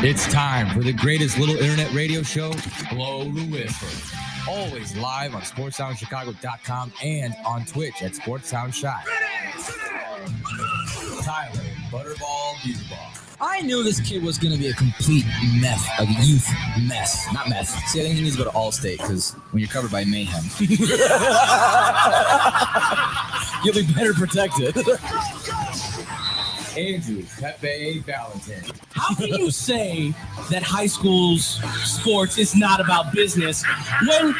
It's time for the greatest little internet radio show, Blow the Whistle. Always live on SportsSoundChicago.com and on Twitch at SportsSoundShot. Tyler, Butterball, Beautyball. I knew this kid was going to be a complete youth mess. Not meth. See, I think he needs to go to Allstate because when you're covered by mayhem, you'll be better protected. Andrew Pepe Valentin. How can you say that high school's sports is not about business when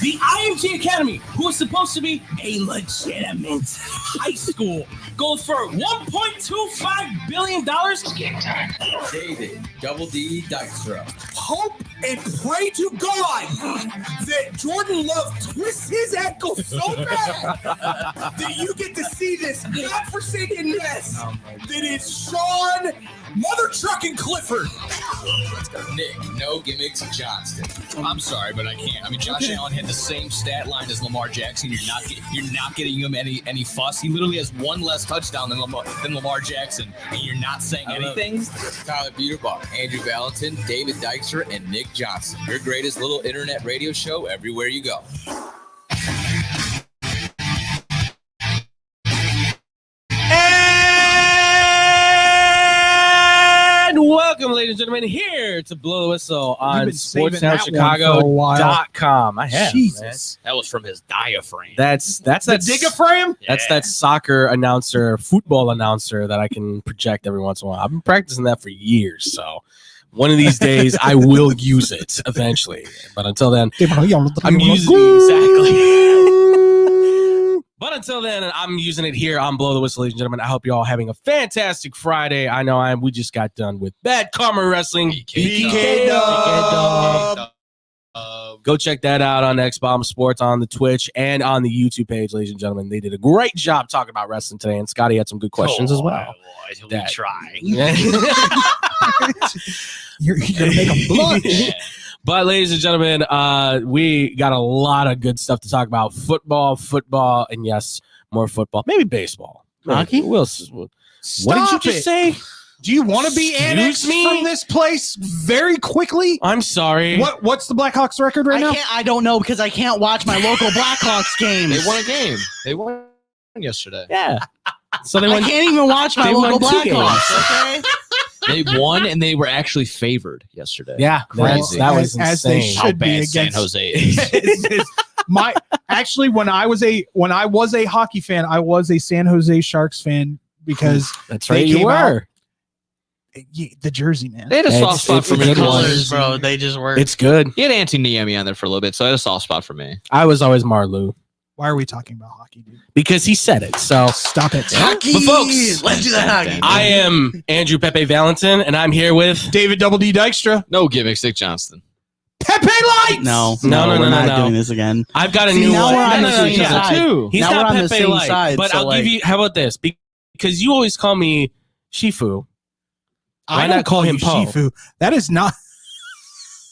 the IMG Academy, who is supposed to be a legitimate high school, goes for $1.25 billion? Game time. David Double D Dykstra. Hope and pray to God that Jordan Love twists his ankle so bad that you get to see this godforsaken mess that is Sean Mother Trucking Clifford. Nick No Gimmicks Johnston. I'm sorry, but I can't. I mean, Josh Allen had the same stat line as Lamar Jackson. You're not getting him any fuss. He literally has one less touchdown than Lamar Jackson, and you're not saying anything. Tyler Beautyball, Andrew Valentin, David Dykstra, and Nick Johnson. Your greatest little internet radio show everywhere you go. Welcome, ladies and gentlemen, here to Blow the Whistle on SportsNowChicago.com. I have, Jesus. That was from his diaphragm. That's The Digaframe? That's that soccer announcer, football announcer that I can project every once in a while. I've been practicing that for years, so one of these days I will use it eventually. But until then, I'm using exactly. But until then, I'm using it here on Blow the Whistle, ladies and gentlemen. I hope you're all having a fantastic Friday. I know we just got done with Bad Karma Wrestling. BK Dub. Go check that out on X-Bomb Sports on the Twitch and on the YouTube page, ladies and gentlemen. They did a great job talking about wrestling today, and Scotty had some good questions as well. We try. You're going to make them blunt. But, ladies and gentlemen, we got a lot of good stuff to talk about. Football, and yes, more football. Maybe baseball. Hockey? What did you just say? Do you want to be annexed from this place very quickly? I'm sorry. What's the Blackhawks record right now? I don't know because I can't watch my local Blackhawks games. They won a game. They won yesterday. Yeah. So I can't even watch my local Blackhawks. Okay. They won, and they were actually favored yesterday. Yeah, Crazy. that was insane. As they should How be bad against San Jose is. Actually, when I was a hockey fan, I was a San Jose Sharks fan because that's right. You were the jersey, man. They had a soft spot for me. The colors, bro. They just work. It's good. He had Antti Niemi on there for a little bit, so I had a soft spot for me. I was always Marlou. Why are we talking about hockey, dude? Because he said it. So Stop it. Hockey. But folks, Let's do that hockey. I am Andrew Pepe Valentin, and I'm here with David Double D Dykstra. No gimmicks, Nick Johnston. Pepe Light. No, we're not doing this again. I've got a See, new now one. we're on the same he's side. He's Now not we're on the Pepe same Light, side, but so I'll give you. How about this? Because you always call me Shifu. Why not call him Po? Shifu? That is not.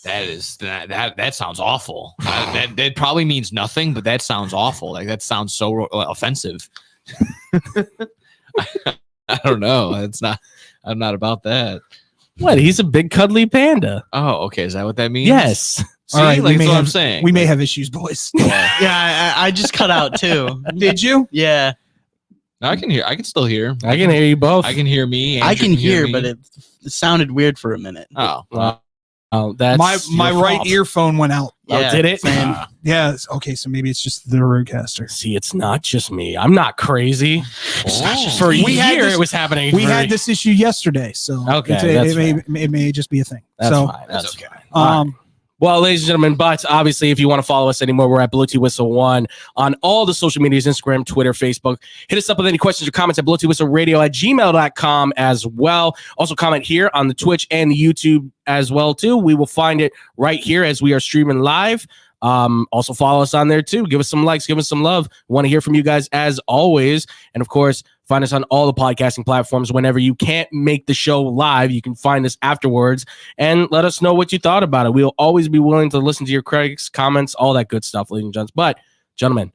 That sounds awful. That probably means nothing, but that sounds awful. Like that sounds so offensive. I don't know. I'm not about that. What? He's a big cuddly panda. Oh, okay. Is that what that means? Yes. See, All right, like, that's what I'm saying. We may have issues, boys. Yeah, I just cut out too. Did you? Yeah, No, I can hear. I can still hear. I can hear you both. I can hear me. I Andrew can hear, me. but it sounded weird for a minute. Oh, That's my your right fault. earphone went out. Yeah, did it? same. Yeah. Okay, so maybe it's just the roadcaster. See, it's not just me. I'm not crazy. Oh. For a We had year, this- it was happening. We had this issue yesterday, so Okay, it may just be a thing. That's so, fine. That's okay. fine. Well, ladies and gentlemen, but obviously, if you want to follow us anymore, we're at Blue T Whistle 1 on all the social medias, Instagram, Twitter, Facebook. Hit us up with any questions or comments at bluetwhistleradio@gmail.com as well. Also, comment here on the Twitch and the YouTube as well, too. We will find it right here as we are streaming live. Also, follow us on there, too. Give us some likes. Give us some love. We want to hear from you guys as always. And, of course, find us on all the podcasting platforms. Whenever you can't make the show live, you can find us afterwards and let us know what you thought about it. We'll always be willing to listen to your critics, comments, all that good stuff, ladies and gents. But, gentlemen,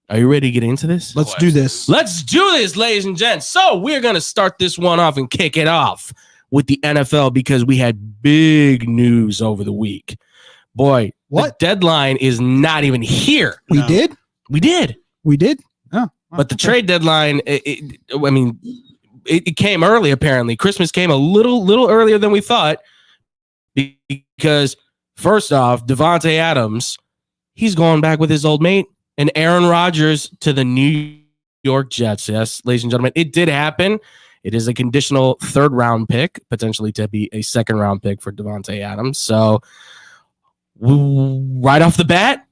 are you ready to get into this? let's do this. Let's do this, ladies and gents. So we're going to start this one off and kick it off with the NFL because we had big news over the week. Boy, What? the deadline is not even here. We No. did? We did. We did? Oh. But the trade deadline, it came early, apparently. Christmas came a little earlier than we thought because, first off, Devontae Adams, he's going back with his old mate, and Aaron Rodgers to the New York Jets. Yes, ladies and gentlemen, it did happen. It is a conditional third-round pick, potentially to be a second-round pick for Devontae Adams. So, right off the bat,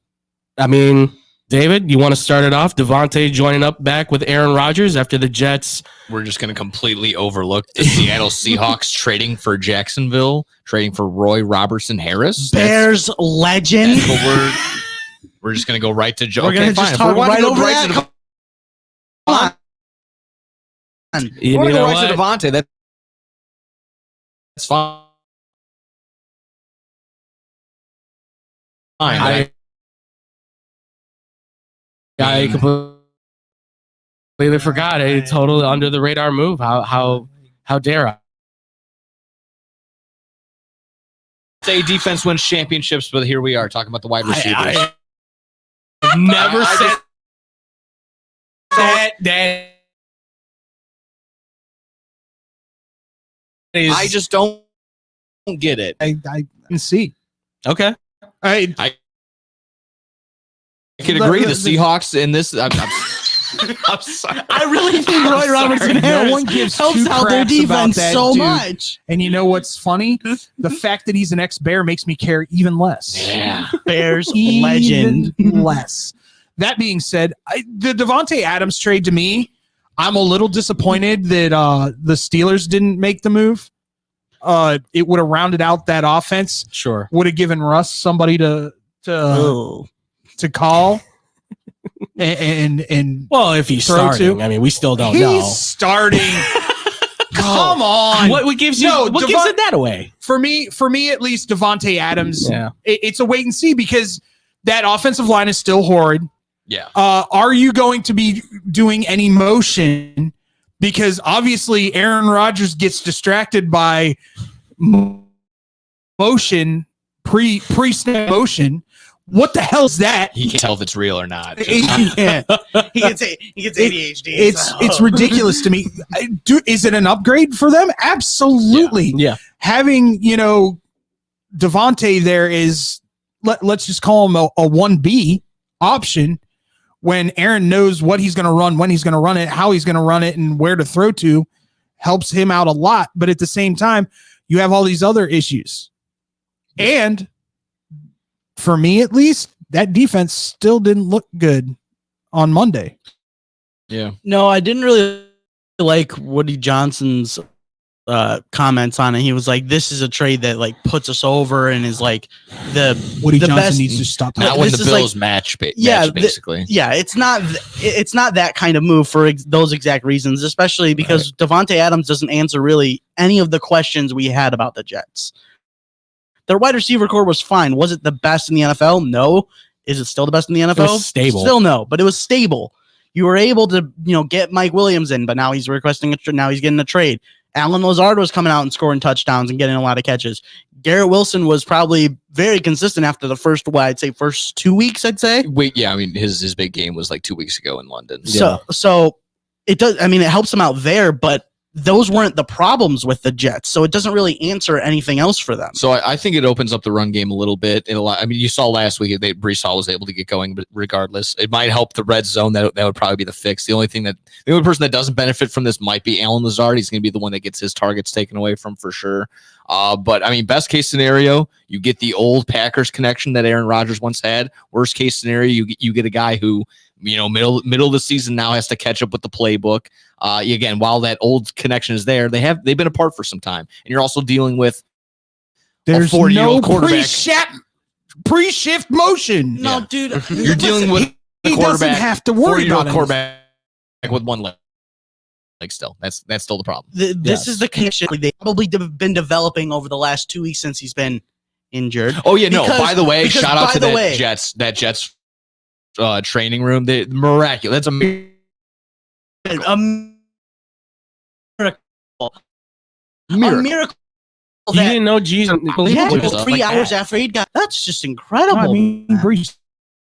I mean, David, you want to start it off? Devontae joining up back with Aaron Rodgers after the Jets. We're just going to completely overlook the Seattle Seahawks trading for Jacksonville, trading for Roy Robertson Harris. Bears legend. That's what we're just going to go right to Joe. We're gonna just If talk we wanna right go over right that. to Come on. You want to know go right what? to Devontae. That's fine. I completely forgot. A totally under the radar move. How dare I? Say defense wins championships, but here we are talking about the wide receivers. I've never said that. I just don't get it. I can see. Okay. I I can agree. The Seahawks in this. I'm sorry. I really think Roy Robertson No Harris one gives helps two out their craps about defense that so dude. much. And you know what's funny? The fact that he's an ex-Bear makes me care even less. Yeah. Bears Even legend. less. That being said, the Devontae Adams trade to me, I'm a little disappointed that the Steelers didn't make the move. It would have rounded out that offense. Sure. Would have given Russ somebody to call. And Well, if he's throw starting, to. I mean, we still don't he's know. starting. Come on. What gives you? No, what gives it that away? For me at least, Devontae Adams. Yeah. It's a wait and see because that offensive line is still horrid. Yeah. Are you going to be doing any motion? Because obviously Aaron Rodgers gets distracted by motion, pre-snap motion. What the hell is that? He can't tell if it's real or not. Yeah. He gets ADHD. It's ridiculous to me. Is it an upgrade for them? Absolutely. Yeah. Having, Devontae there is, let's just call him a 1B option when Aaron knows what he's going to run, when he's going to run it, how he's going to run it, and where to throw to, helps him out a lot. But at the same time, you have all these other issues. And for me, at least, that defense still didn't look good on Monday. Yeah. No, I didn't really like Woody Johnson's comments on it. He was like, "This is a trade that like puts us over and is like Woody the Johnson best." needs to stop. Not This when the is Bills like- match, Yeah, basically. Yeah, it's not that kind of move for those exact reasons, especially because Devontae Adams doesn't answer really any of the questions we had about the Jets. Their wide receiver core was fine. Was it the best in the NFL? No. Is it still the best in the NFL? was stable. Still no, but it was stable. You were able to, get Mike Williams in, but now he's requesting now he's getting a trade. Alan Lazard was coming out and scoring touchdowns and getting a lot of catches. Garrett Wilson was probably very consistent after the first 2 weeks, I'd say. Wait, yeah, I mean his big game was like 2 weeks ago in London. So it does. I mean, it helps him out there, but those weren't the problems with the Jets. So it doesn't really answer anything else for them. So I think it opens up the run game a little bit. I mean, you saw last week that Brees Hall was able to get going, but regardless, it might help the red zone. That would probably be the fix. The only person that doesn't benefit from this might be Alan Lazard. He's going to be the one that gets his targets taken away from for sure. But I mean, best case scenario, you get the old Packers connection that Aaron Rodgers once had. Worst case scenario, you get a guy who, middle of the season now has to catch up with the playbook. Again, while that old connection is there, they've been apart for some time, and you're also dealing with There's a 40-year-old no quarterback. pre-shift motion. No, Yeah. dude. You're dealing with He a doesn't quarterback, have to worry 40-year-old about it. quarterback with one leg. Still, that's still the problem. This is the connection they've probably been developing over the last 2 weeks since he's been injured. Oh yeah, no. Because- By the way, because shout out by to the that way- Jets training room. They miraculous. That's a Miracle. miracle. You didn't know Jesus. Yeah, Stuff 3 like hours that. after he got. That's just incredible. I mean, man. Brees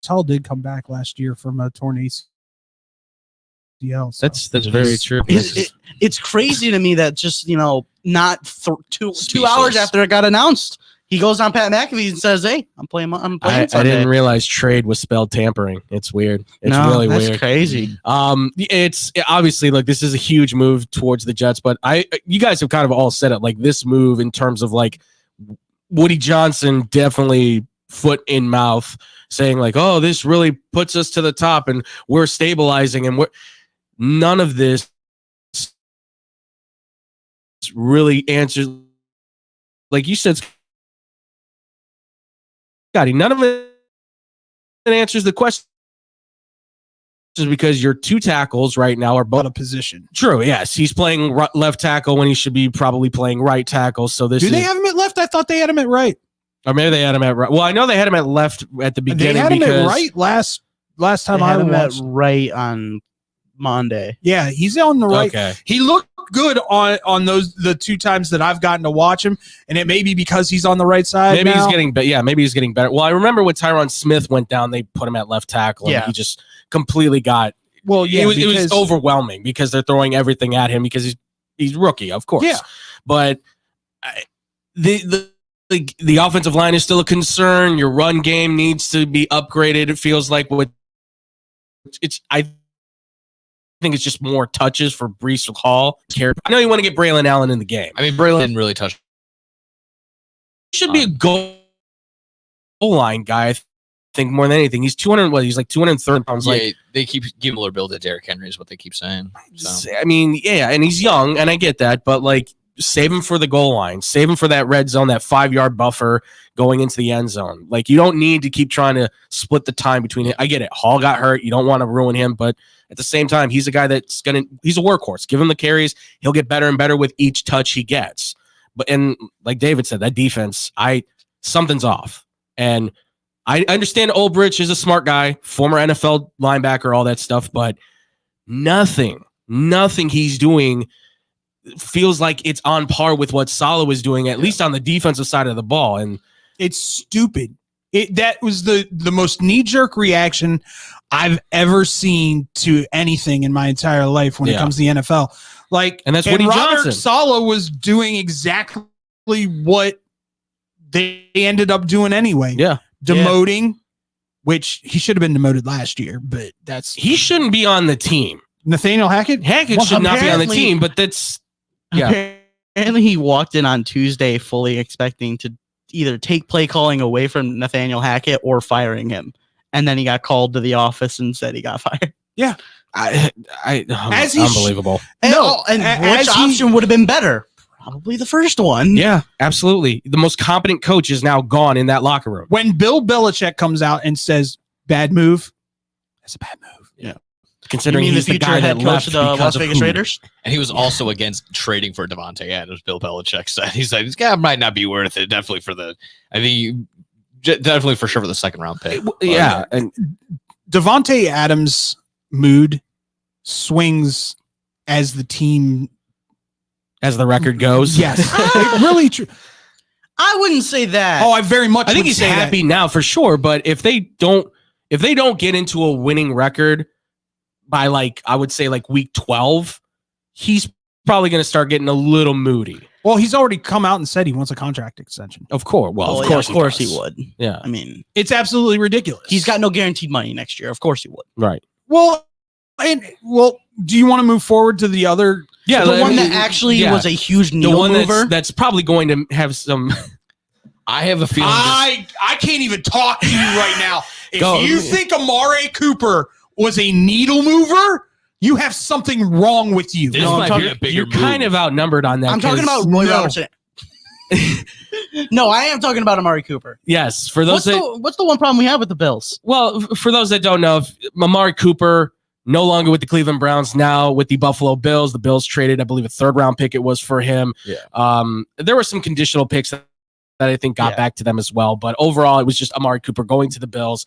Hall did come back last year from a torn ACL. So. That's very true. It's crazy to me that just not two Speechless. hours after it got announced, he goes on Pat McAfee and says, "Hey, I'm playing I Sunday." didn't realize trade was spelled tampering. It's weird. It's No, really that's weird. crazy. It's obviously like this is a huge move towards the Jets, but you guys have kind of all said it, like this move in terms of like Woody Johnson definitely foot in mouth saying like, oh, this really puts us to the top and we're stabilizing, and none of this really answers, like you said, Scotty, none of it answers the question, because your two tackles right now are both Out of position. true. Yes, he's playing left tackle when he should be probably playing right tackle. So this Do is, they have him at left? I thought they had him at right. or maybe they had him at right. Well, I know they had him at left at the They beginning had him because at right last time They I had him at watched. right on Monday. Yeah, he's on the right. Okay. He looked good on the 2 times that I've gotten to watch him, and it may be because he's on the right side. Maybe now. he's getting better. Yeah, maybe he's getting better. Well, I remember when Tyron Smith went down, they put him at left tackle, and Yeah. he just completely got. Well, yeah, it was because- overwhelming because they're throwing everything at him because he's rookie, of course. Yeah. But the offensive line is still a concern. Your run game needs to be upgraded. It feels like I think it's just more touches for Brees Hall. I know you want to get Braylon Allen in the game. I mean, Braylon didn't really touch. He should be a goal line guy. I think more than anything. He's 200. He's like 230 pounds. Yeah, Like, they keep giving a little build to Derrick Henry is what they keep saying. So. I mean, yeah, and he's young, and I get that, but like, save him for the goal line, save him for that red zone, that 5-yard buffer going into the end zone. Like, you don't need to keep trying to split the time between it. I get it. Hall got hurt. You don't want to ruin him, but at the same time, he's a guy he's a workhorse. Give him the carries. He'll get better and better with each touch he gets. And like David said, that defense, something's off. And I understand Olbrich is a smart guy, former NFL linebacker, all that stuff, but nothing he's doing feels like it's on par with what Saleh was doing, at least on the defensive side of the ball. And it's stupid. That was the most knee-jerk reaction I've ever seen to anything in my entire life when it comes to the NFL. Like, and that's Woody Robert Johnson. Saleh was doing exactly what they ended up doing anyway. Yeah. Demoting, which he should have been demoted last year, but he shouldn't be on the team. Nathaniel Hackett. Hackett should not be on the apparently- team, but that's yeah. Apparently, he walked in on Tuesday fully expecting to either take play calling away from Nathaniel Hackett or firing him, and then he got called to the office and said he got fired. As he unbelievable. No, and which option would have been better? Probably the first one. Yeah, absolutely. The most competent coach is now gone in that locker room. When Bill Belichick comes out and says bad move, that's a bad move. Yeah. You Considering mean the he's the future guy head that coach left of the Las because of Vegas who? Raiders? And he was also against trading for Devontae Adams. Bill Belichick said he's like, this guy might not be worth it. Definitely for definitely for sure for the second round pick. Yeah, and Devontae Adams' mood swings as the team. as the record goes, Yes, it really true. I wouldn't say that. Oh, I very much. I think would he's say that. happy now for sure. But if they don't get into a winning record by I would say week 12, he's probably going to start getting a little moody. Well, he's already come out and said he wants a contract extension. Of course. Well, Well, of yeah, course, he does. would. Yeah. I mean, It's absolutely ridiculous. he's got no guaranteed money next year. Of course he would. Right. well, do you want to move forward to the other? Yeah. The I one mean, that actually yeah. was a huge the needle one mover. that's probably going to have some. I have a feeling. I can't even talk to you right now. If Go. you think Amari Cooper was a needle mover, you have something wrong with you. This No, I'm might talking- be a bigger You're kind move. of outnumbered on that. I'm talking 'cause- about Roy no. Robertson. No, I am talking about Amari Cooper. Yes, for those What's the one problem we have with the Bills? Well, for those that don't know, if Amari Cooper no longer with the Cleveland Browns, now with the Buffalo Bills. The Bills traded, I believe, a 3rd-round pick it was for him. Yeah. There were some conditional picks that I think got back to them as well. But overall, it was just Amari Cooper going to the Bills.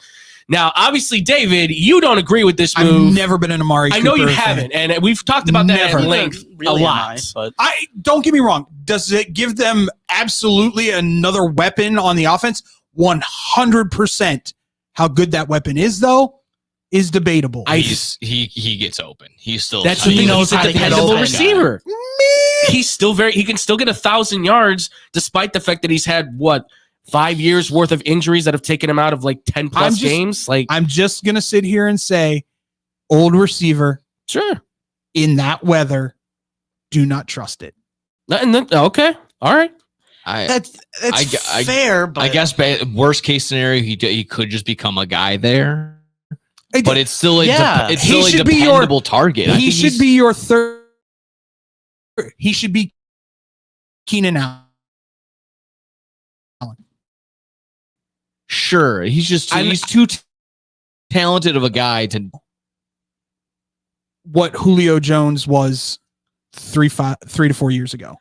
Now, obviously, David, you don't agree with this move. I've never been an Amari I know Cooper you fan. haven't, and we've talked about that Never. at length Really a am lot. but I don't get me wrong. Does it give them absolutely another weapon on the offense? 100%. How good that weapon is, though, is debatable. He gets open. He's still. That's the thing. knows He's a how to get dependable open. receiver. He's still he can still get 1,000 yards, despite the fact that he's had 5 years worth of injuries that have taken him out of like 10 plus games. Like, I'm just gonna sit here and say, old receiver sure, in that weather, do not trust it. Okay, all right. that's I fair. But I guess worst case scenario, he could just become a guy there, but it's still a Yeah. it's still He a should be dependable target. I He think should he's- be your third. He should be Keenan Allen. Sure. He's too talented of a guy to. What Julio Jones was 3 to 4 years ago.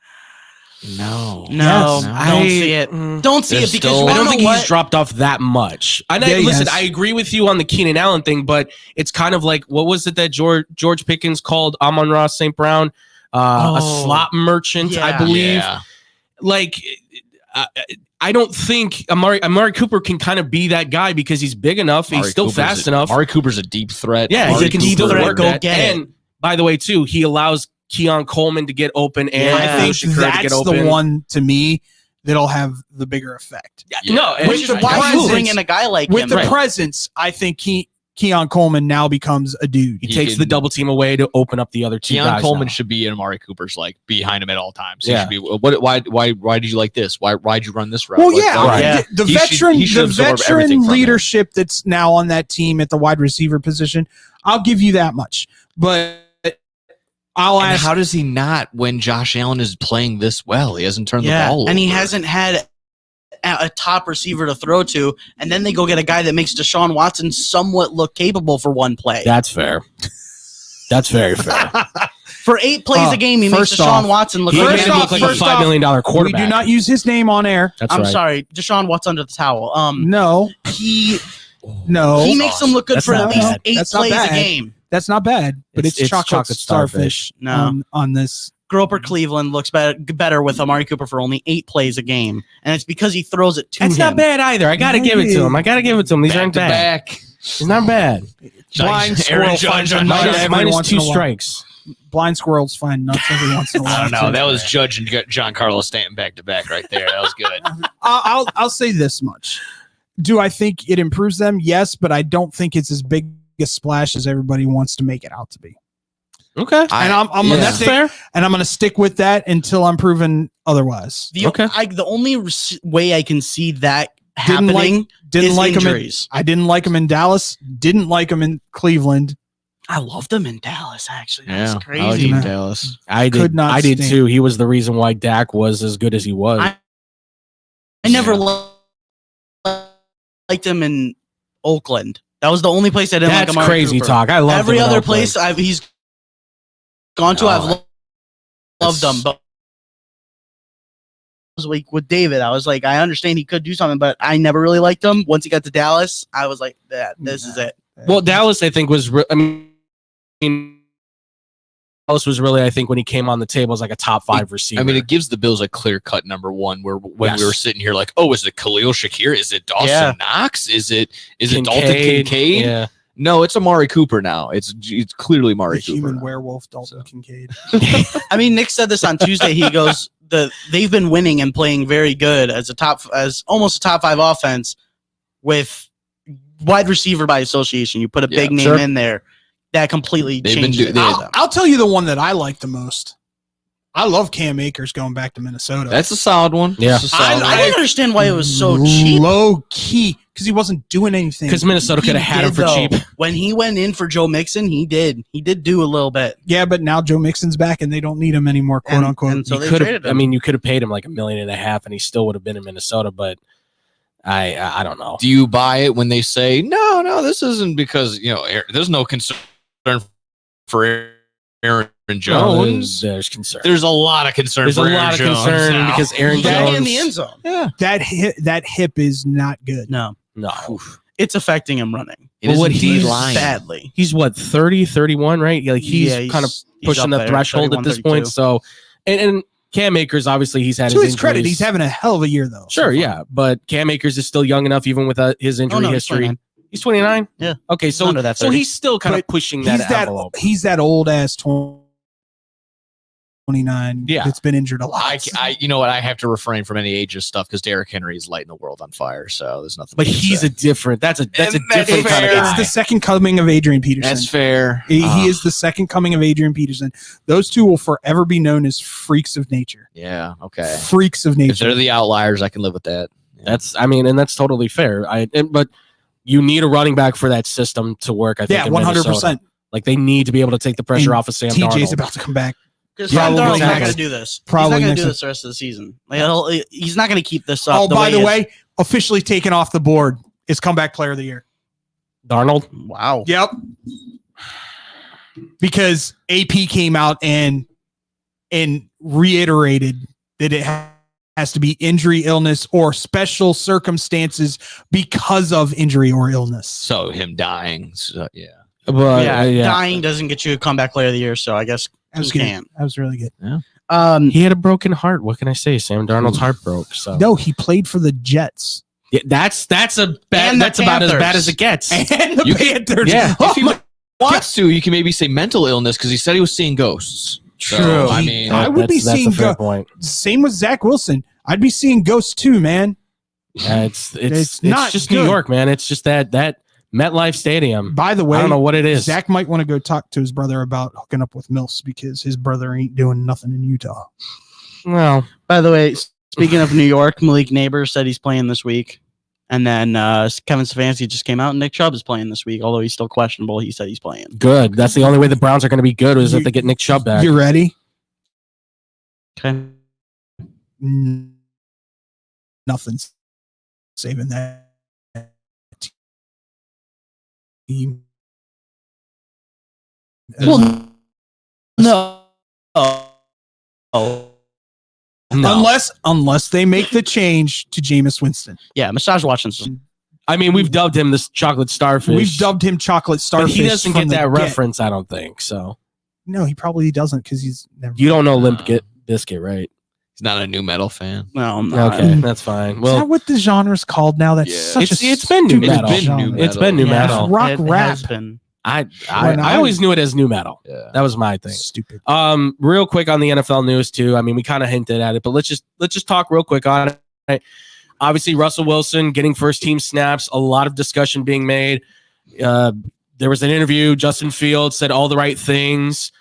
No. no, Yes. I don't see it. Don't see There's it because still- you I wanna don't know think what? he's dropped off that much. And Yeah, he listen, has. I agree with you on the Keenan Allen thing, but it's kind of like, what was it that George Pickens called Amon-Ra St. Brown? A slot merchant, I Yeah. believe. Yeah. Like, I don't think Amari Cooper can kind of be that guy because he's big enough. He's still fast enough. Amari Cooper's a deep threat. Yeah, Amari he can Cooper- still work go that. get it. And by the way, too, he allows Keon Coleman to get open and Yeah. I think Shakur to get that's open. the one to me that'll have the bigger effect. Yeah. No, and Which is I- why you presence- bring in a guy like With him. the Right. presence, I think Keon Coleman now becomes a dude. he He takes can- the double team away to open up the other two Keon guys. Coleman now. should be in Amari Cooper's like behind him at all times. Yeah. He should be. Why did you like this? Why'd you run this route? Well, What- yeah, why- Yeah. the He should- veteran, he should the absorb everything veteran from leadership that's now on that team at the wide receiver position. I'll give you that much, but I'll And ask. how does he not when Josh Allen is playing this well? He hasn't turned the Yeah, ball over. and he hasn't had a top receiver to throw to, and then they go get a guy that makes Deshaun Watson somewhat look capable for one play. That's fair. That's very fair. For 8 plays a game, he makes first Deshaun off- Watson look He like made him look like a first $5 million we quarterback. do not use his name on air. That's I'm right. sorry, Deshaun. What's under the towel? No, He no, he makes him look good That's for not at least bad. 8 That's not plays a bad. game. that's not bad. But it's chocolate starfish No. on this. Groper Cleveland looks better with Amari Cooper for only 8 plays a game, and it's because he throws it to That's him. not bad either. I got to give it to him. These aren't bad. back. It's not bad. Blind Aaron squirrel Judge finds a on nut Minus- every Minus once 2 in a while. strikes. Blind squirrels find nuts every once in a while. I don't know. too. That was Judge and John Carlos Stanton back to back right there. That was good. I'll say this much. Do I think it improves them? Yes, but I don't think it's as big a splash as everybody wants to make it out to be. Okay. And I'm yeah. gonna That's stick, fair. and I'm gonna stick with that until I'm proven otherwise. Okay. The only way I can see that Didn't happening Didn't is like him. injuries. I didn't like him in Dallas. Didn't like him in Cleveland. I loved him in Dallas. Actually, that's I like crazy. him in man. Dallas. I did. Could not I did stand. too. He was the reason why Dak was as good as he was. I never liked him in Oakland. That was the only place I didn't like That's Amari crazy Cooper. talk. I love Every other place he's gone to, No, I've loved him. But was like with David, I was like, I understand he could do something, but I never really liked him. Once he got to Dallas, I was like, this is it. Well, Dallas, I think was. I mean, Dallas was really, I think, when he came on the table as like a top 5 receiver. I mean, it gives the Bills a clear cut number one. Where when Yes. we were sitting here, like, oh, is it Khalil Shakir? Is it Dawson Yeah. Knox? Is it Dalton Kincaid? Yeah. No, it's Amari Cooper now. It's clearly the Amari Cooper. human now. werewolf, Dalton Kincaid. I mean, Nick said this on Tuesday. He goes, they've been winning and playing very good as almost a top 5 offense with wide receiver by association. You put a big name sure. in there, that completely They've been changed do- it. they- for them. I'll tell you the one that I like the most. I love Cam Akers going back to Minnesota. That's a solid one. Yeah. That's a solid I one. didn't understand why it was so cheap. Low key, because he wasn't doing anything. Because Minnesota could have had him for cheap. When he went in for Joe Mixon, he did do a little bit. Yeah, but now Joe Mixon's back and they don't need him anymore, quote And- unquote. and so they You could traded have. him. I mean, you could have paid him like $1.5 million, and he still would have been in Minnesota. But I don't know. Do you buy it when they say no? This isn't because there's no concern for Aaron Jones. There's concern. There's a lot of concern. There's a for Aaron lot of Jones concern now. because Aaron Back Jones in the end zone. Yeah. that hip is not good. No. No. it's affecting him running. It is what indeed he's lying. Badly. He's what 30, 31, right? Like he's Yeah, kind of he's pushing up the there, threshold 31, at this 32. point. So, and Cam Akers, obviously, he's had To his credit, injuries. he's having a hell of a year though. Sure, so far. yeah, but Cam Akers is still young enough, even with his injury no, he's history. 29. He's 29. Yeah. Okay, so under that so 30. he's still kind of But pushing that envelope. He's that old ass 29 Yeah. that's been injured a lot. You know what? I have to refrain from any ages stuff because Derrick Henry is lighting the world on fire. So there's nothing. But we can he's say. a different. That's a different that's kind of fair. guy. It's the second coming of Adrian Peterson. That's fair. He is the second coming of Adrian Peterson. Those two will forever be known as freaks of nature. Yeah. Okay. Freaks of If they're nature. the outliers, I can live with that. Yeah. and that's totally fair. But you need a running back for that system to work. I think. Yeah, in 100%. Minnesota. Like they need to be able to take the pressure And off of Sam TJ's Darnold. about to come back. Because Yeah, Sam probably Darnold's not next- going to do this. probably He's not going next- to do this the rest of the season. Like, he's not going to keep this up. Oh, by the he is. way, officially taken off the board is comeback player of the year. Darnold. Wow. Yep. Because AP came out and reiterated that it has to be injury, illness, or special circumstances because of injury or illness. So him dying. So, yeah. But Dying doesn't get you a comeback player of the year, so I guess That was he good. can. That was really good. he had a broken heart. What can I say? Sam Darnold's heart broke. So No, he played for the Jets yeah, that's a bad. And the That's about as bad Panthers. as it gets. and the You can- Panthers. yeah. Oh If he my- wants to, you can maybe say mental illness because he said he was seeing ghosts. So, True. I mean, I would be that's a seeing fair point. Same with Zach Wilson. I'd be seeing ghosts too, man. Yeah, it's It's not just good. New York, man. It's just that MetLife Stadium. By the way, I don't know what it is. Zach might want to go talk to his brother about hooking up with MILFs because his brother ain't doing nothing in Utah. Well, By the way, speaking of New York, Malik Neighbors said he's playing this week. And then Kevin Stefanski just came out, and Nick Chubb is playing this week, although he's still questionable. He said he's playing. good. That's the only way the Browns are going to be good is if they get Nick Chubb back. You ready? Okay. Nothing's saving that team. Well, no. Oh. No. Unless they make the change to Jameis Winston. Yeah, Massage Watson's. I mean, we've dubbed him this chocolate starfish. We've dubbed him chocolate but starfish. he doesn't from get the that reference, I don't think. So No, he probably doesn't because he's never. you don't know Limp Biscuit, right? he's not a new metal fan. No, I'm not. Okay, that's fine. Is that Well, what the genre's called now? That's Yeah. such a it's been new stupid metal. genre. It's been new Yeah, metal. Rock it rap. has been. I When I- always knew it as new metal. Yeah. That was my thing. Stupid. Real quick on the NFL news too. I mean, we kind of hinted at it, but let's just talk real quick on it. Obviously, Russell Wilson getting first team snaps. A lot of discussion being made. There was an interview. Justin Fields said all the right things.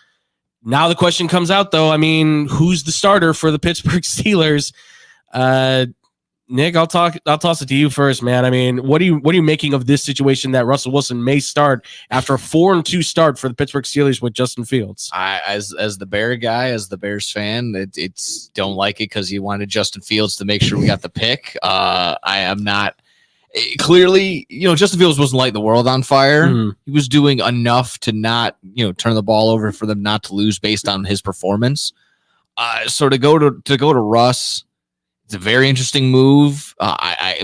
Now the question comes out, though. I mean, who's the starter for the Pittsburgh Steelers? Nick, I'll toss it to you first, man. I mean, what are you making of this situation that Russell Wilson may start after a 4-2 start for the Pittsburgh Steelers with Justin Fields? I, as the Bear guy, as the Bears fan, it's don't like it because you wanted Justin Fields to make sure we got the pick. I am not. Clearly, Justin Fields wasn't lighting the world on fire. Mhm. He was doing enough to not, turn the ball over for them not to lose based on his performance. So to go to Russ, it's a very interesting move.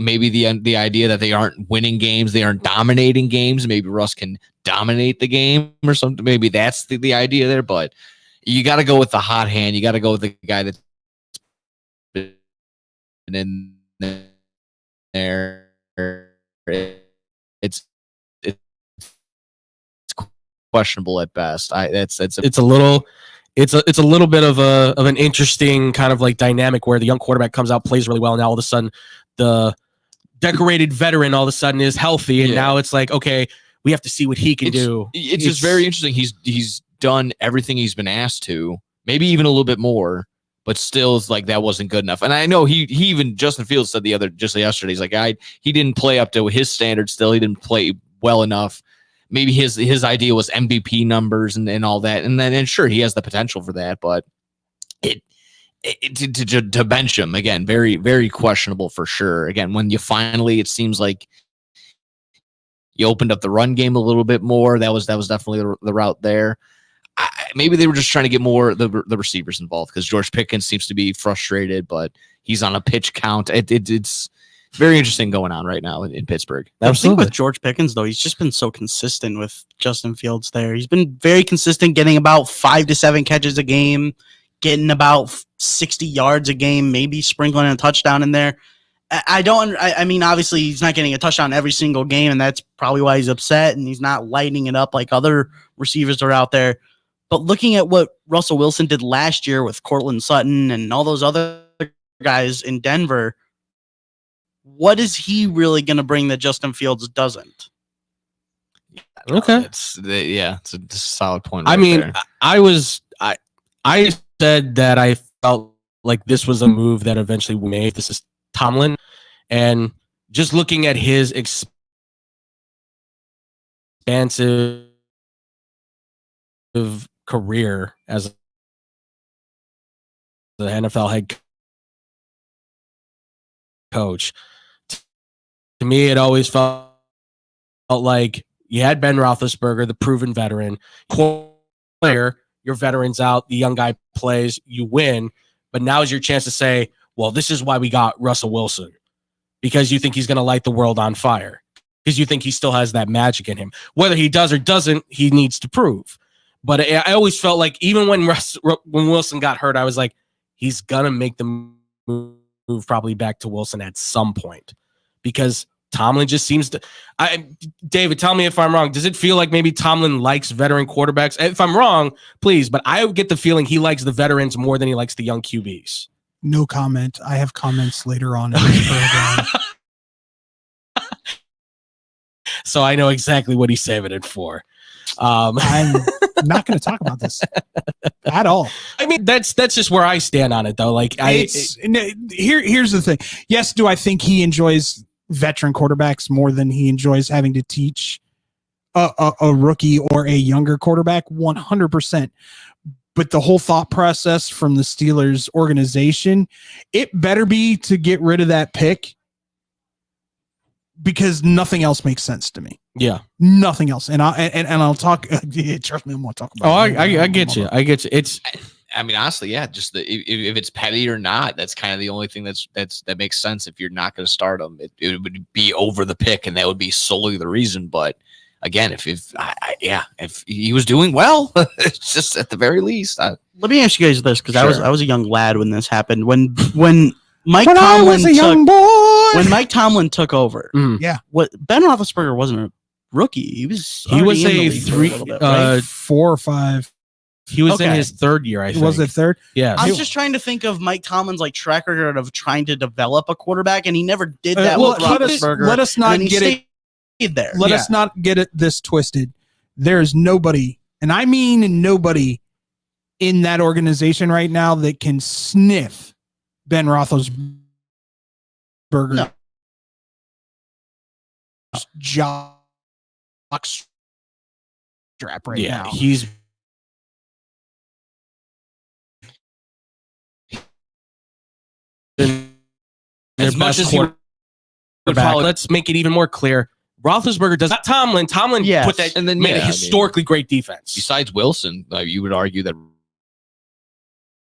Maybe the idea that they aren't winning games, they aren't dominating games. Maybe Russ can dominate the game or something. Maybe that's the idea there. But you got to go with the hot hand. You got to go with the guy that's been in there. It's questionable at best. It's a little bit of an interesting kind of like dynamic where the young quarterback comes out, plays really well, and now all of a sudden the decorated veteran all of a sudden is healthy, and now it's like, okay, we have to see what he can do. It's just very interesting. He's done everything he's been asked to, maybe even a little bit more, but still it's like that wasn't good enough. And I know he even Justin Fields said just yesterday, he's like, he didn't play up to his standards. Still, he didn't play well enough. Maybe his idea was MVP numbers and all that. And sure, he has the potential for that, but to bench him again, very, very questionable for sure. Again, when you finally, it seems like you opened up the run game a little bit more. That was definitely the route there. Maybe they were just trying to get more the receivers involved because George Pickens seems to be frustrated, but he's on a pitch count. It's very interesting going on right now in Pittsburgh. The thing with George Pickens, though, he's just been so consistent with Justin Fields there. He's been very consistent, getting about 5 to 7 catches a game, getting about 60 yards a game, maybe sprinkling a touchdown in there. I mean, obviously, he's not getting a touchdown every single game, and that's probably why he's upset, and he's not lighting it up like other receivers are out there. But looking at what Russell Wilson did last year with Cortland Sutton and all those other guys in Denver, what is he really going to bring that Justin Fields doesn't? Okay. It's a solid point. I right mean, there. I said that I felt like this was a move that eventually we made. This is Tomlin, and just looking at his expansive career as the NFL head coach, to me, it always felt like you had Ben Roethlisberger, the proven veteran player. Your veteran's out, the young guy plays, you win. But now is your chance to say, well, this is why we got Russell Wilson, because you think he's going to light the world on fire, because you think he still has that magic in him. Whether he does or doesn't, he needs to prove. But I always felt like even when Wilson got hurt, I was like, he's going to make the move probably back to Wilson at some point, because Tomlin just seems to. David, tell me if I'm wrong. Does it feel like maybe Tomlin likes veteran quarterbacks? If I'm wrong, please. But I get the feeling he likes the veterans more than he likes the young QBs. No comment. I have comments later on in this program. So I know exactly what he's saving it for. I'm not going to talk about this at all. I mean, that's just where I stand on it, though. Like, here's the thing. Yes, do I think he enjoys veteran quarterbacks more than he enjoys having to teach a rookie or a younger quarterback? 100%. But the whole thought process from the Steelers organization, it better be to get rid of that pick, because nothing else makes sense to me. Yeah, nothing else. And I'll talk. Trust me, I'm going to talk about. Oh, I get you. I get you. It's. I mean, honestly, yeah. Just if it's petty or not, that's kind of the only thing that makes sense. If you're not going to start him, it would be over the pick, and that would be solely the reason. But again, if he was doing well, it's just at the very least. Let me ask you guys this, because Sure. I was a young lad when this happened. When Mike When I Tomlin was a young boy. when Mike Tomlin took over, Yeah. what Ben Roethlisberger wasn't a rookie. He was a already in the league for a little bit, right? 4 or 5. He was in Okay. his third year, I think. Was it third? Yeah. I'm just trying to think of Mike Tomlin's like track record of trying to develop a quarterback, and he never did that with Roethlisberger. Let us not and he get it. stayed there. Let us not get it this twisted. There's nobody, and I mean nobody, in that organization right now that can sniff Ben Roethlisberger. No. Jock strap right now. He's been As their much best as he would quarterback. probably- Let's make it even more clear. Roethlisberger does not. Tomlin Yes. put that And then, made yeah, a I mean, historically great defense. besides Wilson, you would argue that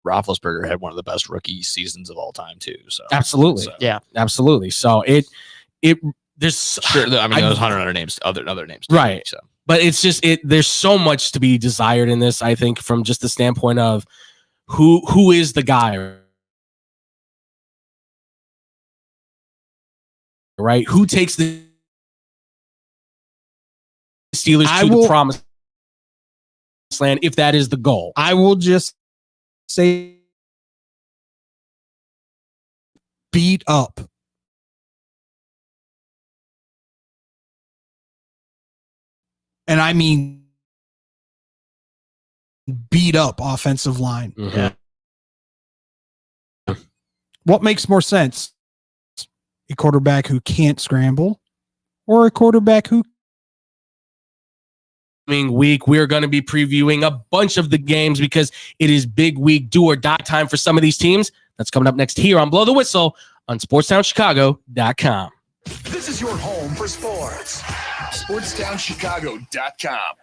Roethlisberger had one of the best rookie seasons of all time too. So Absolutely. So, Yeah. Absolutely. So there's sure. I mean, there's 100 other names, other names, too, Right. So but it's just there's so much to be desired in this, I think, from just the standpoint of who is the guy, right? Who takes the Steelers to the promised land, if that is the goal? I will just say beat up. And I mean beat up offensive line. Mhm. What makes more sense? A quarterback who can't scramble or a quarterback who Week, we're going to be previewing a bunch of the games because it is big week, do or die time for some of these teams. That's coming up next here on Blow the Whistle on SportsTownChicago.com. This is your home for sports. SportsTownChicago.com.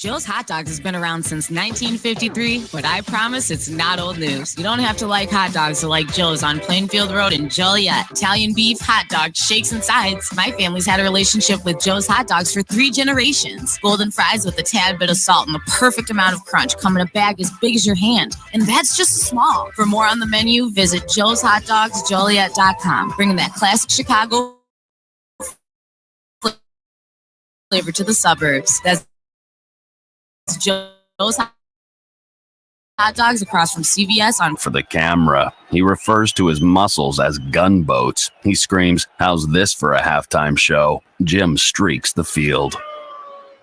Joe's Hot Dogs has been around since 1953, but I promise it's not old news. You don't have to like hot dogs to like Joe's on Plainfield Road in Joliet. Italian beef, hot dogs, shakes, and sides. My family's had a relationship with Joe's Hot Dogs for 3 generations. Golden fries with a tad bit of salt and the perfect amount of crunch come in a bag as big as your hand. And that's just small. For more on the menu, visit joeshotdogsjoliet.com. Bringing that classic Chicago flavor to the suburbs. That's Joe's Hot Dogs across from CVS on. For the camera, he refers to his muscles as gunboats. He screams, "How's this for a halftime show?" Jim streaks the field.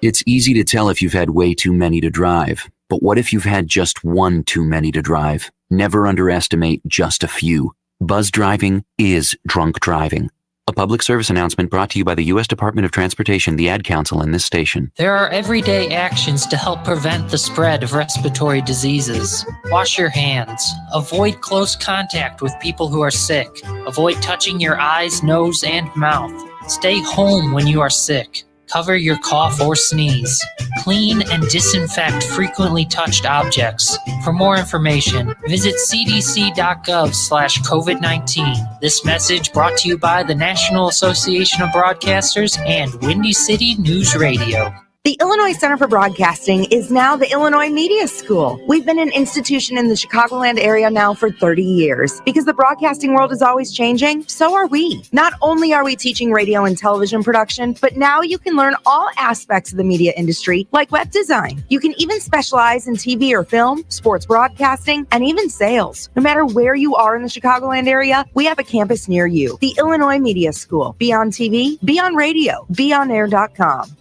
It's easy to tell if you've had way too many to drive. But what if you've had just one too many to drive? Never underestimate just a few. Buzz driving is drunk driving. A public service announcement brought to you by the U.S. Department of Transportation, the Ad Council, and this station. There are everyday actions to help prevent the spread of respiratory diseases. Wash your hands. Avoid close contact with people who are sick. Avoid touching your eyes, nose, and mouth. Stay home when you are sick. Cover your cough or sneeze. Clean and disinfect frequently touched objects. For more information, visit cdc.gov/COVID-19. This message brought to you by the National Association of Broadcasters and Windy City News Radio. The Illinois Center for Broadcasting is now the Illinois Media School. We've been an institution in the Chicagoland area now for 30 years. Because the broadcasting world is always changing, so are we. Not only are we teaching radio and television production, but now you can learn all aspects of the media industry, like web design. You can even specialize in TV or film, sports broadcasting, and even sales. No matter where you are in the Chicagoland area, we have a campus near you. The Illinois Media School. Be on TV, be on radio, beonair.com.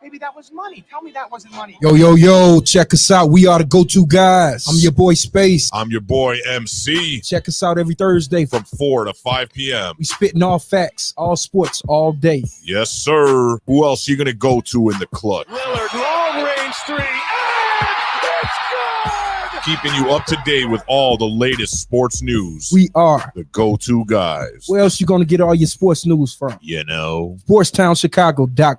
Maybe that was money. Tell me that wasn't money. Yo, check us out. We are the go-to guys. I'm your boy Space. I'm your boy MC. Check us out every Thursday from 4 to 5 p.m. We spitting all facts, all sports, all day. Yes, sir. Who else you gonna go to in the clutch? Lillard, long range three, and it's good! Keeping you up to date with all the latest sports news. We are the go-to guys. Where else you gonna get all your sports news from? You know, SportsTownChicago.com.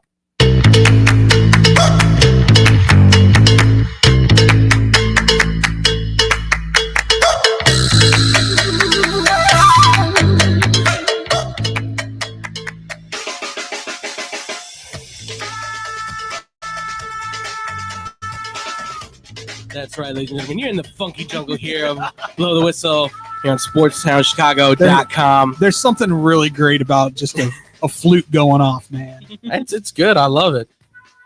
That's right, ladies and gentlemen. You're in the funky jungle here of Blow the Whistle here on SportsTownChicago.com. There's something really great about just a flute going off, man. It's good. I love it.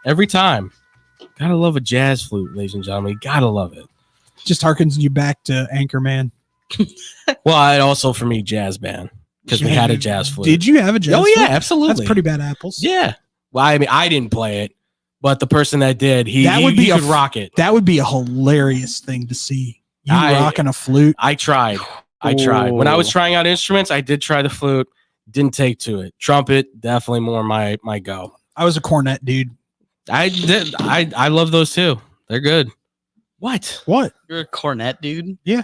Every time. Gotta love a jazz flute, ladies and gentlemen. Gotta love it. Just harkens you back to Anchorman. Well, it also for me jazz band because we had a jazz flute. Did you have a jazz flute? Oh yeah, absolutely. That's pretty bad apples. Yeah. Well, I mean, I didn't play it, but the person that did, he could rock it. That would be a hilarious thing to see. You rocking a flute. I tried. When I was trying out instruments, I did try the flute. Didn't take to it. Trumpet, definitely more my go. I was a cornet dude. I did. I love those too. They're good. What? You're a cornet dude? Yeah.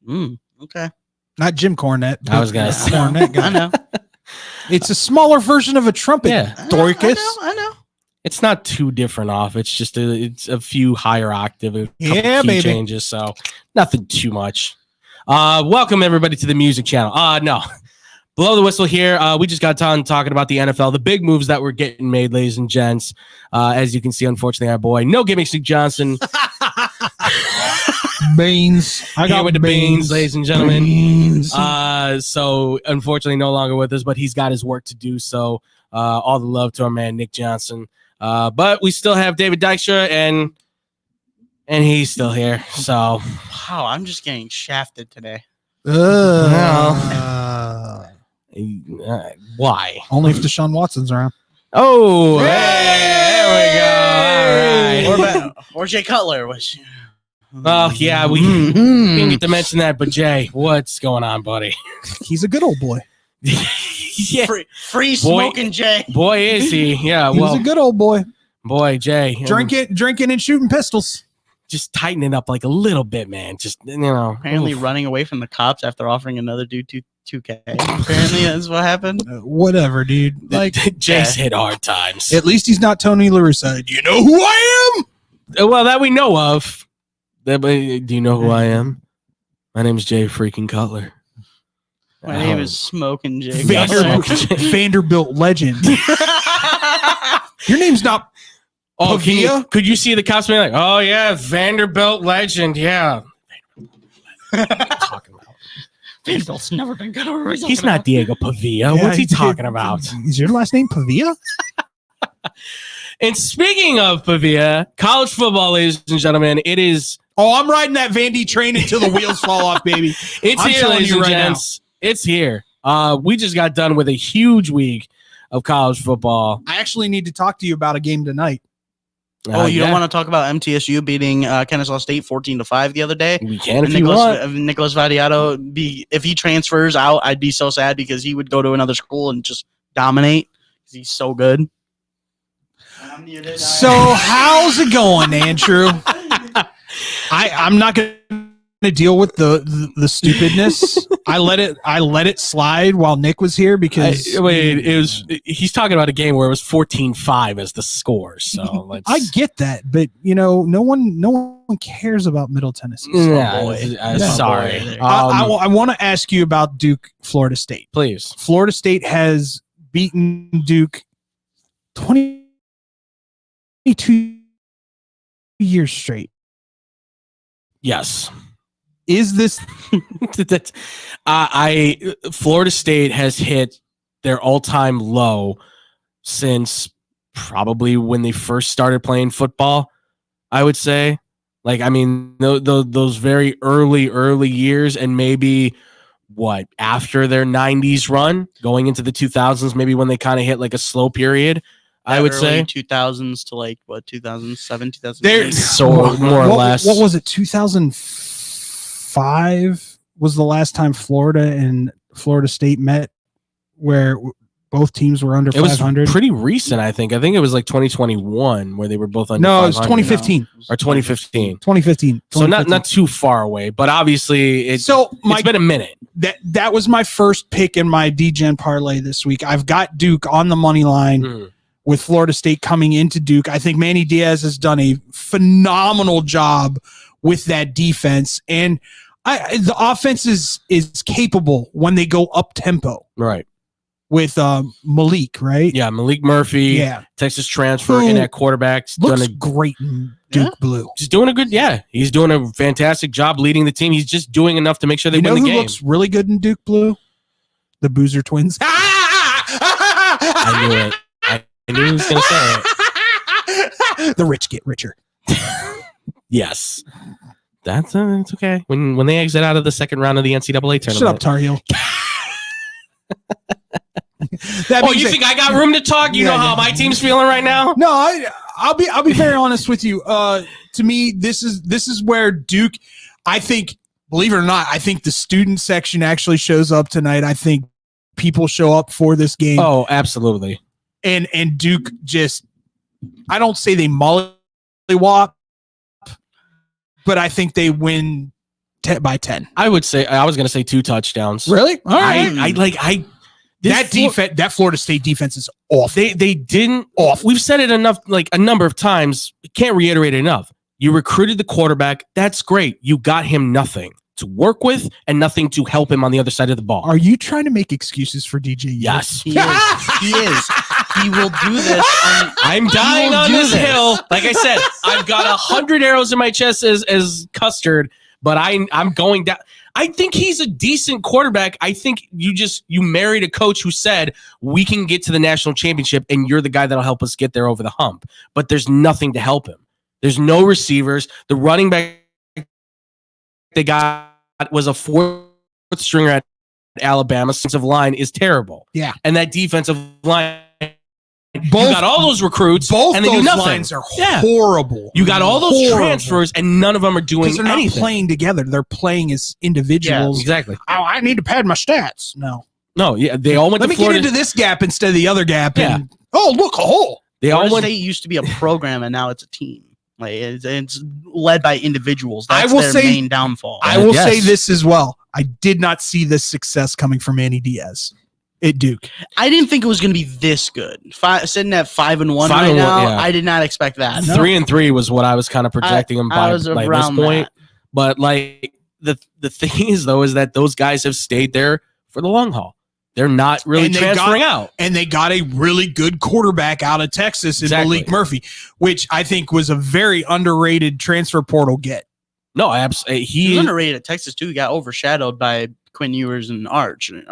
Okay. Not Jim Cornette. I was gonna say cornet guy. I know. It's a smaller version of a trumpet. Yeah. Dorcas. I know. It's not too different off. It's just it's a few higher octave, a couple key changes. So nothing too much. Welcome everybody to the music channel. No. Blow the whistle here. We just got done talking about the NFL, the big moves that were getting made, ladies and gents. As you can see, unfortunately, our boy, No Gimmicks Johnson. Beans. I got here with the beans, ladies and gentlemen. Beans. So unfortunately, no longer with us, but he's got his work to do. So all the love to our man, Nick Johnson. But we still have David Dykstra, and he's still here. So, wow, I'm just getting shafted today. Why? Only if Deshaun Watson's around. Oh, there we go. All right. Or Jay Cutler. Well, yeah, we didn't get to mention that, but Jay, what's going on, buddy? He's a good old boy. Yeah. Free smoking Jay. Boy, is he. Yeah, He's a good old boy. Boy, Jay. Drinking and shooting pistols. Just tighten it up like a little bit, man. Just, Apparently running away from the cops after offering another dude 2K. Apparently, that's what happened. Whatever, dude. Like Jake's hit hard times. At least he's not Tony La Russa. You know who I am? Well, that we know of. Do you know who I am? My name's Jay freaking Cutler. My name is Smoking Jake. Vanderbilt legend. Your name's not Pavia? Could you see the cops being like, oh, yeah, Vanderbilt legend, yeah. Talking about? Vanderbilt's never been good. What are we talking He's not about? Diego Pavia. What's he talking about? Is your last name Pavia? And speaking of Pavia, college football, ladies and gentlemen, it is. Oh, I'm riding that Vandy train until the wheels fall off, baby. It's here, ladies and gents. It's here. We just got done with a huge week of college football. I actually need to talk to you about a game tonight. You don't want to talk about MTSU beating Kennesaw State 14-5 the other day? We can if you want. Nicholas Vadiato, if he transfers out, I'd be so sad because he would go to another school and just dominate because he's so good. So how's it going, Andrew? I'm not going to deal with the stupidness. I let it slide while Nick was here because he's talking about a game where it was 14-5 as the score. So I get that, but no one cares about Middle Tennessee. Sorry. I want to ask you about Duke, Florida State. Please. Florida State has beaten Duke 22 years straight. Yes. Is this Florida State has hit their all-time low since probably when they first started playing football, I would say. Like, I mean, those very early years, and maybe after their 90s run going into the 2000s, maybe when they kind of hit like a slow period, I would say 2000s to 2007, 2008. More or less. What was it? 2005 was the last time Florida and Florida State met, where both teams were under 500. It was pretty recent, I think. I think it was like 2021 where they were both under 500. No, it was 2015. Or 2015. 2015. So not too far away, but obviously it's been a minute. That was my first pick in my DGen parlay this week. I've got Duke on the money line. With Florida State coming into Duke. I think Manny Diaz has done a phenomenal job with that defense. And the offense is capable when they go up tempo. Right. With Malik, right? Yeah, Malik Murphy. Yeah. Texas transfer in at quarterback. Looks great in Duke blue. He's doing he's doing a fantastic job leading the team. He's just doing enough to make sure they win the game. Who looks really good in Duke blue? The Boozer twins. I knew it. I knew he was going to say it. The rich get richer. Yes. That's it's okay. When they exit out of the second round of the NCAA tournament. Shut up, Tar Heel. You think I got room to talk? You know how my team's feeling right now? No, I'll be very honest with you. To me, this is where Duke, I think, believe it or not, I think the student section actually shows up tonight. I think people show up for this game. Oh, absolutely. And Duke just, I don't say they mollywop, but I think they win by 10. I would say, I was going to say 2 touchdowns. Really? All right. That that Florida State defense is awful. They didn't off. We've said it enough, like a number of times. Can't reiterate it enough. You recruited the quarterback. That's great. You got him nothing to work with and nothing to help him on the other side of the ball. Are you trying to make excuses for DJ? Yes. He is. He will do this. I'm dying on this hill. Like I said, I've got 100 arrows in my chest as custard, but I'm going down. I think he's a decent quarterback. I think you married a coach who said we can get to the national championship and you're the guy that'll help us get there over the hump. But there's nothing to help him. There's no receivers. The running back they got was a 4th stringer at Alabama. Defensive line is terrible. Yeah. And that defensive line, you got all those recruits, both and they those do nothing. lines are horrible. You got all those transfers, and none of them are doing they're anything. Not playing together. They're playing as individuals. Yeah, exactly. Oh, I need to pad my stats. No, yeah, they all went Let to me Florida. get into this gap instead of the other gap. Yeah. And, look, a hole. They all Florida went. State used to be a program, and now it's a team. Like it's led by individuals. I That's will their say- main downfall. I will say this as well. I did not see this success coming from Manny Diaz at Duke. I didn't think it was going to be this good. Sitting at 5-1 5 right and 1, now, yeah. I did not expect that. 3-3 was what I was kind of projecting him by was this around point. that. But like the thing is though, is that those guys have stayed there for the long haul. They're not really And they transferring got- out. And they got a really good quarterback out of Texas in Exactly. Malik Murphy, which I think was a very underrated transfer portal get. No, absolutely. He was underrated at Texas too. He got overshadowed by Quinn Ewers and Archie.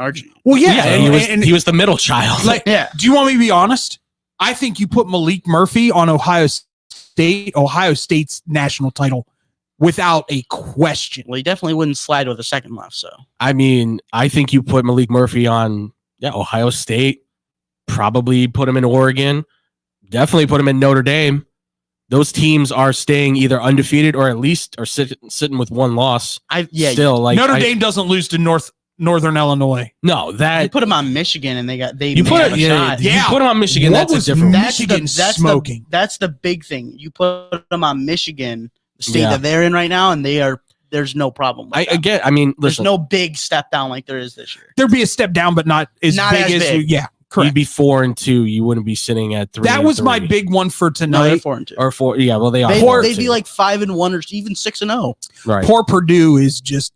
Well, yeah, and he was the middle child. Like, yeah. Do you want me to be honest? I think you put Malik Murphy on Ohio State's national title without a question. Well, he definitely wouldn't slide with a second left. So I mean, I think you put Malik Murphy on Ohio State, probably put him in Oregon, definitely put him in Notre Dame. Those teams are staying either undefeated or at least are sitting with one loss. Notre Dame doesn't lose to Northern Illinois. No, that you put him on Michigan and you put him on Michigan. What That's was a different. Michigan smoking? That's the big thing. You put them on Michigan, the state Yeah. that they're in right now, and there's no problem. With that. I mean, There's listen, no big step down like there is this year. There'd be a step down, but not as big as you. Yeah, correct. You'd be 4-2. You wouldn't be sitting at 3. That was my big one for No, tonight. they're 4-2. or 4. Yeah, well, they are. They'd be like 5-1 or even 6-0. Right. Poor Purdue is just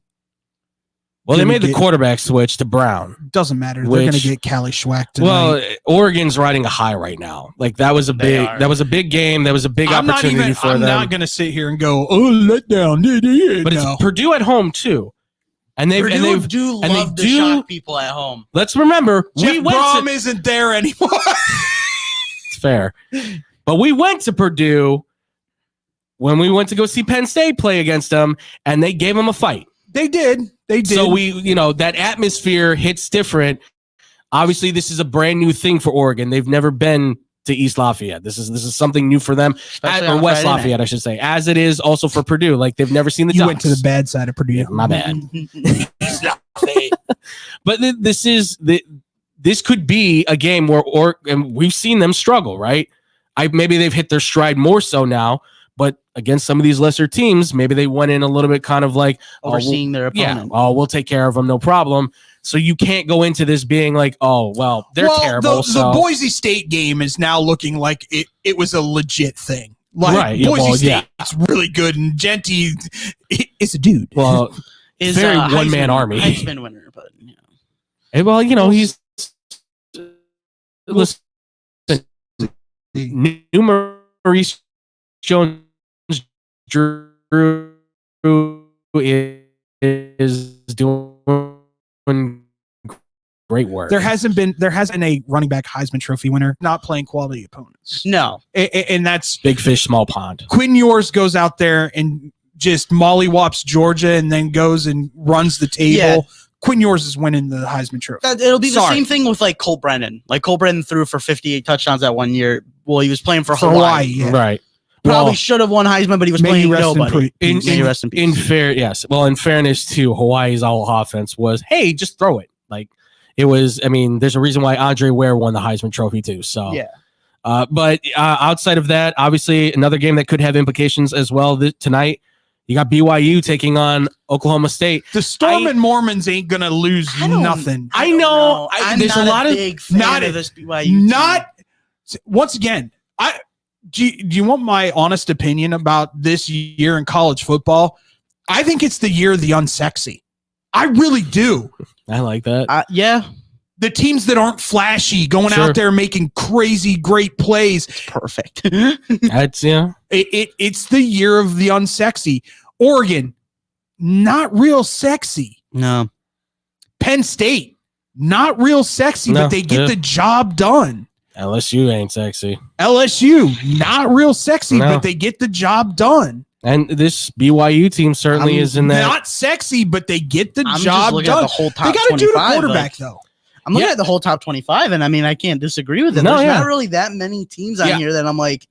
Well, they gonna made the get- quarterback switch to Brown. doesn't matter. They're going to Which- get Callie Schwack tonight. Well, Oregon's riding a high right now. Like that was a big game. That was a big opportunity for I'm them. not going to sit here and go, oh, let down. But it's Purdue at home too, and they've Purdue and do and love to shock people at home. Let's remember Jeff we went Brom to. isn't there anymore. It's fair, but we went to Purdue when we went to go see Penn State play against them, and they gave them a fight. They did. So that atmosphere hits different. Obviously, this is a brand new thing for Oregon. They've never been to East Lafayette. This is something new for them, Especially or on West Friday night. Lafayette, I should say. As it is also for Purdue. Like they've never seen the You Ducks. went to the bad side of Purdue. Yeah, my bad. But this could be a game where and we've seen them struggle, right? Maybe they've hit their stride more so now, but against some of these lesser teams, maybe they went in a little bit kind of like Overseeing their opponent. we'll take care of them, no problem. So you can't go into this being like, oh, well, they're terrible. The Boise State game is now looking like it was a legit thing. Like Right, yeah, Boise well, State's really good, and Genty is a dude. Well, Is very Heisman- one-man army. Heisman winner, but Well, he's listen. New Maurice Jones-Drew is doing great work. There hasn't been a running back Heisman Trophy winner not playing quality opponents. no. And that's Big fish, small pond. Quinn Ewers goes out there and just mollywops Georgia and then goes and runs the table. Yeah. Quinn Ewers is winning the Heisman Trophy. It'll be the Sorry. same thing with like Cole Brennan. Like Cole Brennan threw for 58 touchdowns that one year. Well, he was playing for Hawaii. yeah. Right. Probably Well, should have won Heisman, but he was May playing you rest in nobody. peace. May you rest in peace. In fairness to Hawaii's whole offense was, hey, just throw it. Like it was. I mean, there's a reason why Andre Ware won the Heisman Trophy too. So Yeah. But outside of that, obviously another game that could have implications as well tonight. You got BYU taking on Oklahoma State. The Storm and Mormons ain't gonna lose nothing. I know. I'm There's not a lot of big fan not of this BYU team. Once again, do you want my honest opinion about this year in college football? I think it's the year of the unsexy. I really do. I like that. Yeah. The teams that aren't flashy, going Sure. out there making crazy great plays. Perfect. That's It's the year of the unsexy. Oregon, not real sexy. No. Penn State, not real sexy, No, but they get yeah. the job done. LSU ain't sexy. LSU, not real sexy, No. but they get the job done. And this BYU team certainly is in that. Not sexy, but they get the I'm just job looking done. at the whole They top got to do the 25, quarterback, like- though. I'm looking Yeah. at the whole top 25, and I mean, I can't disagree with it. No, There's yeah. not really that many teams on Yeah. here that I'm like,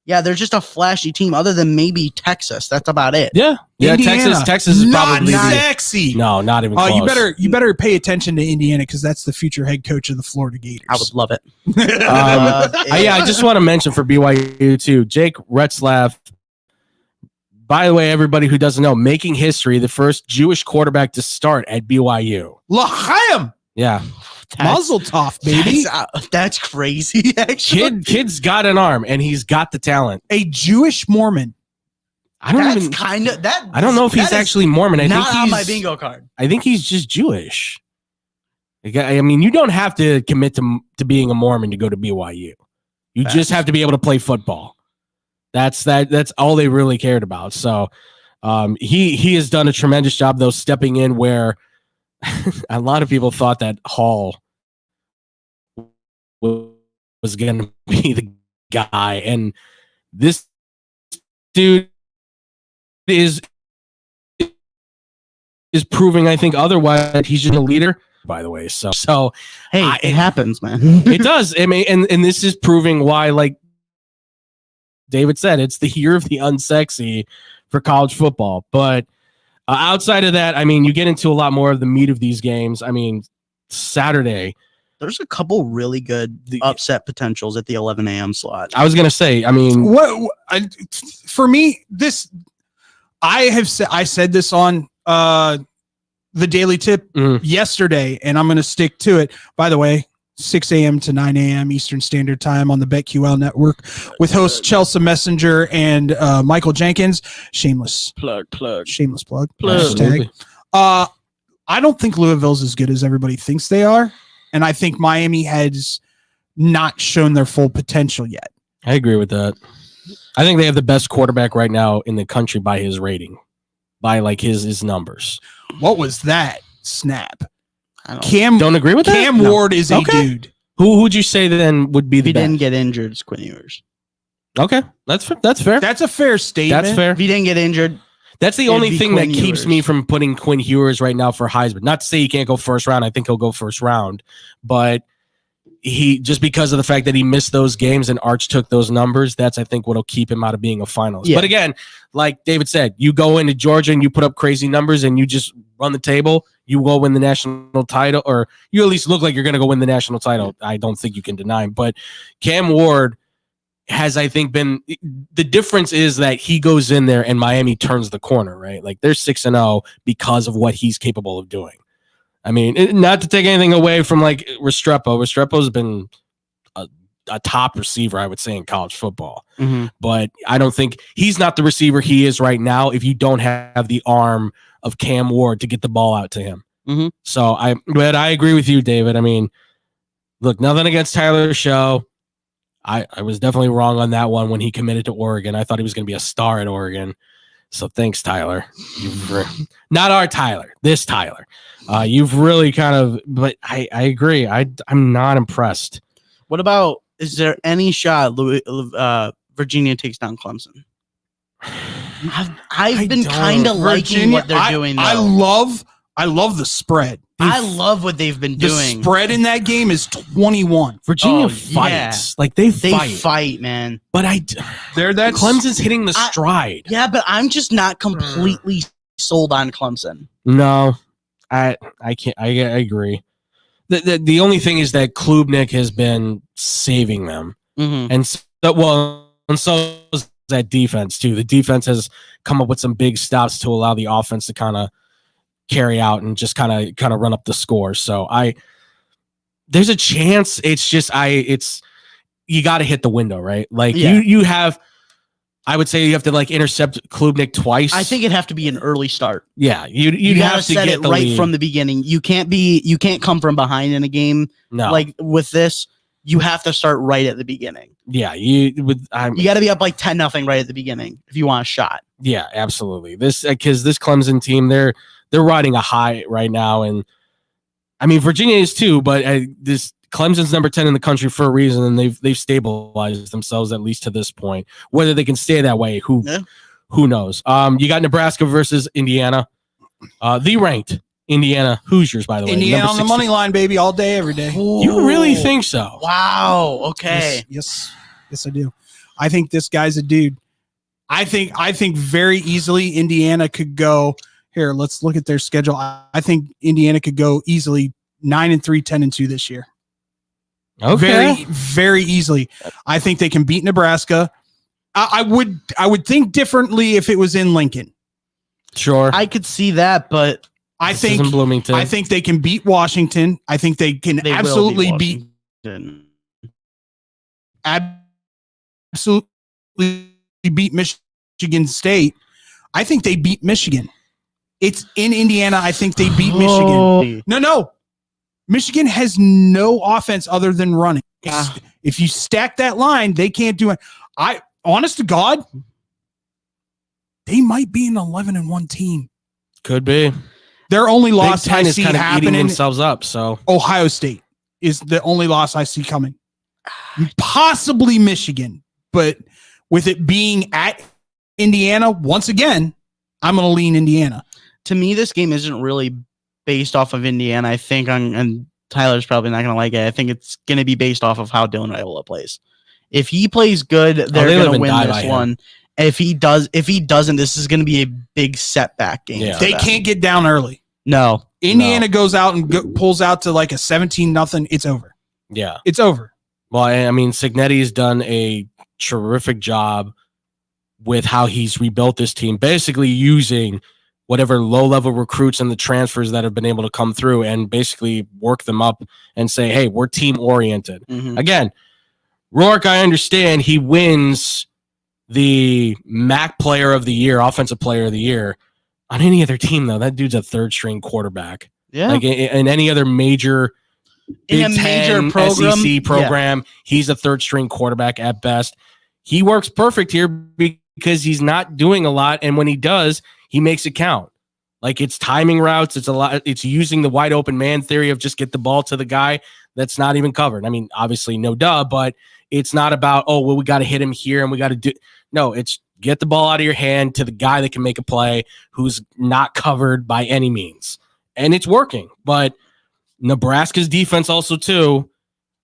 yeah, they're just a flashy team other than maybe Texas. That's about it. Yeah. Indiana, Texas is not probably sexy. no, not even close. You better pay attention to Indiana because that's the future head coach of the Florida Gators. I would love it. I just want to mention for BYU too, Jake Retzlaff by the way, everybody who doesn't know, making history, the first Jewish quarterback to start at BYU. L'chaim. Yeah. Mazel tov, baby. That's crazy, actually. Kid's got an arm, and he's got the talent. A Jewish Mormon. I don't That's even kind of that. I don't know if he's actually Mormon. I not think on he's my bingo card. I think he's just Jewish. I mean, you don't have to commit to being a Mormon to go to BYU. You just have to be able to play football. That's all they really cared about. So he has done a tremendous job, though, stepping in where a lot of people thought that Hall was going to be the guy. And this dude is proving, I think, otherwise, that he's just a leader, by the way. So hey, it happens, man. It does. I mean, and this is proving why, like David said, it's the year of the unsexy for college football. But outside of that, I mean, you get into a lot more of the meat of these games. I mean, Saturday, there's a couple really good upset potentials at the 11 a.m. slot. I was going to say, I mean, for me, this I said this on the Daily Tip yesterday, and I'm going to stick to it. By the way, 6 a.m. to 9 a.m. Eastern Standard Time on the BetQL network with hosts Chelsea Messenger and Michael Jenkins. Shameless plug. Hashtag. I don't think Louisville's as good as everybody thinks they are, and I think Miami has not shown their full potential yet. I agree with that. I think they have the best quarterback right now in the country by his rating, by like his numbers. What was that snap? Don't agree with that? Cam Ward is a dude. Who would you say then would be the If he best? didn't get injured, it's Quinn Ewers. Okay, that's fair. That's a fair statement. That's fair. If he didn't get injured, that's the only thing that keeps me from putting Quinn Ewers right now for Heisman. Not to say he can't go first round. I think he'll go first round, but he just because of the fact that he missed those games and Arch took those numbers, that's I think what'll keep him out of being a finalist. Yeah. But again, like David said, you go into Georgia and you put up crazy numbers and you just run the table, you go win the national title, or you at least look like you're going to go win the national title. I don't think you can deny him. But Cam Ward has, I think, been the difference is that he goes in there and Miami turns the corner, right? Like they're 6-0 because of what he's capable of doing. I mean, not to take anything away from like Restrepo. Restrepo's been a top receiver, I would say, in college football. Mm-hmm. But I don't think he's not the receiver he is right now if you don't have the arm of Cam Ward to get the ball out to him. Mm-hmm. So but I agree with you, David. I mean, look, nothing against Tyler Show. I was definitely wrong on that one when he committed to Oregon. I thought he was going to be a star at Oregon. So thanks, Tyler. Not our Tyler, this Tyler. You've really kind of, but I agree. I'm not impressed. What about, is there any shot Virginia takes down Clemson? I've been kind of liking what they're doing, though. I love the spread. I love what they've been doing. The spread in that game is 21. Virginia fights. Yeah. Like they fight, man. But Clemson's hitting the stride. Yeah, but I'm just not completely sold on Clemson. No, I can't. I agree. The only thing is that Klubnik has been saving them, and so is that defense too. The defense has come up with some big stops to allow the offense to kind of carry out and just kind of run up the score. So there's a chance. It's just you got to hit the window, right? Like you have. I would say you have to like intercept Klubnik twice. I think it'd have to be an early start. Yeah, you have to set get it the right lead from the beginning. You can't come from behind in a game. No, like with this, you have to start right at the beginning. Yeah, you got to be up like 10-0 right at the beginning if you want a shot. Yeah, absolutely. Because this Clemson team, they're riding a high right now, and I mean Virginia is too, but this Clemson's number 10 in the country for a reason, and they've stabilized themselves at least to this point. Whether they can stay that way, who knows? You got Nebraska versus Indiana, the ranked Indiana Hoosiers, by the way. Indiana on the money line, baby, all day, every day. You really think so? Wow. Okay. Yes, I do. I think this guy's a dude. I think very easily Indiana could go here. Let's look at their schedule. I think Indiana could go easily 9-3, 10-2 this year. Okay. Very, very easily. I think they can beat Nebraska. I would think differently if it was in Lincoln. Sure. I could see that, but I This think isn't Bloomington. I think they can beat Washington. I think they can they absolutely will beat Washington. absolutely beat Michigan State. I think they beat Michigan. It's in Indiana. I think they beat Michigan. No. Michigan has no offense other than running. If you stack that line, they can't do it. Honest to God, they might be an 11-1 team. Could be. Their only loss Big Ten I is see kind of eating happening. themselves up. So Ohio State is the only loss I see coming. Possibly Michigan, but with it being at Indiana, once again, I'm going to lean Indiana. To me, this game isn't really based off of Indiana. I think and Tyler's probably not going to like it. I think it's going to be based off of how Dylan Raiola plays. If he plays good, they're going to win this one. If he doesn't, this is going to be a big setback game. Yeah. They can't get down early. No. Indiana goes out and pulls out to like a 17-0. It's over. yeah. It's over. Well, I mean, Cignetti's done a terrific job with how he's rebuilt this team, basically using whatever low-level recruits and the transfers that have been able to come through and basically work them up and say, hey, we're team-oriented. Mm-hmm. Again, Rourke, I understand he wins the MAC player of the year, offensive player of the year. On any other team, though, that dude's a third-string quarterback. Yeah. Like in any other major In a Big major Ten, program, SEC program, he's a third-string quarterback at best. He works perfect here because he's not doing a lot, and when he does, he makes it count. Like it's timing routes, it's a lot. It's using the wide open man theory of just get the ball to the guy that's not even covered. I mean, obviously, no duh, but it's not about we got to hit him here and we got to do. No, it's get the ball out of your hand to the guy that can make a play who's not covered by any means, and it's working. But Nebraska's defense also too.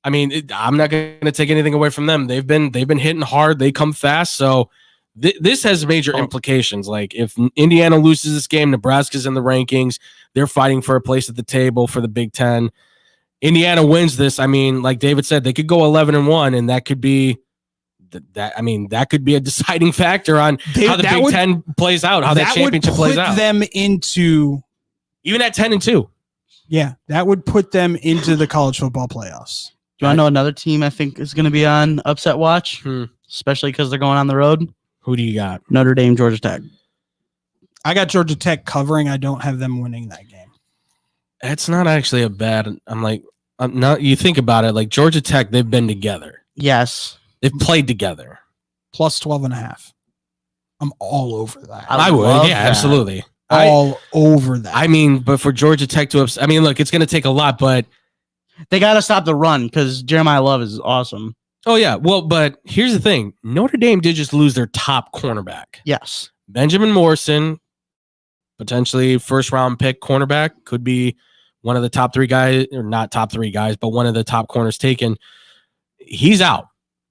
I mean, I'm not going to take anything away from them. They've been hitting hard. They come fast. So this has major implications. Like if Indiana loses this game, Nebraska's in the rankings. They're fighting for a place at the table for the Big Ten. Indiana wins this. I mean, like David said, they could go 11-1, and that could be that could be a deciding factor on how the Big Ten plays out, how that championship plays out. Them into even at 10-2. Yeah, that would put them into the college football playoffs. Do you want to know another team I think is going to be on upset watch, especially because they're going on the road? Who do you got? Notre Dame, Georgia Tech. I got Georgia Tech covering. I don't have them winning that game. It's not actually a bad. I'm not. You think about it, like Georgia Tech, they've been together. Yes, they've played together. Plus 12.5. I'm all over that. I would. Yeah, absolutely. All over that. I mean, but for Georgia Tech to I mean, look, it's going to take a lot, but they got to stop the run because Jeremiah Love is awesome. Oh, yeah. Well, but here's the thing. Notre Dame did just lose their top cornerback. Yes. Benjamin Morrison, potentially first-round pick cornerback, could be one of the top three guys, or not top three guys, but one of the top corners taken. He's out.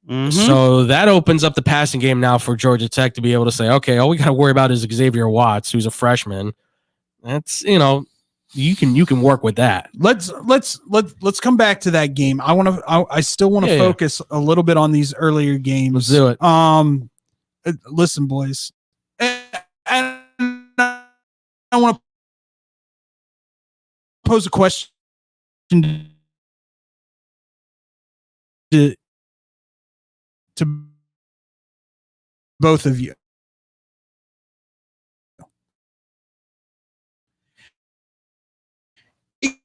Mm-hmm. So that opens up the passing game now for Georgia Tech to be able to say, okay, all we got to worry about is Xavier Watts, who's a freshman. That's, you can work with that. Let's come back to that game. I still want to focus a little bit on these earlier games. Let's do it. Listen, boys. And I want to pose a question to both of you. It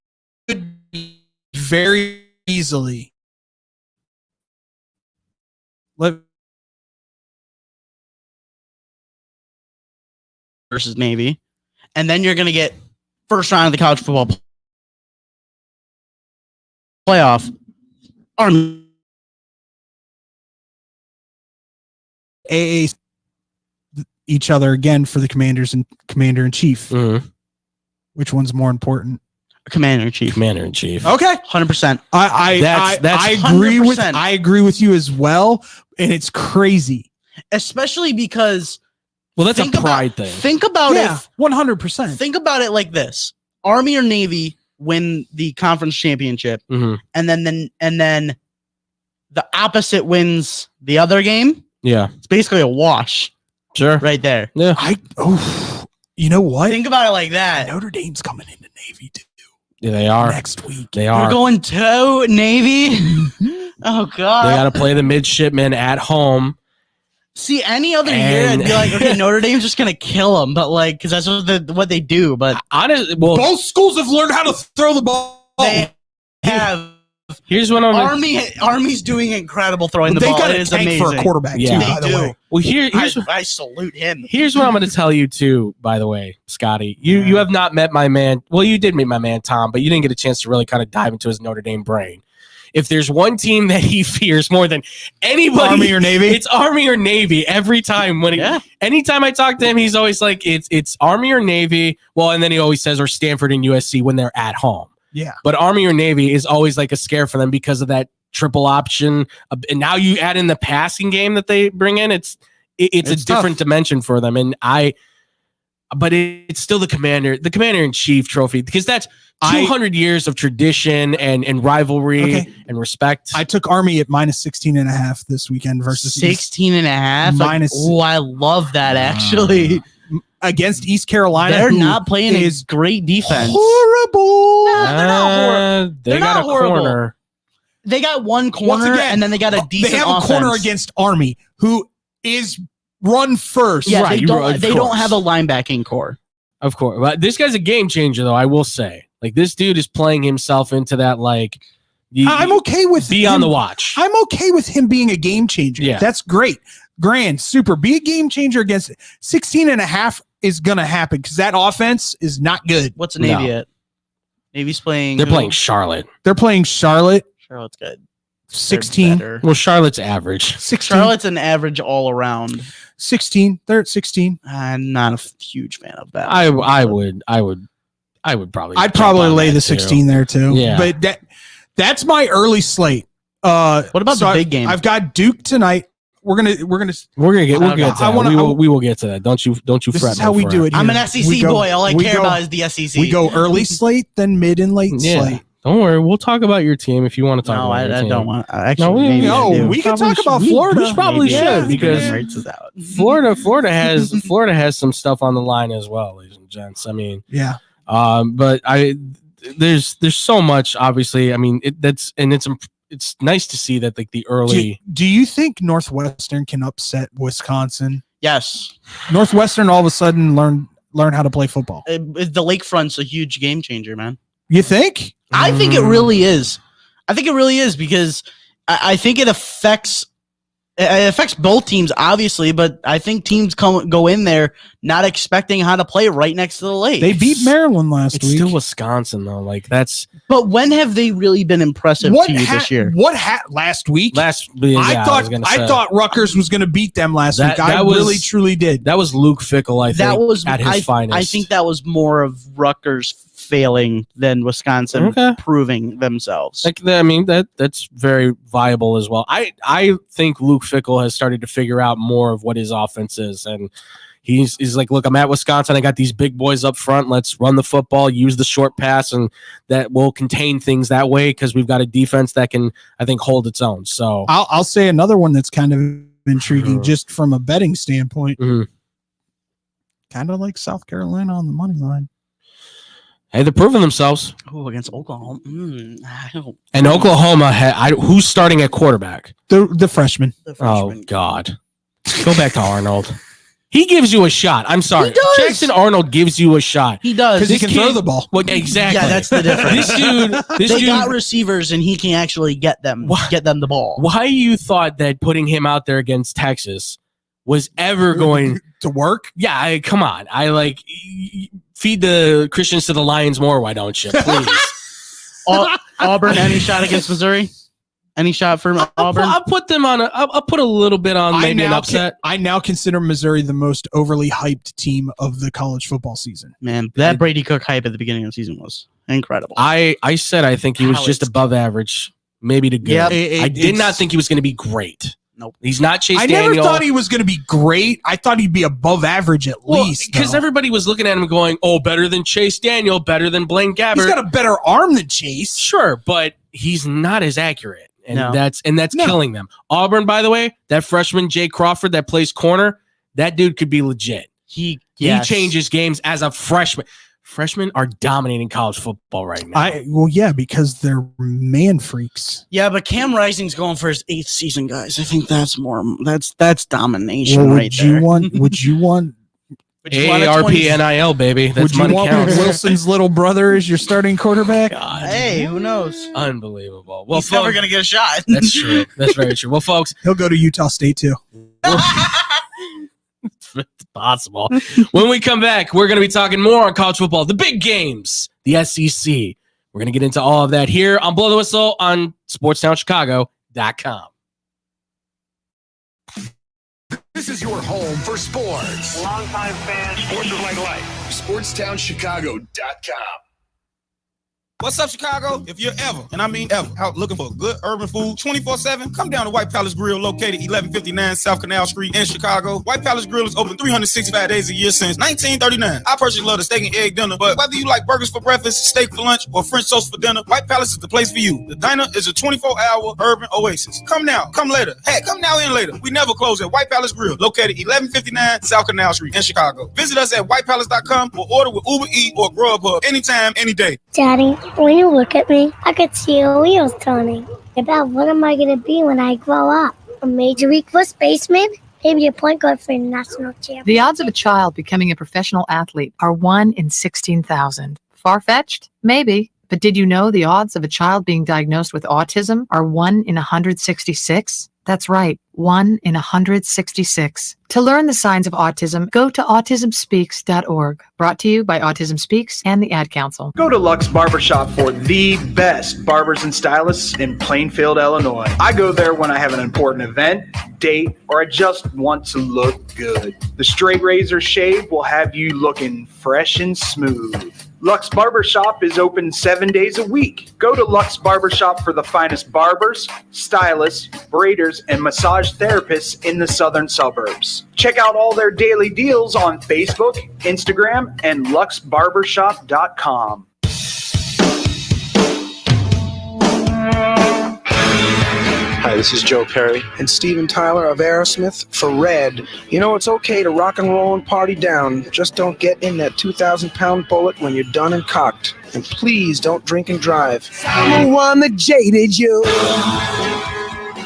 could be very easily versus Navy, and then you're going to get first round of the college football playoff. Army. AA each other again for the commanders and commander in chief. Mm-hmm. Which one's more important? Commander in chief. Commander in chief. Okay, 100%. I agree with you as well, and it's crazy, especially because that's a pride thing. Think about it. 100%. Think about it like this: Army or Navy win the conference championship, mm-hmm. and then the opposite wins the other game. Yeah. It's basically a wash. Sure. Right there. Yeah. You know what? Think about it like that. Notre Dame's coming into Navy too. Yeah, they are. Next week. They We're are. going to Navy. Oh, God. They got to play the midshipmen at home. See, any other year, I'd be like, okay, Notre Dame's just going to kill them. But, like, because that's what they do. But honestly, well, both schools have learned how to throw the ball. They have. Here's what I'm Army's doing incredible throwing the They ball. got It a is tank amazing. for a quarterback, too, by the way. Well, here's I salute him. Here's what I'm going to tell you too. By the way, Scotty, you have not met my man. Well, you did meet my man Tom, but you didn't get a chance to really kind of dive into his Notre Dame brain. If there's one team that he fears more than anybody, Army or Navy, it's Army or Navy. Every time anytime I talk to him, he's always like, it's Army or Navy. Well, and then he always says or Stanford and USC when they're at home. Yeah. But Army or Navy is always like a scare for them because of that triple option. And now you add in the passing game that they bring in. It's a different dimension for them. And but it's still the commander-in-chief trophy because that's 200 years of tradition and rivalry and respect. I took Army at minus 16.5 this weekend versus 16.5. Minus. Oh, I love that actually. Against East Carolina, they're not playing a great defense. Horrible. They're not horrible. They got a corner. They got one corner, and then they got a decent. They have offense. a corner against Army, who is run first. Yeah, Right, they don't have a linebacking core. Of course. But this guy's a game changer, though, I will say. Like, this dude is playing himself into that, like, I'm okay with be on the watch. I'm okay with him being a game changer. Yeah. That's great. Grand, super. Be a game changer against 16.5 is going to happen because that offense is not good. What's Navy at? Navy's playing. They're playing Charlotte. They're playing Charlotte. Charlotte's good. 16. Well, Charlotte's average. 16. Charlotte's an average all around. 16. They're at 16. I'm not a huge fan of that. I would probably. I'd probably lay the 16 there too. Yeah. But that's my early slate. What about the big game? I've got Duke tonight. We're gonna get to that. We will get to that. Don't you This fret. is how we do it. I'm here. an SEC boy. All I care about is the SEC. We go early slate, then mid and late slate. Don't worry. We'll talk about your team if you want to talk about your team. I don't want. Actually, we can talk about Florida. We probably should because Florida has some stuff on the line as well, ladies and gents. I mean, yeah. But there's so much. Obviously, I mean, it's nice to see that like the early. Do you think Northwestern can upset Wisconsin? Yes. Northwestern all of a sudden learn how to play football. The lakefront's a huge game changer, man. You think? I think it really is. I think it really is because I think it affects both teams, obviously, but I think teams go in there not expecting how to play right next to the lake. They beat Maryland last week. It's still Wisconsin though. Like that's. But when have they really been impressive to you this year? Last week? I thought Rutgers was going to beat them last week. I really truly did. That was Luke Fickell. I think at his finest. I think that was more of Rutgers failing than Wisconsin proving themselves. I mean that's very viable as well. I think Luke Fickell has started to figure out more of what his offense is, and he's like, look, I'm at Wisconsin. I got these big boys up front. Let's run the football, use the short pass, and that will contain things that way because we've got a defense that can, I think, hold its own. So I'll say another one that's kind of intriguing just from a betting standpoint. Kind of like South Carolina on the money line. Hey, they're proving themselves. Oh, against Oklahoma. And Oklahoma, who's starting at quarterback? The freshman. Oh, God. Go back to Arnold. He gives you a shot. I'm sorry. Jackson Arnold gives you a shot. He does. Because he can throw the ball. Well, exactly. Yeah, that's the difference. This dude got receivers, and he can actually get them the ball. Why you thought that putting him out there against Texas was ever going to work? Yeah, come on. Feed the Christians to the Lions more, why don't you? Please. Auburn, any shot against Missouri? Any shot for Auburn? I'll put them on. I'll put a little bit on maybe an upset. I now consider Missouri the most overly hyped team of the college football season. Man, that Brady Cook hype at the beginning of the season was incredible. I said I think he was just above average, maybe to good. Yep. I did not think he was going to be great. Nope. He's not Chase I Daniel. never thought he was going to be great. I thought he'd be above average at least. Because everybody was looking at him going, oh, better than Chase Daniel, better than Blaine Gabbert. He's got a better arm than Chase. Sure, but he's not as accurate. And No. that's killing them. Auburn, by the way, that freshman Jay Crawford that plays corner, that dude could be legit. He changes games as a freshman. Freshmen are dominating college football right now. Because they're man freaks. Yeah, but Cam Rising's going for his 8th season, guys. I think that's domination right there. Would you want AARP NIL, baby. That's would you money want counts. Wilson's little brother as your starting quarterback? God. Hey, who knows? Unbelievable. Well, He's never going to get a shot. That's true. That's very true. Well, folks, He'll go to Utah State too. it's possible. When we come back, we're going to be talking more on college football, the big games, the SEC. We're going to get into all of that here on Blow the Whistle on SportsTownChicago.com. This is your home for sports. Longtime fan, sports is like life. SportsTownChicago.com. What's up, Chicago? If you're ever, and I mean ever, out looking for good urban food 24/7, come down to White Palace Grill, located 1159 South Canal Street in Chicago. White Palace Grill is open 365 days a year since 1939. I personally love the steak and egg dinner, but whether you like burgers for breakfast, steak for lunch, or French toast for dinner, White Palace is the place for you. The diner is a 24-hour urban oasis. Come now, come later. Hey, come now and later. We never close at White Palace Grill, located 1159 South Canal Street in Chicago. Visit us at whitepalace.com or order with Uber Eats or Grubhub anytime, any day. Daddy, when you look at me, I could see your wheels turning. About what am I going to be when I grow up? A major league first baseman? Maybe a point guard for a national champion. The odds of a child becoming a professional athlete are 1 in 16,000. Far-fetched? Maybe. But did you know the odds of a child being diagnosed with autism are 1 in 166? That's right, 1 in 166. To learn the signs of autism, go to autismspeaks.org. Brought to you by Autism Speaks and the Ad Council. Go to Lux Barbershop for the best barbers and stylists in Plainfield, Illinois. I go there when I have an important event, date, or I just want to look good. The straight razor shave will have you looking fresh and smooth. Lux Barbershop is open 7 days a week. Go to Lux Barbershop for the finest barbers, stylists, braiders, and massage therapists in the southern suburbs. Check out all their daily deals on Facebook, Instagram, and luxbarbershop.com. Hi, this is Joe Perry and Steven Tyler of Aerosmith for Red. You know, it's okay to rock and roll and party down. Just don't get in that 2,000-pound bullet when you're done and cocked. And please don't drink and drive. The one that jaded you.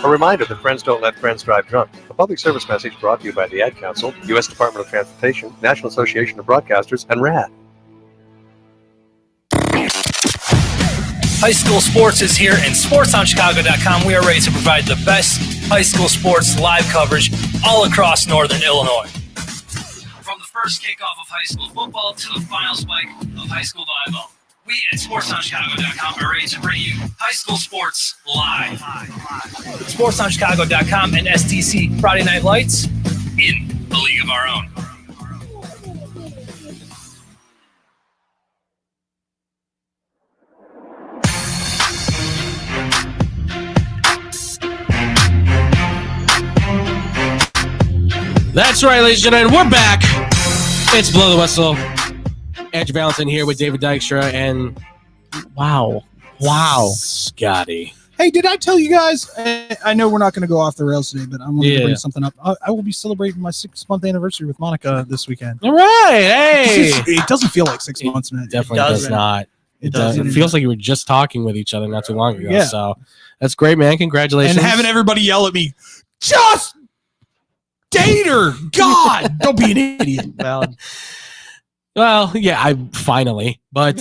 A reminder that friends don't let friends drive drunk. A public service message brought to you by the Ad Council, U.S. Department of Transportation, National Association of Broadcasters, and RAD. High school sports is here, and SportsTownChicago.com, we are ready to provide the best high school sports live coverage all across Northern Illinois. From the first kickoff of high school football to the final spike of high school volleyball, we at SportsTownChicago.com are ready to bring you high school sports live. SportsTownChicago.com and STC Friday Night Lights in a league of our own. That's right, ladies and gentlemen. We're back. It's Blow the Whistle. Andrew Valentin here with David Dykstra and Wow, Scotty. Hey, did I tell you guys? I know we're not going to go off the rails today, but I'm going to bring something up. I will be celebrating my 6-month anniversary with Monica this weekend. All right, hey. It doesn't feel like 6 months, man. Definitely does not. It feels like you were just talking with each other not too long ago. Yeah. So that's great, man. Congratulations. And having everybody yell at me, just date her. God, don't be an idiot. Well, yeah, I finally. But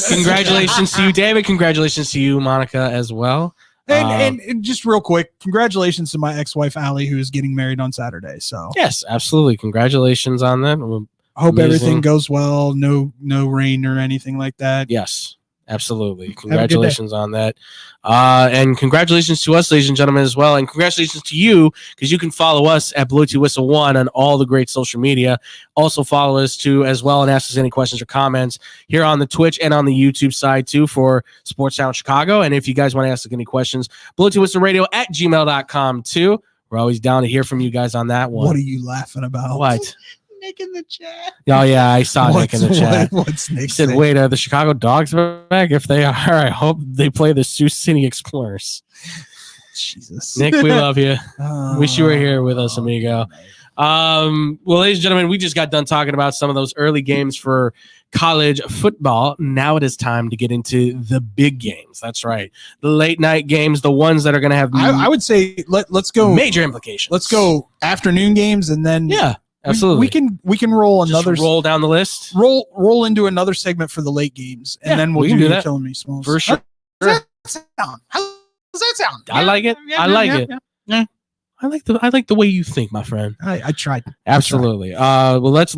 congratulations to you, David. Congratulations to you, Monica, as well. And just real quick, congratulations to my ex-wife, Allie, who is getting married on Saturday. So yes, absolutely. Congratulations on that. I hope everything goes well. No rain or anything like that. Yes, absolutely. Congratulations on that. And congratulations to us, ladies and gentlemen, as well. And congratulations to you, because you can follow us at Blue T Whistle 1 on all the great social media. Also follow us too as well and ask us any questions or comments here on the Twitch and on the YouTube side too for Sports Town Chicago. And if you guys want to ask us any questions, Blue T Whistle Radio at gmail.com too. We're always down to hear from you guys on that one. What are you laughing about? What? Nick in the chat. Oh, yeah, I saw Nick in the chat. What's Nick He said, saying? wait, are the Chicago Dogs back? If they are, I hope they play the Sioux City Explorers. Jesus. Nick, we love you. Wish you were here with us, amigo. Well, ladies and gentlemen, we just got done talking about some of those early games for college football. Now it is time to get into the big games. That's right. The late night games, the ones that are going to have I would say let's go major implications. Let's go afternoon games, and then absolutely. We can roll another roll down the list. Roll into another segment for the late games, and then we'll do that. Killing Me Smalls. For sure. How does that sound? I like it. I like it. Yeah. I like the way you think, my friend. I tried. Absolutely. Well, let's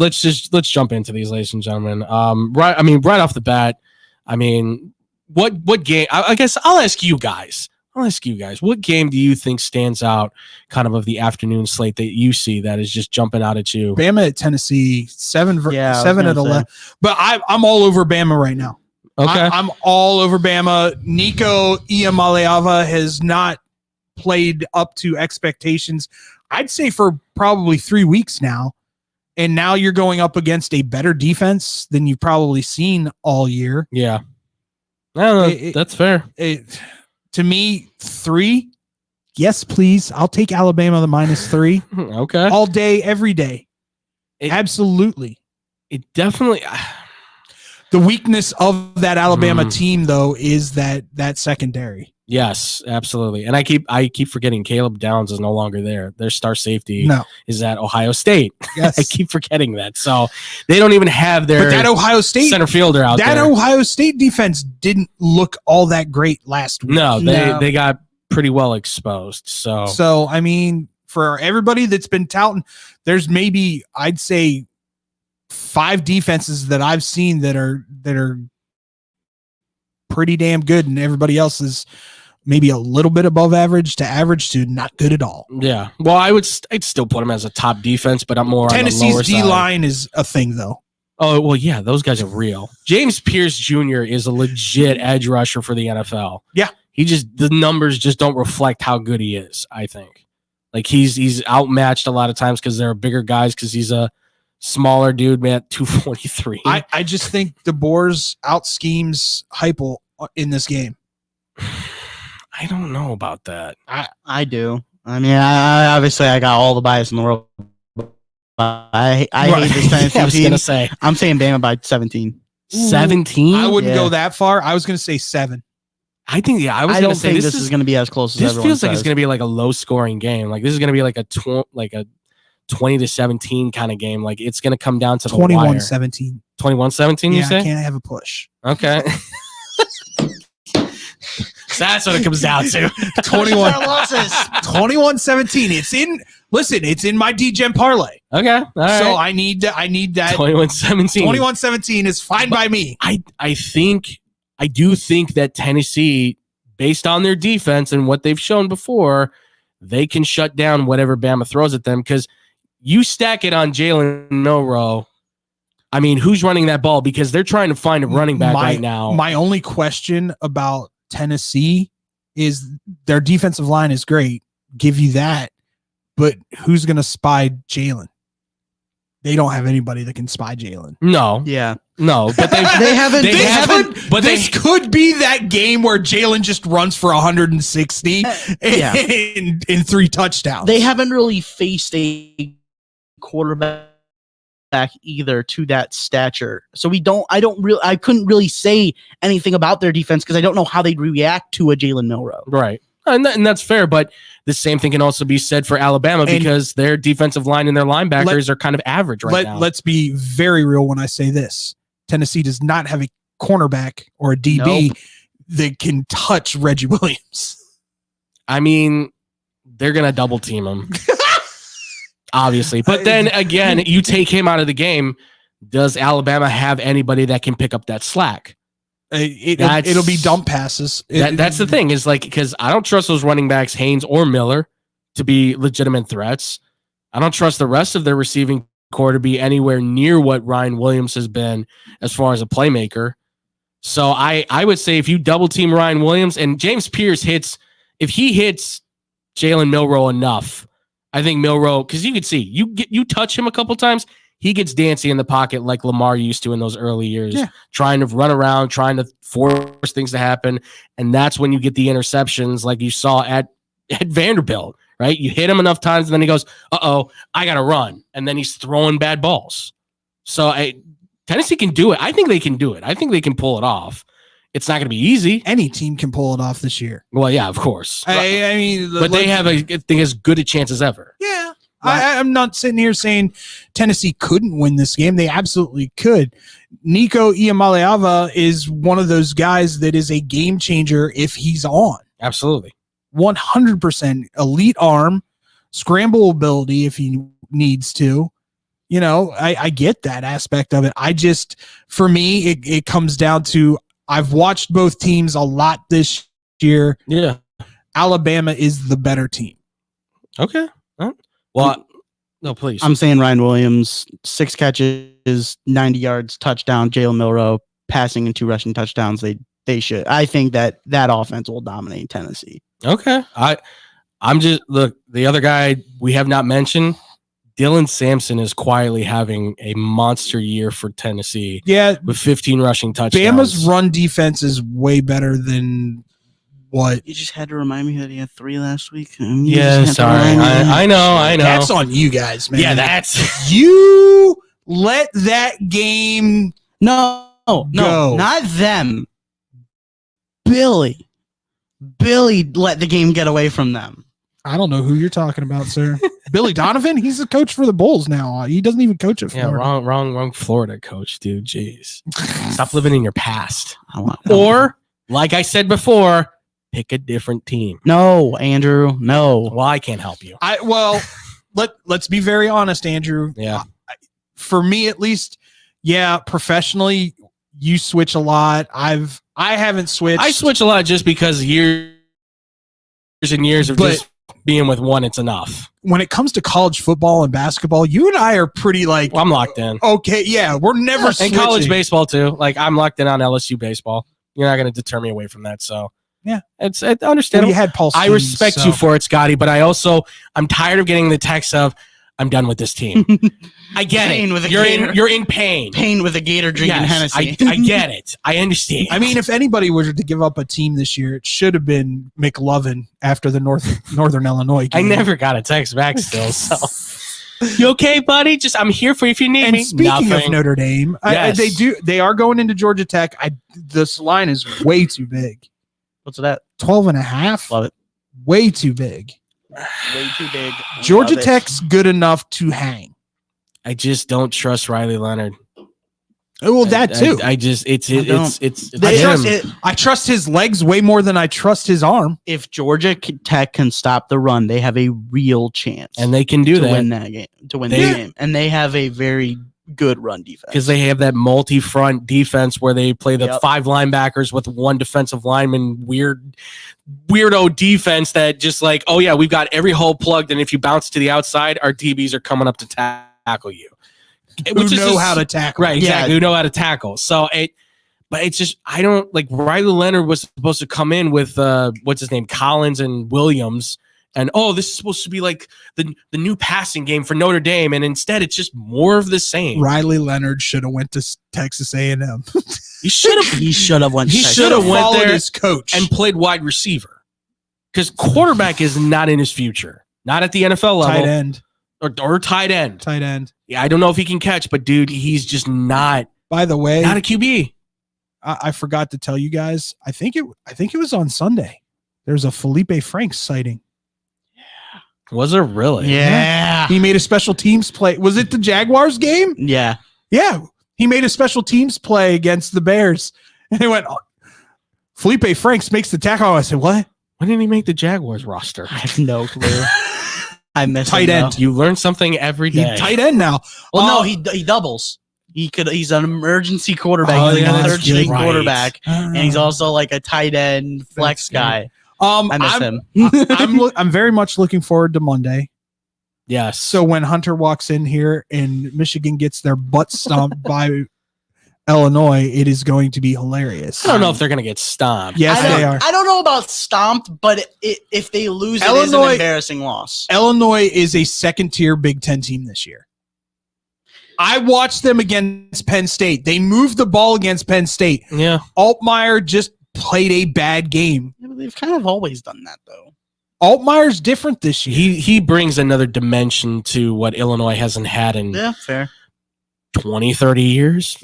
jump into these, ladies and gentlemen. Right off the bat, what game? I guess I'll ask you guys. What game do you think stands out, kind of the afternoon slate that you see that is just jumping out at you? Bama at Tennessee, 7 at 11. But I'm all over Bama right now. Okay, I'm all over Bama. Nico Iamaleava has not played up to expectations, I'd say, for probably 3 weeks now. And now you're going up against a better defense than you've probably seen all year. Yeah. No, that's fair. To me, 3. Yes, please. I'll take Alabama the -3. Okay. All day, every day. Absolutely. It definitely. The weakness of that Alabama team, though, is that secondary. Yes, absolutely. And I keep forgetting Caleb Downs is no longer there. Their star safety is at Ohio State. Yes. I keep forgetting that. So they don't even have their that Ohio State center fielder out there. That Ohio State defense didn't look all that great last week. No, they got pretty well exposed. So for everybody that's been touting, there's maybe, I'd say, 5 defenses that I've seen that are pretty damn good, and everybody else is maybe a little bit above average to not good at all. Yeah. Well, I'd still put them as a top defense, but I'm more Tennessee's on the lower D line is a thing, though. Oh, well, yeah, those guys are real. James Pierce Jr. is a legit edge rusher for the NFL. Yeah. The numbers just don't reflect how good he is, I think. Like he's outmatched a lot of times because they're bigger guys, because he's a smaller dude, man, 243. I just think DeBoer's out schemes Heupel in this game. I don't know about that. I do. I obviously I got all the bias in the world. I hate this Tennessee I was team. gonna say. I'm saying Bama by 17. 17? I wouldn't go that far. I was going to say 7. I think I was going to to say say this is going to be as close as this everyone feels like says. it's going to be like a low scoring game. Like this is going to be like a 20-17 kind of game. Like it's going to come down to the 21-17. 21-17, you say? I can't have a push. Okay. So that's what it comes down to. 21-17. It's in my DGen parlay. Okay. All right. So I need that 21-17. 21-17 is fine by me. I do think that Tennessee, based on their defense and what they've shown before, they can shut down whatever Bama throws at them, because you stack it on Jalen Milroe. Who's running that ball? Because they're trying to find a running back right now. My only question about Tennessee is their defensive line is great. Give you that. But who's going to spy Jalen? They don't have anybody that can spy Jalen. No. Yeah. No, but they haven't. But this could be that game where Jalen just runs for 160 in 3 touchdowns. They haven't really faced a quarterback either to that stature. So I couldn't really say anything about their defense because I don't know how they'd react to a Jalen Milroe. Right. And that's fair, but the same thing can also be said for Alabama, because their defensive line and their linebackers are kind of average now. Let's be very real when I say this. Tennessee does not have a cornerback or a DB that can touch Reggie Williams. They're going to double team him. Obviously. But then again, you take him out of the game. Does Alabama have anybody that can pick up that slack? It'll be dump passes. That's the thing, is because I don't trust those running backs, Haynes or Miller, to be legitimate threats. I don't trust the rest of their receiving core to be anywhere near what Ryan Williams has been as far as a playmaker. So I would say if you double team Ryan Williams and James Pierce if he hits Jalen Milroe enough, I think Milroe, because you could see you touch him a couple times, he gets dancy in the pocket like Lamar used to in those early years, trying to run around, trying to force things to happen. And that's when you get the interceptions like you saw at at Vanderbilt, right? You hit him enough times, and then he goes, "Uh-oh, I got to run," and then he's throwing bad balls. So Tennessee can do it. I think they can do it. I think they can pull it off. It's not going to be easy. Any team can pull it off this year. Well, yeah, of course. I mean, but they have I think as good a chance as ever. Yeah. I'm not sitting here saying Tennessee couldn't win this game. They absolutely could. Nico Iamaleava is one of those guys that is a game changer if he's on. Absolutely. 100% elite arm, scramble ability if he needs to. You know, I get that aspect of it. For me, it comes down to I've watched both teams a lot this year. Yeah. Alabama is the better team. Okay. Well, no, please. I'm saying Ryan Williams, 6 catches, 90 yards, touchdown. Jalen Milroe passing and 2 rushing touchdowns. They should. I think that offense will dominate Tennessee. Okay. I'm just look. The other guy we have not mentioned, Dylan Sampson, is quietly having a monster year for Tennessee. Yeah, with 15 rushing touchdowns. Bama's run defense is way better than what you just had to remind me that he had 3 last week. Yeah, sorry. I know. That's on you guys, man. Yeah, that's you let that game No, not them. Billy let the game get away from them. I don't know who you're talking about, sir. Billy Donovan? He's the coach for the Bulls now. He doesn't even coach at Florida. Yeah, wrong Florida coach, dude. Jeez. Stop living in your past. Or, like I said before, pick a different team. No, Andrew, no. Well, I can't help you. Let's be very honest, Andrew. Yeah. For me, at least, professionally, you switch a lot. I haven't switched. I switch a lot just because years and years of just being with one, it's enough. When it comes to college football and basketball, you and I are pretty I'm locked in. Okay, yeah, we're never and college baseball too. Like I'm locked in on LSU baseball. You're not going to deter me away from that. So yeah, it's understandable. You had Paul I respect you for it, Scotty, but I'm tired of getting the text of I'm done with this team. I get Pain it. with a You're gator. in pain. Pain with a gator drinking Hennessy. I get it. I understand. I mean, if anybody were to give up a team this year, it should have been McLovin after the Northern Illinois game. I never got a text back still. So you okay, buddy? I'm here for you if you need me. And speaking of Notre Dame, Yes. they are going into Georgia Tech. This line is way too big. What's that? 12.5. Love it. Way too big. Way too big. Georgia Tech's good enough to hang. I just don't trust Riley Leonard. Well, that too. I trust his legs way more than I trust his arm. If Georgia Tech can stop the run, they have a real chance, and they can do to that. win that game. To win the game, and they have a very good run defense because they have that multi-front defense where they play the 5 linebackers with 1 defensive lineman. Weirdo defense that just like, oh yeah, we've got every hole plugged, and if you bounce to the outside, our DBs are coming up to tackle you. Who know how to tackle. Right, exactly. Who know how to tackle. So but it's just, I don't like Riley Leonard was supposed to come in with what's his name, Collins and Williams, and this is supposed to be like the new passing game for Notre Dame, and instead it's just more of the same. Riley Leonard should have went to Texas A&M. He should have went. He should have went there his coach and played wide receiver, because quarterback is not in his future, not at the NFL level. Tight end or tight end. Tight end. Yeah, I don't know if he can catch, but dude, he's just not. By the way, not a QB. I forgot to tell you guys. I think it was on Sunday. There's a Felipe Franks sighting. Was there really? Yeah. He made a special teams play. Was it the Jaguars game? Yeah. Yeah. He made a special teams play against the Bears. And they went, Felipe Franks makes the tackle. I said, what? When did he make the Jaguars roster? I have no clue. I miss tight him, end. You learn something every day. He's tight end now. Well, no, he doubles. He's an emergency quarterback. He's like a third string quarterback. And he's also like a tight end flex guy. I miss him. I'm very much looking forward to Monday. Yes. So when Hunter walks in here and Michigan gets their butt stomped by Illinois, it is going to be hilarious. I don't know if they're going to get stomped. Yes, they are. I don't know about stomped, but if they lose, it is an embarrassing loss. Illinois is a second-tier Big Ten team this year. I watched them against Penn State. They moved the ball against Penn State. Yeah. Altmaier just played a bad game. Yeah, but they've kind of always done that, though. Altmaier's different this year. He brings another dimension to what Illinois hasn't had in fair 20, 30 years.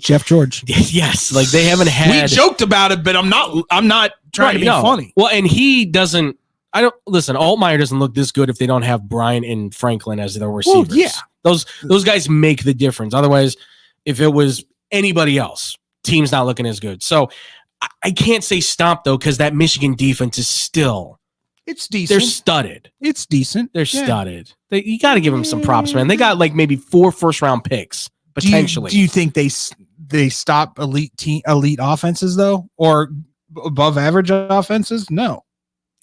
Jeff George. Yes, like they haven't had. We joked about it, but I'm not trying to be funny. Well, and he doesn't. I don't listen. Altmaier doesn't look this good if they don't have Bryant and Franklin as their receivers. Well, yeah, those guys make the difference. Otherwise, if it was anybody else, team's not looking as good. So I can't say stomp though, because that Michigan defense is still. It's decent. They're studded. It's decent. They're studded. You got to give them some props, man. They got like maybe 4 first-round picks potentially. Do you think they stop elite offenses though, or above average offenses? No.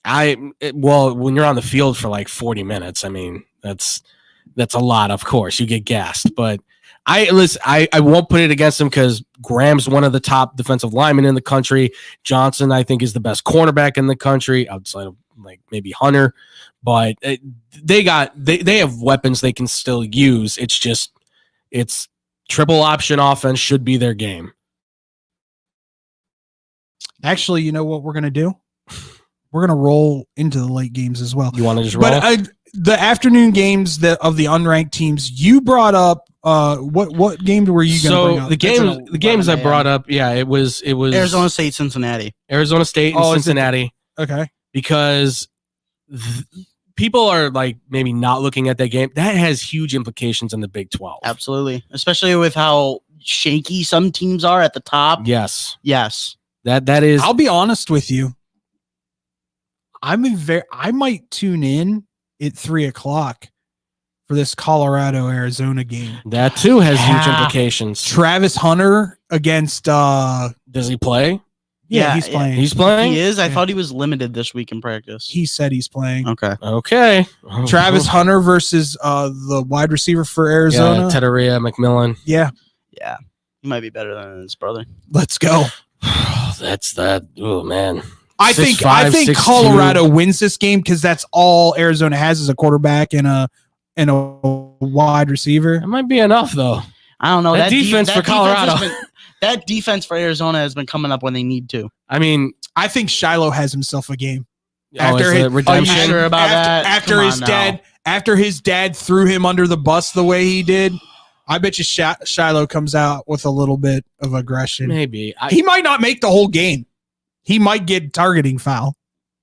Well, when you're on the field for like 40 minutes, I mean that's a lot. Of course, you get gassed, but I won't put it against him because Graham's one of the top defensive linemen in the country. Johnson, I think, is the best cornerback in the country outside of like maybe Hunter, but they have weapons they can still use. It's triple option offense should be their game. Actually, you know what we're gonna do? We're gonna roll into the late games as well. You want to just roll? But the afternoon games of the unranked teams, you brought up. What game were you going to bring up? The games I brought up, yeah, it was Arizona State, Cincinnati. Arizona State and Cincinnati. Okay. Because people are like maybe not looking at that game. That has huge implications in the Big 12. Absolutely. Especially with how shaky some teams are at the top. Yes. That is. I'll be honest with you. I might tune in at 3:00 for this Colorado-Arizona game. That too has huge implications. Travis Hunter against does he play? Yeah, he's playing. He's playing? He is. I thought he was limited this week in practice. He said he's playing. Okay. Travis Hunter versus the wide receiver for Arizona. Yeah, Teddaria McMillan. Yeah. He might be better than his brother. Let's go. That's that. Oh man. I think Colorado wins this game because that's all Arizona has is a quarterback and a wide receiver. It might be enough though. I don't know. That defense for Colorado. That defense for Arizona has been coming up when they need to. I mean, I think Shiloh has himself a game. After his redemption. Are you sure about that? After his dad threw him under the bus the way he did, I bet you Shiloh comes out with a little bit of aggression. Maybe. He might not make the whole game. He might get targeting foul.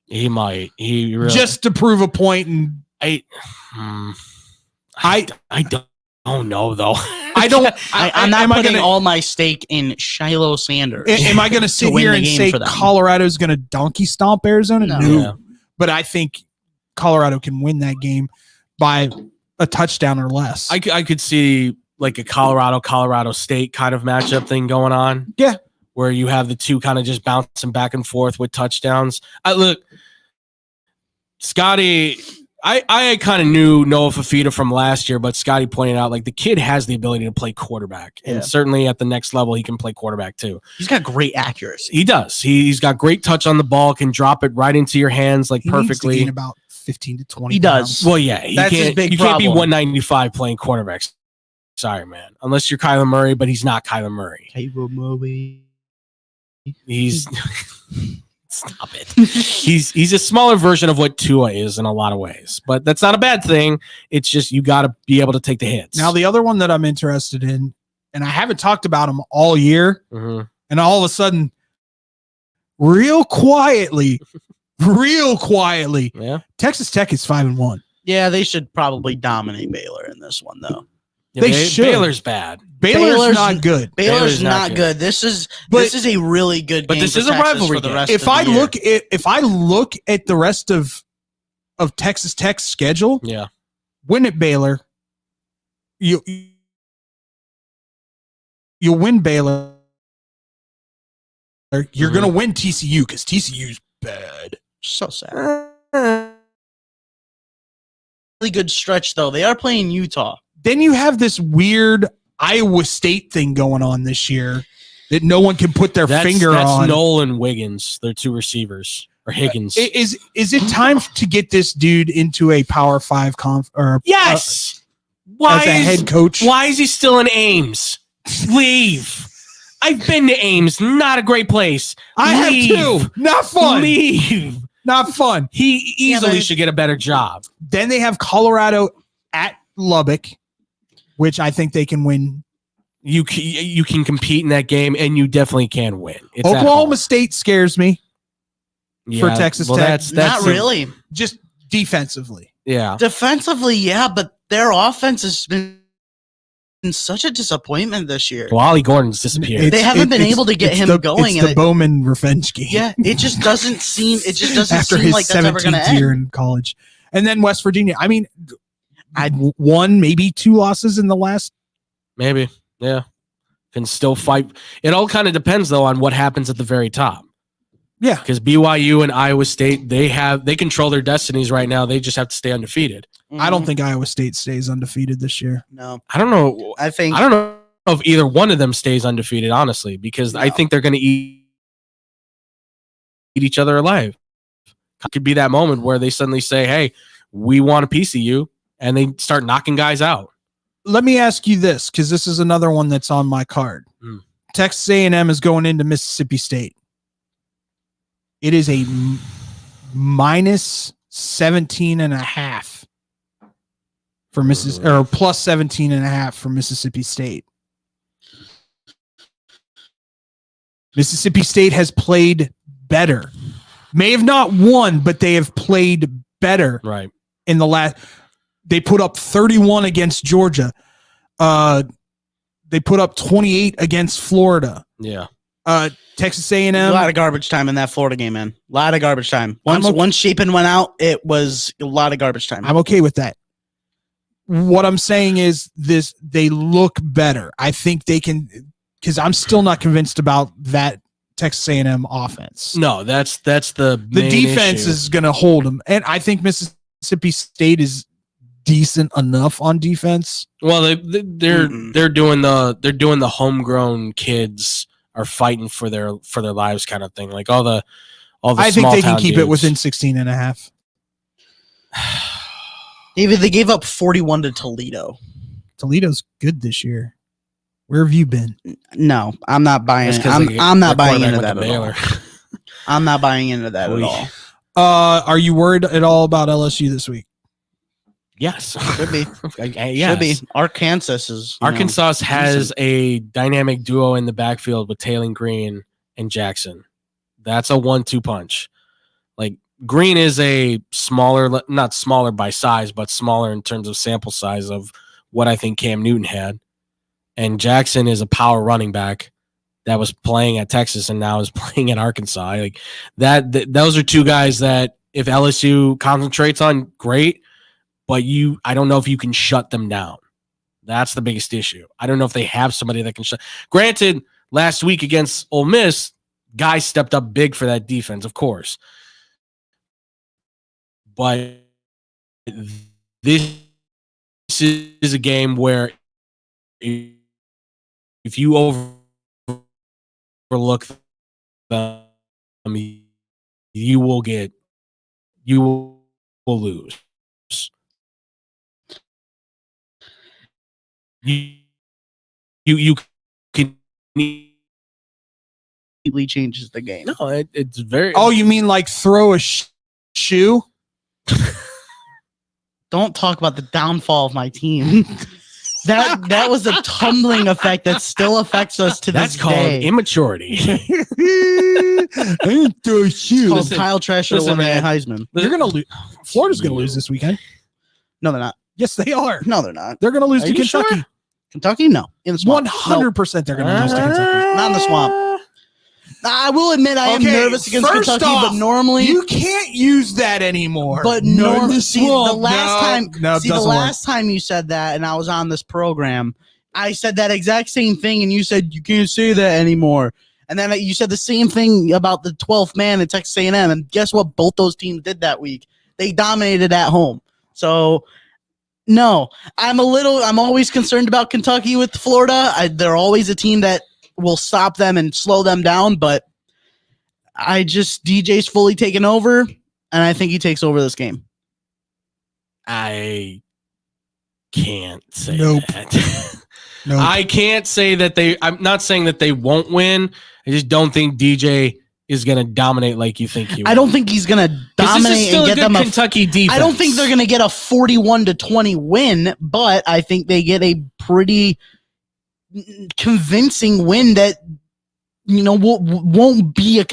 He might. He really, just to prove a point. And I don't know though. I'm not putting all my stake in Shiloh Sanders. Am I going to sit here and say Colorado's going to donkey stomp Arizona? No. Yeah. But I think Colorado can win that game by a touchdown or less. I could see like a Colorado State kind of matchup thing going on. Yeah. Where you have the two kind of just bouncing back and forth with touchdowns. Look, Scotty, I kind of knew Noah Fafita from last year, but Scotty pointed out like the kid has the ability to play quarterback. And certainly at the next level, he can play quarterback too. He's got great accuracy. He does. He's got great touch on the ball, can drop it right into your hands like perfectly. Needs to gain about 15 to 20 He does. Well, yeah. That's his big you problem. can't be 195 playing quarterbacks. Sorry, man. Unless you're Kyler Murray, but he's not Kyler Murray. Kyler Murray. He's stop it. He's a smaller version of what Tua is in a lot of ways, but that's not a bad thing. It's just you got to be able to take the hits. Now, the other one that I'm interested in, and I haven't talked about him all year, and all of a sudden, real quietly, yeah, Texas Tech is 5-1. Yeah, they should probably dominate Baylor in this one, though. Yeah, they should. Baylor's bad. Baylor's not good. Baylor's not good. This is a really good game. But this is for a Texas rivalry for the game. rest If of the I year. look at the rest of Texas Tech's schedule, Yeah, win at Baylor, you win Baylor. You're gonna win TCU because TCU's bad. So sad. Really good stretch though. They are playing Utah. Then you have this weird Iowa State thing going on this year that no one can put their finger that's on. Nolan Wiggins, their two receivers, or Higgins. Is it time to get this dude into a Power 5 Yes. As a head coach? Why is he still in Ames? Leave. I've been to Ames. Not a great place. I Leave. have too. Not fun. Leave. Not fun. He easily should get a better job. Then they have Colorado at Lubbock, which I think they can win. You can compete in that game, and you definitely can win. It's at Oklahoma home. State scares me for Yeah, Texas well, Tech. that's Not really. Just defensively. Yeah. Defensively, yeah, but their offense has been such a disappointment this year. Well, Ollie Gordon's disappeared. They haven't been able to get him going. It's the Bowman revenge game. Yeah, it just doesn't seem. It just doesn't After seem his like that's ever going to 17th year end. in college. And then West Virginia. I mean, I'd one, maybe 2 losses in the last. Maybe. Yeah. Can still fight. It all kind of depends, though, on what happens at the very top. Yeah. Because BYU and Iowa State, they control their destinies right now. They just have to stay undefeated. I don't think Iowa State stays undefeated this year. No. I don't know. I don't know if either one of them stays undefeated, honestly, because I think they're going to eat each other alive. It could be that moment where they suddenly say, hey, we want a piece of you, and they start knocking guys out. Let me ask you this, because this is another one that's on my card. Texas A&M is going into Mississippi State. It is a minus 17.5 for or plus 17.5 for Mississippi State. Mississippi State has played better. May have not won, but they have played better. Right. In the last, they put up 31 against Georgia. They put up 28 against Florida. Yeah. Texas A&M. A lot of garbage time in that Florida game, man. A lot of garbage time. Once Shapen went out, it was a lot of garbage time. I'm okay with that. What I'm saying is they look better. I think they can, because I'm still not convinced about that Texas A&M offense. No, that's the main defense issue. is going to hold them, and I think Mississippi State is decent enough on defense. Well, they're doing the homegrown kids are fighting for their lives kind of thing. Like all the I think they can keep it dudes. within 16.5. David, they gave up 41 to Toledo. Toledo's good this year. Where have you been? No, I'm not buying it. I'm not buying into that at all. I'm not buying into that at all. Are you worried at all about LSU this week? Yes. Should be. Yes. Should be. Arkansas has a dynamic duo in the backfield with Taylor Green and Jackson. That's a 1-2 punch. Like Green is a smaller, not smaller by size, but smaller in terms of sample size of what I think Cam Newton had. And Jackson is a power running back that was playing at Texas and now is playing at Arkansas. Like those are two guys that if LSU concentrates on, great. But I don't know if you can shut them down. That's the biggest issue. I don't know if they have somebody that can shut. Granted, last week against Ole Miss, guys stepped up big for that defense, of course. But this is a game where if you overlook them, you will lose. You can completely changes the game. No, it's very. Oh, you mean like throw a shoe? Don't talk about the downfall of my team. That was a tumbling effect that still affects us to That's this called day. immaturity. Throw a shoe. Called Kyle Trash should have won the Heisman. You're gonna lose. Florida's gonna lose this weekend. No, they're not. Yes, they are. No, they're not. They're gonna lose Are to you Kentucky. sure? Kentucky? No. In the swamp. 100% they're gonna lose to Kentucky. Not in the swamp. I will admit I am nervous against first Kentucky, off, but normally you can't use that anymore. But normally, the last time you said that, and I was on this program, I said that exact same thing, and you said you can't say that anymore. And then you said the same thing about the 12th man in Texas A&M, and guess what? Both those teams did that week. They dominated at home. So no, I'm always concerned about Kentucky with Florida. They're always a team that will stop them and slow them down, but DJ's fully taken over, and I think he takes over this game. I can't say that. Nope. I can't say that I'm not saying that they won't win. I just don't think DJ is going to dominate like you think he will. I don't think he's going to dominate this is still and a get good them Kentucky defense. I don't think they're going to get a 41-20 win, but I think they get a pretty convincing win that won't be a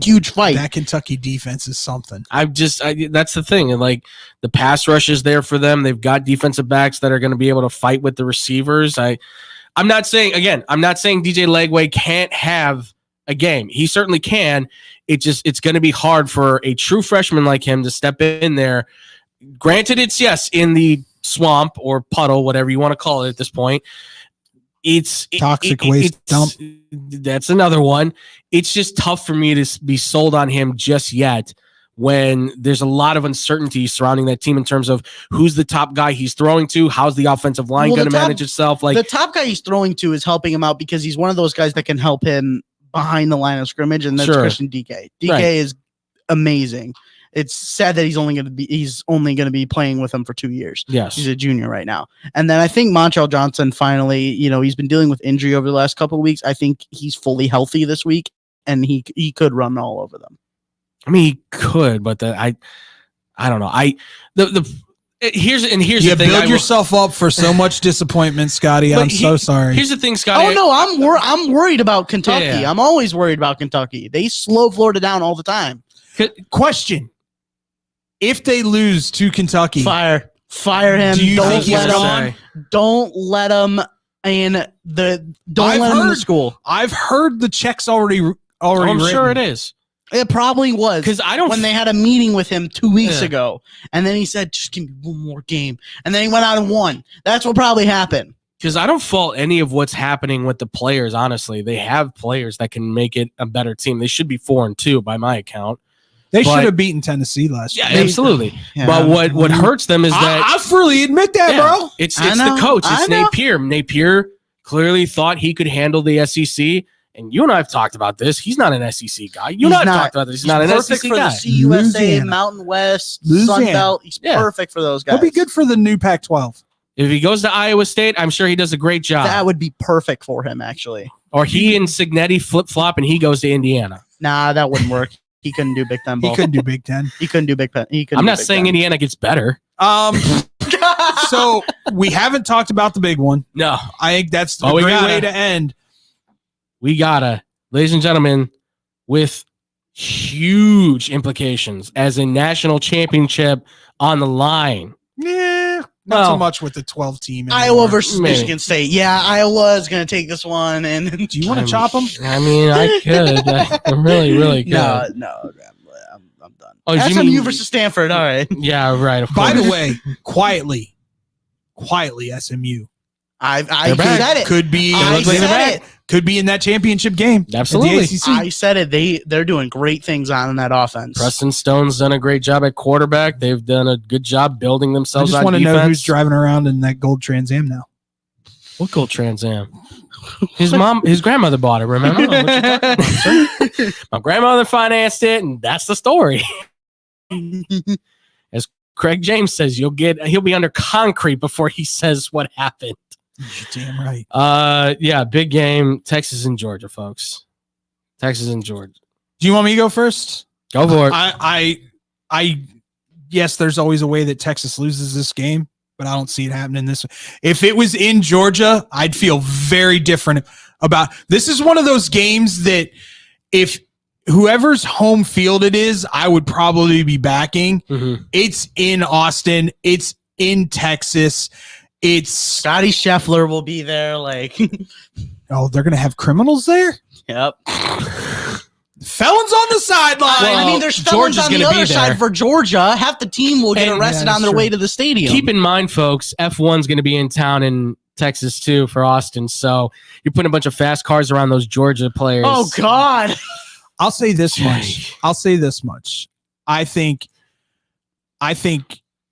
huge fight. That Kentucky defense is something. That's the thing. And like the pass rush is there for them. They've got defensive backs that are going to be able to fight with the receivers. I'm not saying DJ Legway can't have a game. He certainly can. It's going to be hard for a true freshman like him to step in there. Granted, it's in the swamp or puddle, whatever you want to call it at this point. It's toxic waste dump. That's another one. It's just tough for me to be sold on him just yet when there's a lot of uncertainty surrounding that team in terms of who's the top guy he's throwing to, how's the offensive line going to manage itself. Like the top guy he's throwing to is helping him out because he's one of those guys that can help him behind the line of scrimmage, and that's Christian DK. DK is amazing. It's sad that he's only going to be playing with him for 2 years. Yes. He's a junior right now. And then I think Montrell Johnson finally, he's been dealing with injury over the last couple of weeks. I think he's fully healthy this week and he could run all over them. I mean, he could, but I don't know. Here's you the thing. Build yourself up for so much disappointment, Scotty. I'm so sorry. Here's the thing, Scotty. Oh no, I'm worried about Kentucky. Yeah. I'm always worried about Kentucky. They slow Florida down all the time. Question: if they lose to Kentucky, fire him. Do you think he's gone? Don't let him in the. Don't let him in the school. I've heard the check's already. I'm written. Sure it is. It probably was because when they had a meeting with him 2 weeks ago, and then he said, "Just give me one more game," and then he went out and won. That's what probably happened. Because I don't fault any of what's happening with the players. Honestly, they have players that can make it a better team. They should be 4-2 by my account. They should have beaten Tennessee last year. Yeah, absolutely. Yeah. But what hurts them is that I fully admit that, bro. It's the coach. It's Napier. Napier clearly thought he could handle the SEC. And you and I have talked about this. He's not an SEC guy. You and I have talked about this. He's not an SEC for guy. The CUSA, Mountain West, Sun Belt. He's perfect for those guys. He'll be good for the new Pac-12. If he goes to Iowa State, I'm sure he does a great job. That would be perfect for him, actually. Or he and Signetti flip-flop and he goes to Indiana. Nah, that wouldn't work. He couldn't do Big Ten ball. He couldn't do Big Ten. He couldn't do Big Ten. I'm not saying Indiana gets better. So we haven't talked about the big one. No. I think that's a great way to end. We gotta, ladies and gentlemen, with huge implications as a national championship on the line. Yeah. Not so much with the 12 team. Anymore. Iowa versus Michigan State. Yeah, Iowa is going to take this one. And do you want to chop them? I mean, I could. I really could. No, I'm done. Oh, SMU versus Stanford. All right. Yeah, right. Of By course. the way, quietly, SMU. I said it. Could be. I said it. Could be in that championship game. Absolutely. I said it. They're doing great things on that offense. Preston Stone's done a great job at quarterback. They've done a good job building themselves. I just want to know who's driving around in that gold Trans Am now. What gold Trans Am? His grandmother bought it. Remember? I don't know what you're talking about, sir. My grandmother financed it, and that's the story. As Craig James says, he'll be under concrete before he says what happened. You're damn right. Yeah, big game. Texas and Georgia, folks. Texas and Georgia. Do you want me to go first? Go for it. I yes, there's always a way that Texas loses this game, but I don't see it happening this way. If it was in Georgia, I'd feel very different about. This is one of those games that if whoever's home field it is, I would probably be backing. Mm-hmm. It's in Austin. It's in Texas. It's Scotty Scheffler will be there. Like, oh, they're gonna have criminals there. Yep. Felons on the sideline. Well, I mean, there's felons on the other side for Georgia. Half the team will get arrested on their way to the stadium. Keep in mind, folks, F1's going to be in town in Texas too for Austin. So you're putting a bunch of fast cars around those Georgia players. Oh God. I'll say this much. I think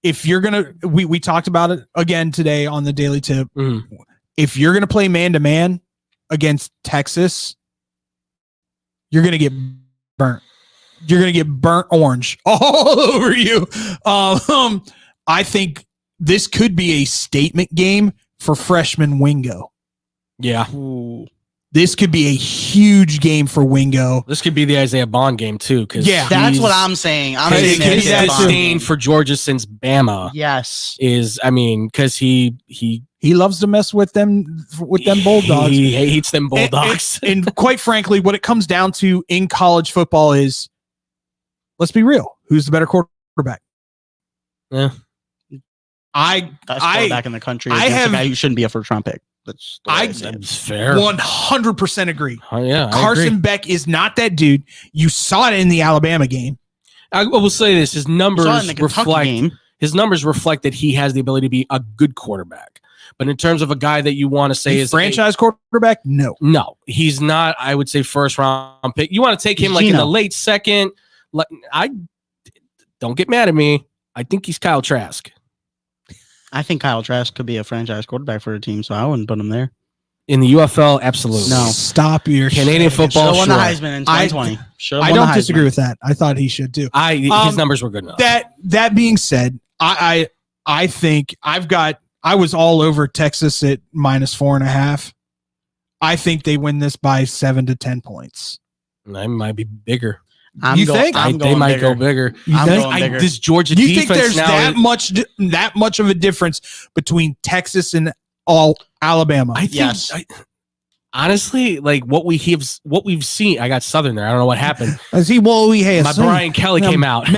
if you're gonna, we talked about it again today on the Daily Tip. Mm-hmm. If you're gonna play man to man against Texas, you're gonna get burnt. You're gonna get burnt orange all over you. I think this could be a statement game for freshman Wingo. Yeah. Ooh. This could be a huge game for Wingo. This could be the Isaiah Bond game too, because that's what I'm saying. I'm his saying disdain for Georgia since Bama. Yes, is because he loves to mess with them Bulldogs. He hates them Bulldogs. And quite frankly, what it comes down to in college football is, let's be real, who's the better quarterback? Yeah, best quarterback in the country. I have a guy who shouldn't be a first round pick. That's fair. 100% agree. Yeah, Carson Beck is not that dude. You saw it in the Alabama game. I will say this: his numbers reflect that he has the ability to be a good quarterback. But in terms of a guy that you want to say is franchise quarterback, no, he's not. I would say first round pick. You want to take him like in the late second. I don't get mad at me. I think he's Kyle Trask. I think Kyle Trask could be a franchise quarterback for a team, so I wouldn't put him there. In the UFL, absolutely. No. Stop your Canadian football. Should have won the Heisman in 2020. I don't disagree with that. I thought he should too. His numbers were good enough. That being said, I think I was all over Texas at -4.5. I think they win this by 7 to 10 points. It might be bigger. They might go bigger. This Georgia you defense think there's now that much of a difference between Texas and all Alabama? I think honestly, like what we've seen. I got Southern there. I don't know what happened. My Brian Kelly came out.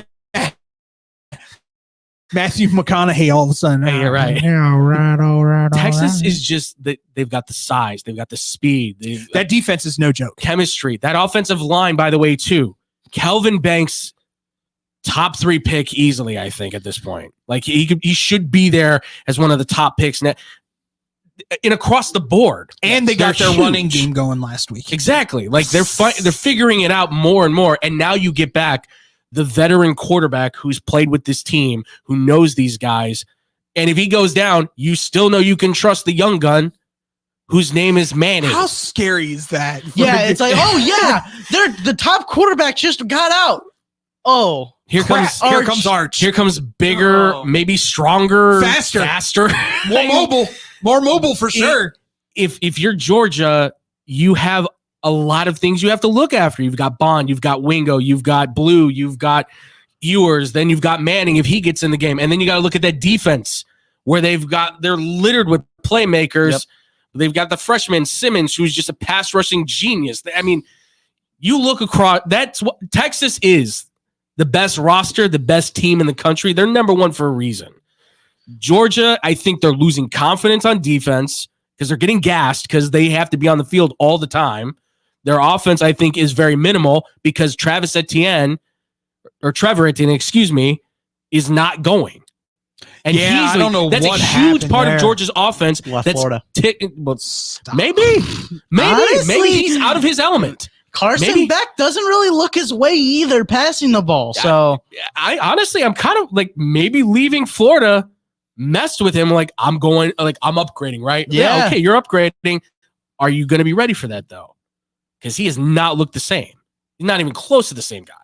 Matthew McConaughey all of a sudden. Hey, you're right. Yeah, all right. Texas is just they've got the size, they've got the speed. That defense is no joke. Chemistry. That offensive line, by the way, too. Kelvin Banks, top 3 pick easily, I think, at this point. Like he should be there as one of the top picks in across the board. And they got their running game going last week. Exactly. Like they're figuring it out more and more. And now you get back the veteran quarterback who's played with this team, who knows these guys. And if he goes down, you still know you can trust the young gun whose name is Manning. How scary is that? Yeah, it's like, oh yeah, the top quarterback just got out. Oh, here comes Arch. Here comes bigger, maybe stronger, faster, more mobile for sure. If you're Georgia, you have a lot of things you have to look after. You've got Bond, you've got Wingo, you've got Blue, you've got Ewers, then you've got Manning if he gets in the game, and then you got to look at that defense where they're littered with playmakers. Yep. They've got the freshman Simmons, who's just a pass rushing genius. I mean, you look across. That's what Texas is. The best roster, the best team in the country. They're number one for a reason. Georgia, I think they're losing confidence on defense because they're getting gassed because they have to be on the field all the time. Their offense, I think, is very minimal because Trevor Etienne, is not going. And I don't know. That's what a huge part there. of Georgia's offense. Left Florida. Maybe he's out of his element. Carson Beck doesn't really look his way either passing the ball. So I'm kind of like maybe leaving Florida messed with him. Like I'm upgrading, right? Yeah. Okay, you're upgrading. Are you going to be ready for that though? Because he has not looked the same. He's not even close to the same guy.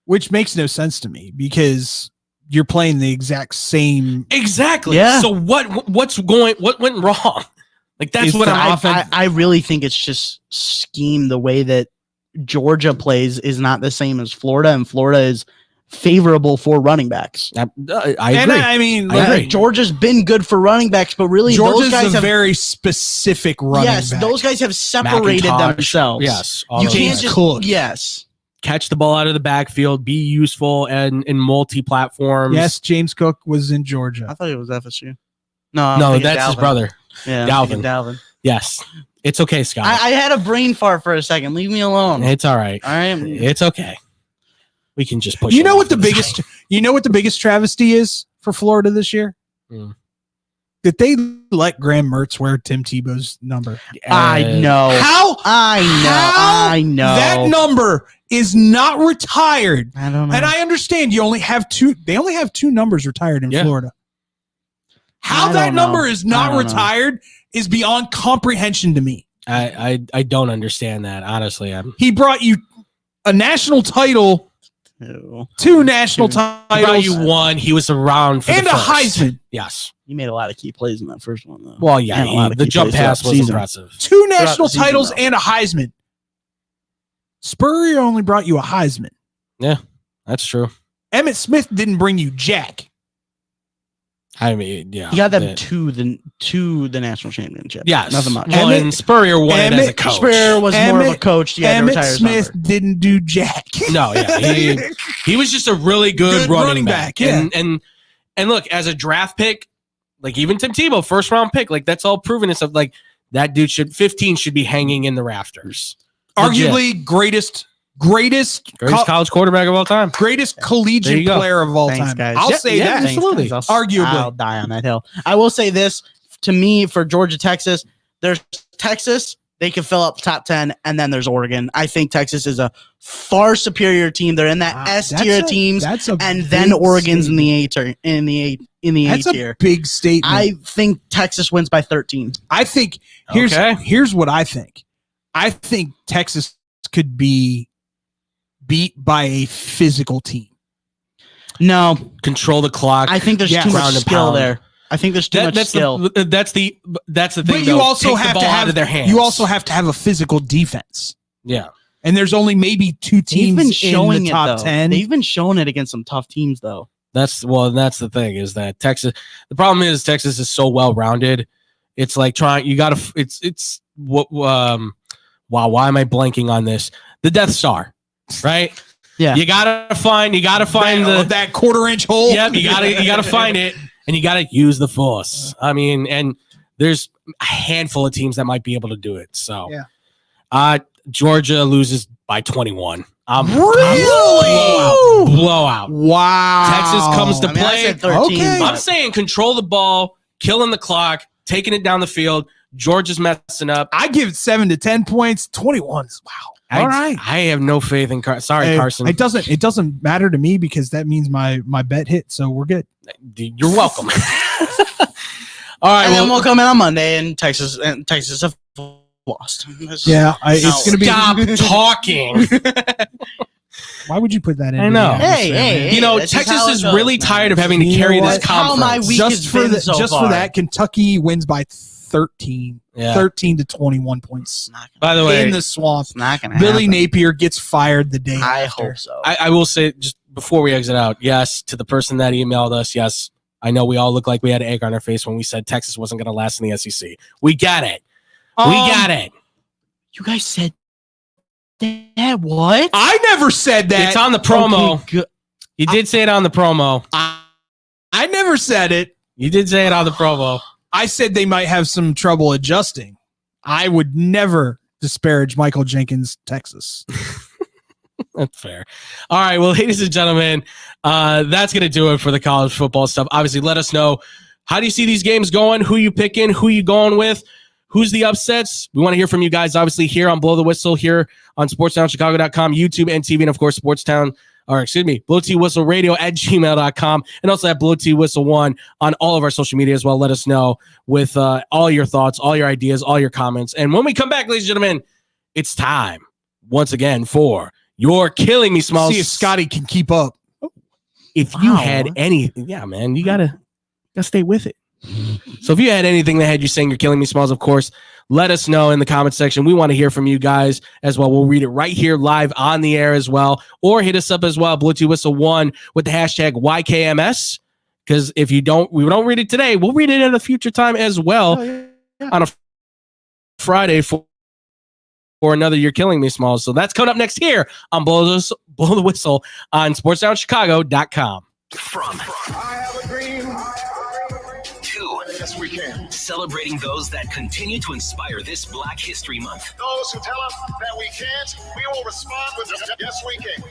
Which makes no sense to me because you're playing the exact same. Exactly. Yeah. So what went wrong? Like that's what I really think it's just scheme. The way that Georgia plays is not the same as Florida, and Florida is favorable for running backs. I agree. I agree. Georgia's been good for running backs, but really Georgia's those guys have very specific running back. those guys have separated themselves. Yes. You can't just cook. Yes. Catch the ball out of the backfield, be useful and in multi-platforms. Yes, James Cook was in Georgia. I thought it was FSU. No, that's his brother. Yeah, Dalvin. Yes. It's okay, Scott. I had a brain fart for a second. Leave me alone. It's all right. All right. It's okay. We can just push. You know what the biggest travesty is for Florida this year? That they let Graham Mertz wear Tim Tebow's number. I know. I know. That number is not retired. I don't know. And I understand you only have two. They only have 2 numbers retired in Florida. How that number is not retired is beyond comprehension to me. I don't understand that, honestly. He brought you a national title 2 national He brought titles, you one. He was around for and the a first. Heisman. Yes. He made a lot of key plays in that first one, though. Well, yeah, And a lot of the key jump plays throughout pass the was season. impressive. 2 national the season, titles though. and a Heisman. Spurrier only brought you a Heisman. Yeah, that's true. Emmitt Smith didn't bring you jack. I mean, yeah. He got them to the national championship. Yes. Nothing much. Well, and Spurrier won it as a coach. Spurrier was more of a coach. He had to retire Emmitt his Smith number. didn't do jack. No, yeah. He was just a really good running back. yeah. And look, as a draft pick, like even Tim Tebow, first round pick, like that's all proven and stuff. Like that dude 15 should be hanging in the rafters. Arguably greatest college quarterback of all time. Greatest There collegiate you go. player of all Thanks, time. guys. I'll Yeah, say that. thanks, Absolutely. guys. Arguably. I'll die on that hill. I will say this, to me, for Georgia, Texas, there's Texas. They can fill up the top 10, and then there's Oregon. I think Texas is a far superior team. They're in that S tier teams, and then Oregon's in the A tier. That's A a tier. big statement. I think Texas wins by 13. I think here's what I think. I think Texas could be beat by a physical team. No, control the clock. I think there's too much skill there. I think there's too much skill. That's the thing. But you though. also Take the have ball to out have of their hands. You also have to have a physical defense. Yeah. And there's only maybe 2 They've teams been in showing the it, top though. 10. They've been showing it against some tough teams, though. That's the thing is that Texas. The problem is Texas is so well rounded. It's like it's what wow. Why am I blanking on this? The Death Star, right? Yeah. You gotta find that quarter-inch hole. Yep. You gotta find it, and you gotta use the Force. I mean, and there's a handful of teams that might be able to do it. So, Georgia loses by 21. Blowout. Wow. Texas comes to I play. said 13. Okay. I'm saying control the ball, killing the clock, taking it down the field. Georgia's messing up. I give it 7 to 10 points. 21's wow. All right. I have no faith in Carson. It doesn't matter to me because that means my bet hit, so we're good. You're welcome. All right. And then we'll come in on Monday, and Texas have lost. Yeah, it's gonna be. Stop talking. Why would you put that in? I know. Hey, you know, that's just Texas how it is goes, really man. tired of having to You carry know this what? How my conference. week has been so for far. that, Kentucky wins by 13. Yeah. 13 to 21 points. By the way, in the swamp. Not gonna Billy happen. Napier gets fired the day I after. hope so. I will say just before we exit out, yes, to the person that emailed us, yes, I know we all look like we had egg on our face when we said Texas wasn't going to last in the SEC. We got it. We got it. You guys said that? What? I never said that. It's on the promo. Okay, good. You did say it on the promo. I never said it. You did say it on the promo. I said they might have some trouble adjusting. I would never disparage Michael Jenkins, Texas. That's fair. All right. Well, ladies and gentlemen, that's going to do it for the college football stuff. Obviously, let us know, how do you see these games going? Who you picking? Who you going with? Who's the upsets? We want to hear from you guys, obviously, here on Blow the Whistle, here on SportsTownChicago.com, YouTube, and TV, and, of course, Blow T Whistle Radio at gmail.com, and also at Blow T Whistle 1 on all of our social media as well. Let us know with all your thoughts, all your ideas, all your comments. And when we come back, ladies and gentlemen, it's time, once again, for your Killing Me Smalls. See if Scotty can keep up. If you had anything, yeah, man, you gotta stay with it. So if you had anything that had you saying you're Killing Me Smalls, of course, let us know in the comment section. We want to hear from you guys as well. We'll read it right here live on the air as well, or hit us up as well, Blue T Whistle 1 with the hashtag YKMS. Because if we don't read it today, we'll read it at a future time as well on a Friday for another You're Killing Me Smalls. So that's coming up next here on Blow the Whistle on SportsTownChicago.com. From I have a dream. To yes, we can. Celebrating those that continue to inspire this Black History Month. Those who tell us that we can't, we will respond with yes, we can.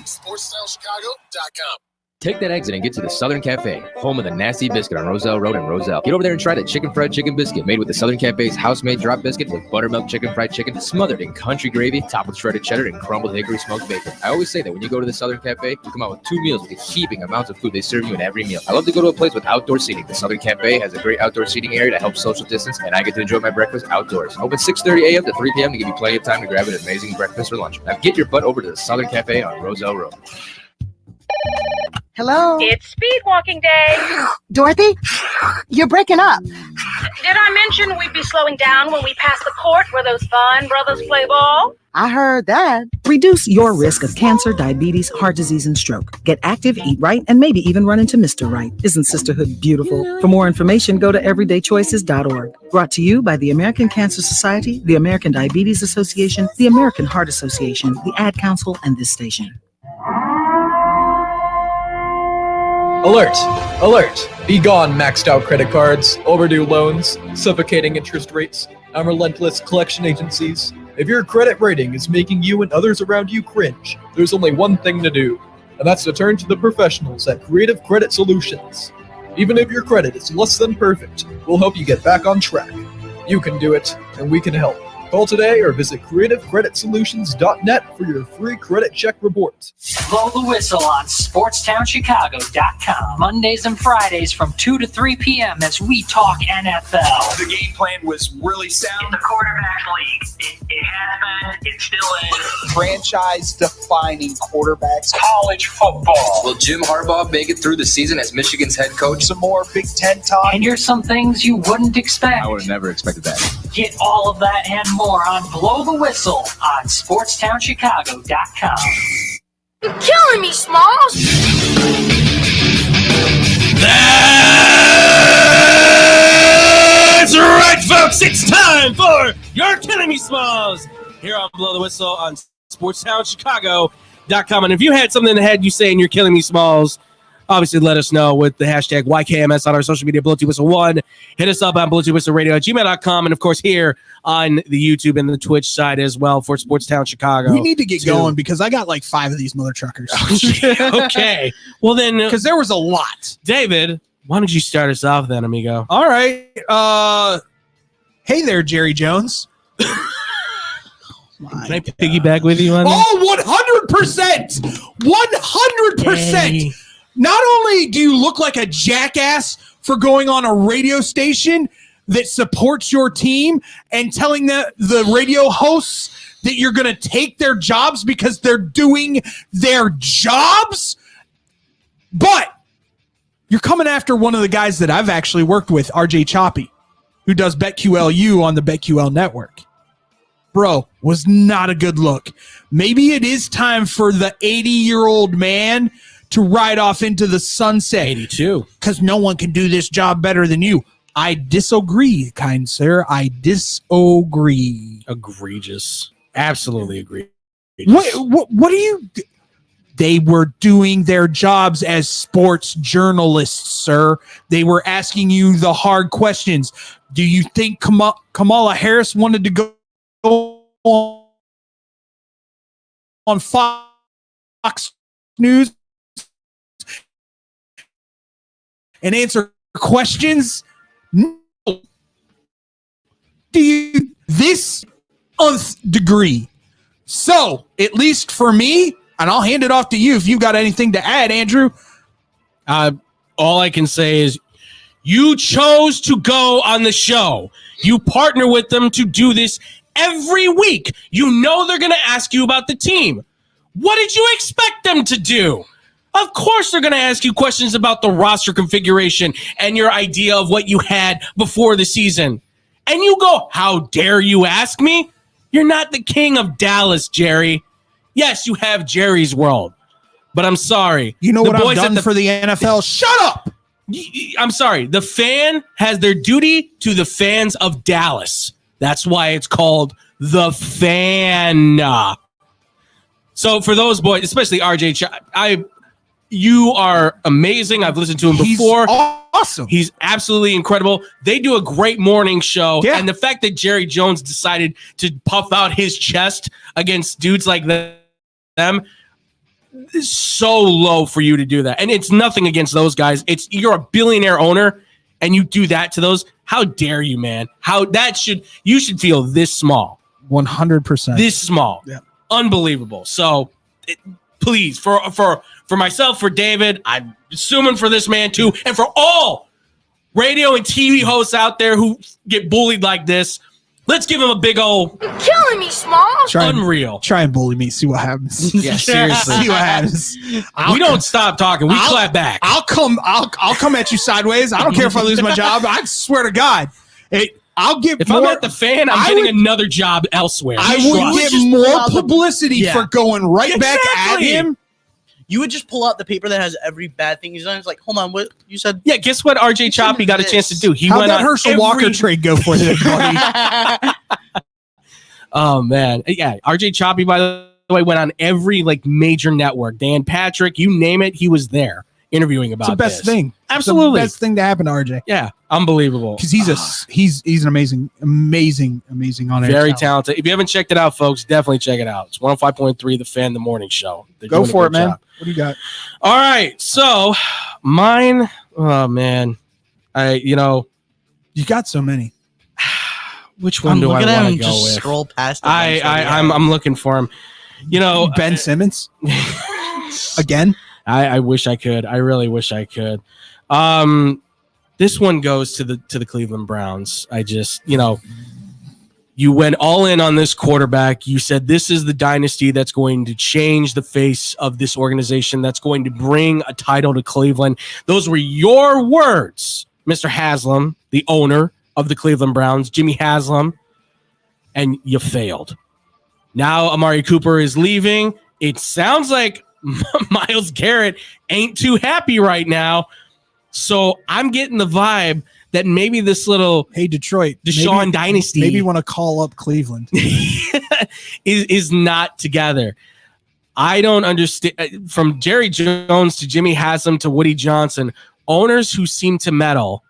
SportsTownChicago.com. Take that exit and get to the Southern Cafe, home of the Nasty Biscuit on Roselle Road in Roselle. Get over there and try the chicken fried chicken biscuit made with the Southern Cafe's house-made drop biscuit with buttermilk chicken fried chicken smothered in country gravy, topped with shredded cheddar and crumbled hickory smoked bacon. I always say that when you go to the Southern Cafe, you come out with 2 meals with the heaping amounts of food they serve you in every meal. I love to go to a place with outdoor seating. The Southern Cafe has a great outdoor seating area to help social distance, and I get to enjoy my breakfast outdoors. Open 6:30 a.m. to 3 p.m. to give you plenty of time to grab an amazing breakfast or lunch. Now get your butt over to the Southern Cafe on Roselle Road. Hello? It's speed walking day. Dorothy? You're breaking up. Did I mention we'd be slowing down when we pass the court where those fine brothers play ball? I heard that. Reduce your risk of cancer, diabetes, heart disease, and stroke. Get active, eat right, and maybe even run into Mr. Right. Isn't sisterhood beautiful? For more information, go to everydaychoices.org. Brought to you by the American Cancer Society, the American Diabetes Association, the American Heart Association, the Ad Council, and this station. Alert! Alert! Be gone, maxed out credit cards, overdue loans, suffocating interest rates, and relentless collection agencies. If your credit rating is making you and others around you cringe, there's only one thing to do, and that's to turn to the professionals at Creative Credit Solutions. Even if your credit is less than perfect, we'll help you get back on track. You can do it, and we can help. Call today or visit creativecreditsolutions.net for your free credit check report. Blow the whistle on SportsTownChicago.com. Mondays and Fridays from 2 to 3 p.m. as we talk NFL. The game plan was really sound. The quarterback league. It has been. It still is. Franchise-defining quarterbacks. College football. Will Jim Harbaugh make it through the season as Michigan's head coach? Some more Big Ten talk. And here's some things you wouldn't expect. I would have never expected that. Get all of that and more on Blow the Whistle on SportsTownChicago.com. You're killing me, Smalls. That's right, folks. It's time for You're Killing Me Smalls here on Blow the Whistle on SportsTownChicago.com. And if you had something in the head you saying You're Killing Me Smalls, obviously let us know with the hashtag YKMS on our social media, BlueToothWhistle1. Hit us up on BlueToothWhistleRadio@gmail.com. And, of course, here on the YouTube and the Twitch side as well for Sportstown Chicago. We need to get going because I got like 5 of these mother truckers. Okay. Well, then. Because there was a lot. David, why don't you start us off then, amigo? All right. Hey there, Jerry Jones. Can I piggyback with you on that? Oh, 100%. 100%. Not only do you look like a jackass for going on a radio station that supports your team and telling the radio hosts that you're going to take their jobs because they're doing their jobs, but you're coming after one of the guys that I've actually worked with, RJ Choppy, who does BetQLU on the BetQL network. Bro, was not a good look. Maybe it is time for the 80-year-old man to ride off into the sunset. 82. Because no one can do this job better than you. I disagree, kind sir. I disagree. Egregious. Absolutely egregious. What do you... They were doing their jobs as sports journalists, sir. They were asking you the hard questions. Do you think Kamala Harris wanted to go on Fox News and answer questions? No. Do you this nth degree? So, at least for me, and I'll hand it off to you if you've got anything to add, Andrew. All I can say is you chose to go on the show. You partner with them to do this every week. You know they're going to ask you about the team. What did you expect them to do? Of course they're going to ask you questions about the roster configuration and your idea of what you had before the season. And you go, how dare you ask me? You're not the king of Dallas, Jerry. Yes, you have Jerry's World, but I'm sorry. You know what I've done for the NFL? Shut up! I'm sorry. The fan has their duty to the fans of Dallas. That's why it's called The Fan. So for those boys, especially RJ, you are amazing. I've listened to him before. Awesome. He's absolutely incredible. They do a great morning show. Yeah. And the fact that Jerry Jones decided to puff out his chest against dudes like them is so low for you to do that. And it's nothing against those guys. You're a billionaire owner and you do that to those. How dare you, man? You should feel this small. 100%. This small. Yeah. Unbelievable. So please, for myself, for David, I'm assuming for this man too, and for all radio and TV hosts out there who get bullied like this, let's give him a big old... You're killing me, Smalls. Unreal. Try and bully me. See what happens. Yeah, seriously. See what happens. We don't stop talking. We clap back. I'll come at you sideways. I don't care if I lose my job. I swear to God. I'll get if more, I'm at the fan, I'm getting another job elsewhere. I would get more publicity for going right back at him. You would just pull out the paper that has every bad thing he's done. It's like, hold on, what you said? Yeah, guess what RJ Choppy got a chance to do? He How'd went that on Herschel Walker trade go for him, buddy? Oh man, yeah. RJ Choppy, by the way, went on every major network. Dan Patrick, you name it, he was there interviewing about. It's the best this. thing. Absolutely, it's the best thing to happen to RJ. Yeah, unbelievable. Because he's an amazing on air. Very talented. If you haven't checked it out, folks, definitely check it out. It's 105.3 The Fan, the morning show. They're Go doing a for it, great man. job. What do you got? All right, so mine. Oh man, you got so many. Which one do I want to go with? Scroll past. I'm looking for him. Ben Simmons again. I wish I could. I really wish I could. This one goes to the Cleveland Browns. I just, you went all in on this quarterback. You said this is the dynasty that's going to change the face of this organization, that's going to bring a title to Cleveland. Those were your words, Mr. Haslam, the owner of the Cleveland Browns, Jimmy Haslam, and you failed. Now Amari Cooper is leaving. It sounds like Myles Garrett ain't too happy right now. So I'm getting the vibe that maybe this little Detroit Deshaun dynasty maybe want to call up Cleveland is not together. I don't understand. From Jerry Jones to Jimmy Haslam to Woody Johnson, owners who seem to meddle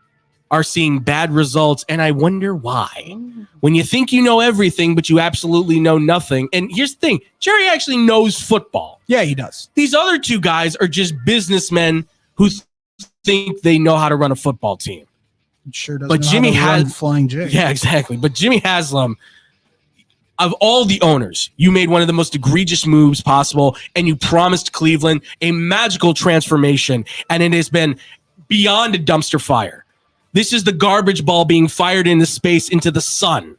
are seeing bad results, and I wonder why. When you think you know everything, but you absolutely know nothing. And here's the thing, Jerry actually knows football. Yeah, he does. These other two guys are just businessmen who think they know how to run a football team. It sure does. But Jimmy has flying J. Yeah, exactly. But Jimmy Haslam, of all the owners, you made one of the most egregious moves possible, and you promised Cleveland a magical transformation, and it has been beyond a dumpster fire. This is the garbage ball being fired into space, into the sun,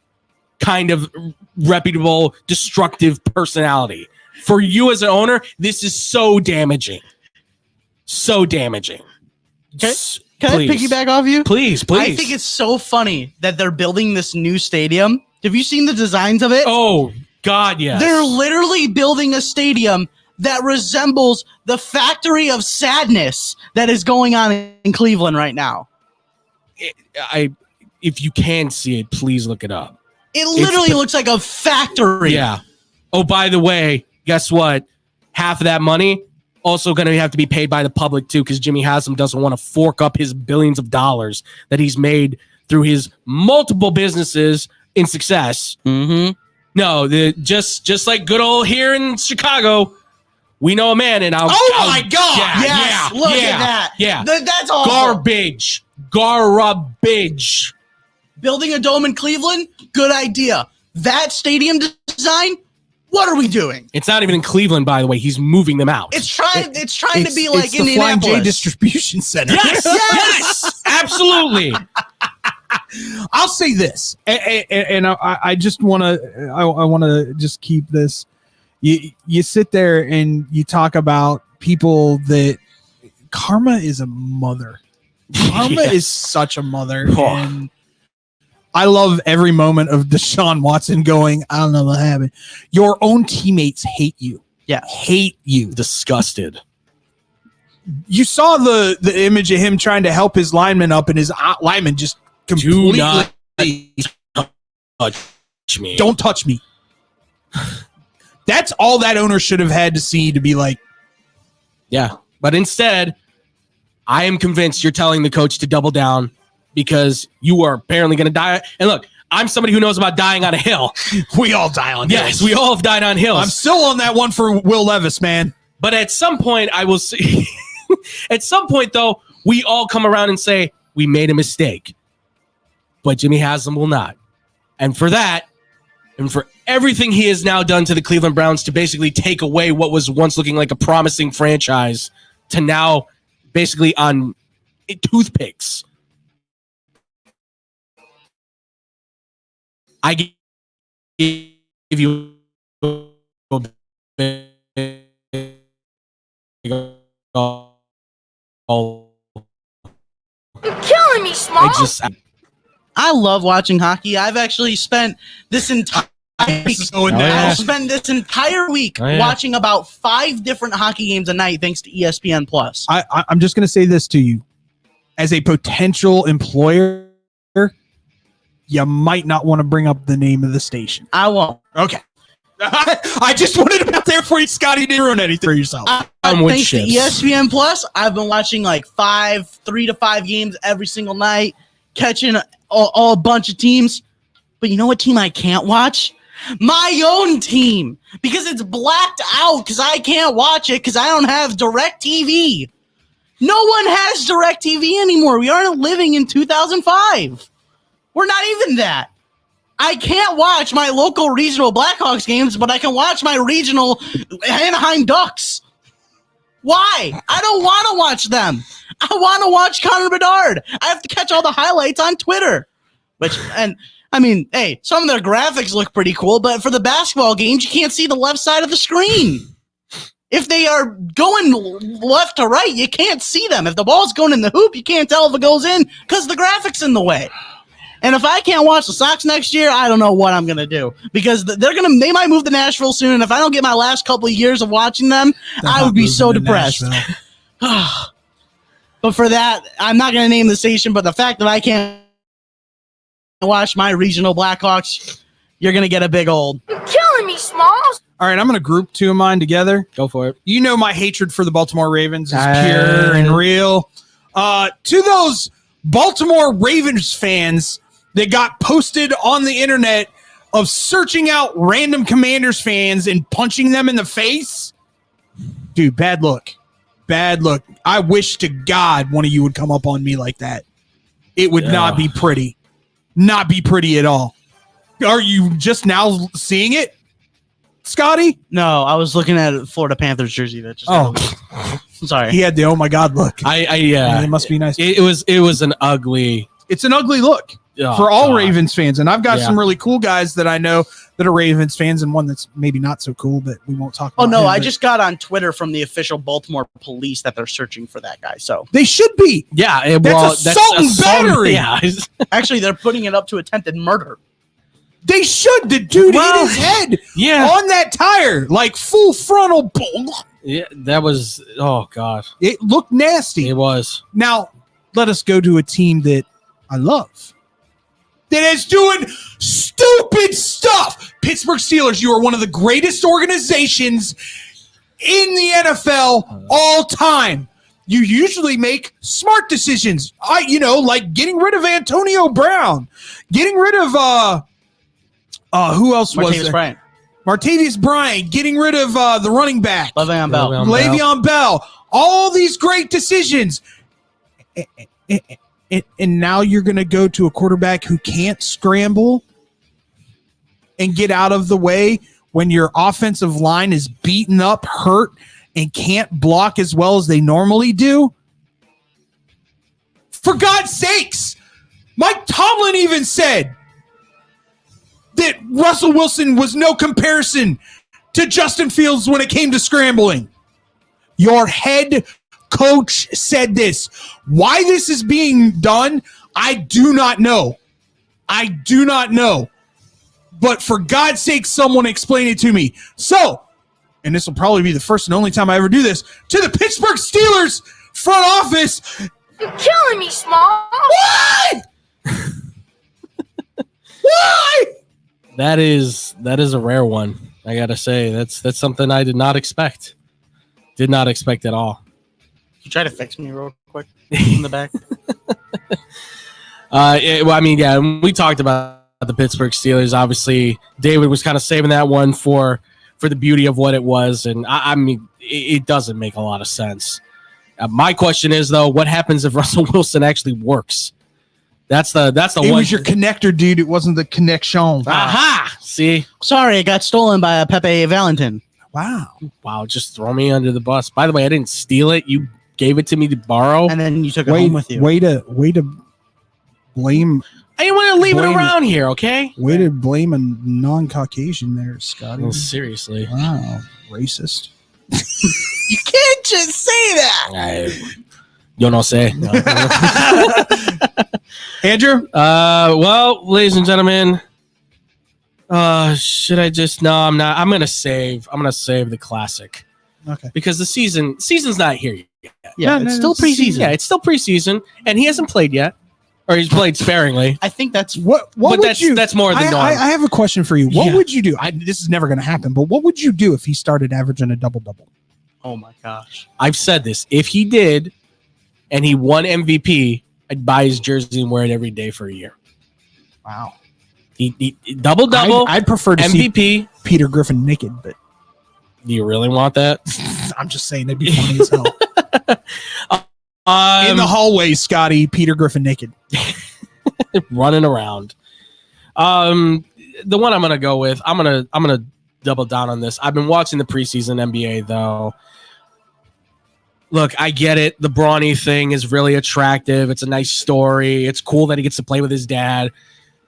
kind of reputable, destructive personality. For you as an owner, this is so damaging. So damaging. Can I piggyback off you? Please. I think it's so funny that they're building this new stadium. Have you seen the designs of it? Oh, God, yes. They're literally building a stadium that resembles the factory of sadness that is going on in Cleveland right now. If you can see it, please look it up. It literally looks like a factory. Yeah. Oh, by the way, guess what? Half of that money also going to have to be paid by the public too, because Jimmy Haslam doesn't want to fork up his billions of dollars that he's made through his multiple businesses in success. Mm-hmm. No, just like good old here in Chicago, we know a man, and my God! Yes, look at that. Yeah, that's awesome. Garbage. Building a dome in Cleveland, good idea. That stadium design, what are we doing? It's not even in Cleveland, by the way. He's moving them out. It's trying to be like the Flying J Indianapolis. Distribution Center. Yes, absolutely. I'll say this, and I just want to. I want to just keep this. You sit there and you talk about people that karma is a mother. Karma is such a mother, and I love every moment of Deshaun Watson going, I don't know what happened. Your own teammates hate you. Yeah, hate you. Disgusted. You saw the image of him trying to help his lineman up, and his lineman just completely Do not touch me. Don't touch me. That's all that owner should have had to see to be like, yeah. But instead, I am convinced you're telling the coach to double down because you are apparently going to die. And look, I'm somebody who knows about dying on a hill. We all die on hills. Yes, we all have died on hills. I'm still on that one for Will Levis, man. But at some point, I will see. At some point, though, we all come around and say, we made a mistake. But Jimmy Haslam will not. And for that, and for everything he has now done to the Cleveland Browns to basically take away what was once looking like a promising franchise to now basically on toothpicks. I give you You're killing me, Smalls. I love watching hockey. I've actually spent this entire week. I've spent this entire week watching about 5 different hockey games a night thanks to ESPN Plus. I'm just going to say this to you. As a potential employer, you might not want to bring up the name of the station. I won't. Okay. I just wanted it out there for you, Scotty. Didn't ruin anything for yourself. Thanks to ESPN Plus, I've been watching like 3 to 5 games every single night, catching a bunch of teams. But you know what team I can't watch? My own team, because it's blacked out because I can't watch it because I don't have DirecTV. No one has DirecTV anymore. We aren't living in 2005. We're not even that. I can't watch my local regional Blackhawks games, but I can watch my regional Anaheim Ducks. Why? I don't want to watch them. I want to watch Connor Bedard. I have to catch all the highlights on Twitter. Hey, some of their graphics look pretty cool, but for the basketball games, you can't see the left side of the screen. If they are going left to right, you can't see them. If the ball's going in the hoop, you can't tell if it goes in because the graphics in the way. And if I can't watch the Sox next year, I don't know what I'm going to do because they might move to Nashville soon. And if I don't get my last couple of years of watching them, I would be so depressed. But for that, I'm not going to name the station, but the fact that I can't watch my regional Blackhawks, you're going to get a big old. You're killing me, Smalls. All right, I'm going to group 2 of mine together. Go for it. You know my hatred for the Baltimore Ravens is pure and real. To those Baltimore Ravens fans that got posted on the internet of searching out random Commanders fans and punching them in the face, dude, bad look. Bad look. I wish to God one of you would come up on me like that. It would not be pretty. Not be pretty at all. Are you just now seeing it, Scotty? No, I was looking at a Florida Panthers jersey that just. I'm sorry. He had the oh my God look. Yeah. It must be nice. It was an ugly. It's an ugly look for all Ravens fans, and I've got some really cool guys that I know that are Ravens fans, and one that's maybe not so cool, but we won't talk about. Oh no, him, I just got on Twitter from the official Baltimore police that they're searching for that guy. So they should be. Yeah, that's assault and battery. Yeah. Actually, they're putting it up to attempted murder. They should. The dude hit his head on that tire, like full frontal. Boom. Yeah, that was. Oh God, it looked nasty. It was. Now let us go to a team that I love, that is doing stupid stuff. Pittsburgh Steelers, you are one of the greatest organizations in the NFL all time. You usually make smart decisions. Like getting rid of Antonio Brown, getting rid of who else was there? Bryant. Martavius Bryant, getting rid of the running back. Le'Veon Bell. All these great decisions. And now you're going to go to a quarterback who can't scramble and get out of the way when your offensive line is beaten up, hurt, and can't block as well as they normally do? For God's sakes, Mike Tomlin even said that Russell Wilson was no comparison to Justin Fields when it came to scrambling. Your head coach said this. Why this is being done, I do not know. But for God's sake, someone explain it to me. So, and this will probably be the first and only time I ever do this, to the Pittsburgh Steelers front office. You're killing me, Smalls. Why? Why? That is a rare one. I gotta say, that's something I did not expect. Did not expect at all. You try to fix me real quick in the back. We talked about the Pittsburgh Steelers. Obviously, David was kind of saving that one for the beauty of what it was, and it doesn't make a lot of sense. My question is though, what happens if Russell Wilson actually works? That's the It one. was your connector, dude. It wasn't the connection. Aha! See, sorry, it got stolen by a Pepe Valentin. Wow! Just throw me under the bus. By the way, I didn't steal it. You gave it to me to borrow, and then you took it home with you. Way to blame I didn't want to leave it Blame around here, okay? Way to blame a non-Caucasian there, Scotty. Well, seriously. Wow, racist. You can't just say that. Yo no sé. Andrew? Well, ladies and gentlemen, should I just? No, I'm not. I'm gonna save the classic. Okay. Because the season's not here yet. Yeah, it's still preseason. Yeah, it's still preseason, and he hasn't played yet, or he's played sparingly. I think that's What but would you? that's more than norm. I have a question for you. What Yeah. would you do? This is never going to happen, but what would you do if he started averaging a double-double? Oh my gosh. I've said this. If he did, and he won MVP, I'd buy his jersey and wear it every day for a year. Wow. He double-double. I'd prefer to MVP. see Peter Griffin naked, but Do you really want that? I'm just saying that'd be funny as hell. In the hallway, Scotty, Peter Griffin naked. running around. The one I'm gonna go with, I'm gonna double down on this. I've been watching the preseason NBA though. Look, I get it. The Bronny thing is really attractive. It's a nice story. It's cool that he gets to play with his dad.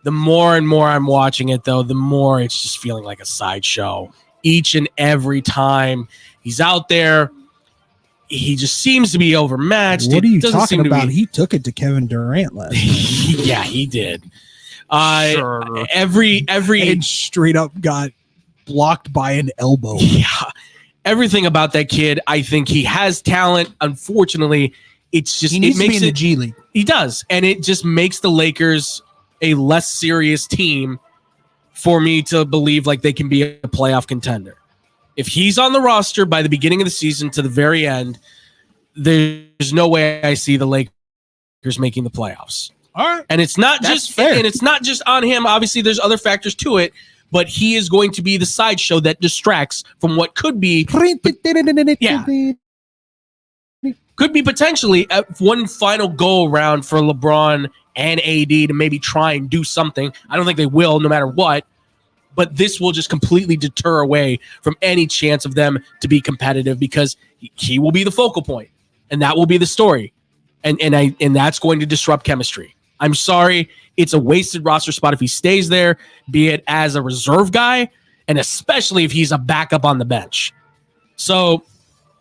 The more and more I'm watching it though, the more it's just feeling like a sideshow. Each and every time he's out there, he just seems to be overmatched. What are you doesn't talking seem to about? be- He took it to Kevin Durant last night. Yeah, he did. Sure. Every And straight up got blocked by an elbow. Yeah. Everything about that kid, I think he has talent. Unfortunately, it's just He needs it to be makes in the it G League. He does, and it just makes the Lakers a less serious team for me to believe like they can be a playoff contender. If he's on the roster by the beginning of the season to the very end, there's no way I see the Lakers making the playoffs. All right. And it's not That's just fair. and it's not just on him. Obviously, there's other factors to it, but he is going to be the sideshow that distracts from what could be could be potentially one final go around for LeBron and AD to maybe try and do something. I don't think they will, no matter what. But this will just completely deter away from any chance of them to be competitive because he will be the focal point, and that will be the story, and that's going to disrupt chemistry. I'm sorry, it's a wasted roster spot if he stays there, be it as a reserve guy, and especially if he's a backup on the bench. So,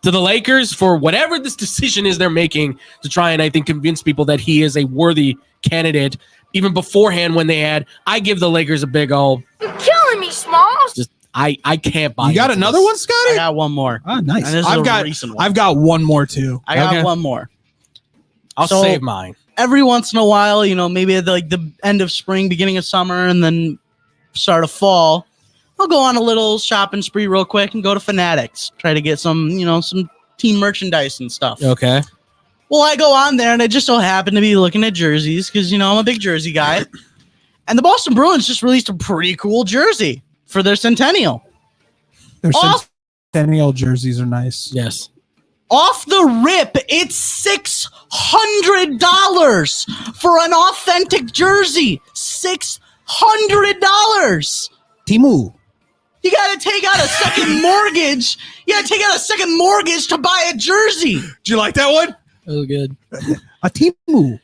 to the Lakers, for whatever this decision is they're making to try and I think convince people that he is a worthy candidate, even beforehand when they had, I give the Lakers a big old. You're killing me, Smalls. Just I can't buy. You got into another this. one, Scotty? I got one more. Oh, nice. And this is a recent one. I've got one more too. I got Okay. one more. I'll So- save mine. Every once in a while, maybe at the end of spring, beginning of summer, and then start of fall, I'll go on a little shopping spree real quick and go to Fanatics. Try to get some team merchandise and stuff. Okay. Well, I go on there and I just so happen to be looking at jerseys because, I'm a big jersey guy. And the Boston Bruins just released a pretty cool jersey for their centennial. Their Off, centennial jerseys are nice. Yes. off the rip, it's $600 for an authentic jersey. $600. Timu. You got to take out a second mortgage. You got to take out a second mortgage to buy a jersey. Do you like that one? That was good. A Timu.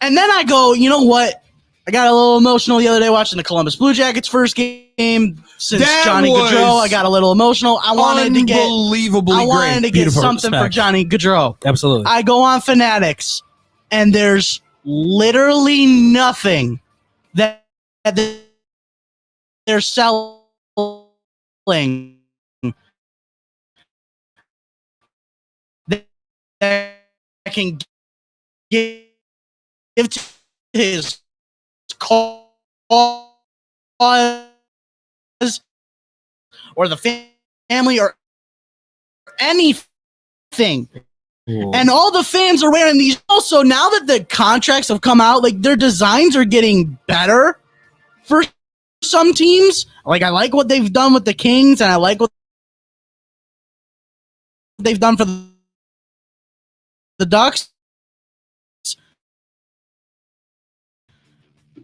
And then I go, you know what? I got a little emotional the other day watching the Columbus Blue Jackets first game since That Johnny was Gaudreau. I got a little emotional. I wanted to get Unbelievably great. Beautiful something for Respect. Johnny Gaudreau. Absolutely. I go on Fanatics, and there's literally nothing that they're selling that can give to his cause or the family or anything. And all the fans are wearing these. Also, now that the contracts have come out, like their designs are getting better for some teams. Like I like what they've done with the Kings, and I like what they've done for the Ducks.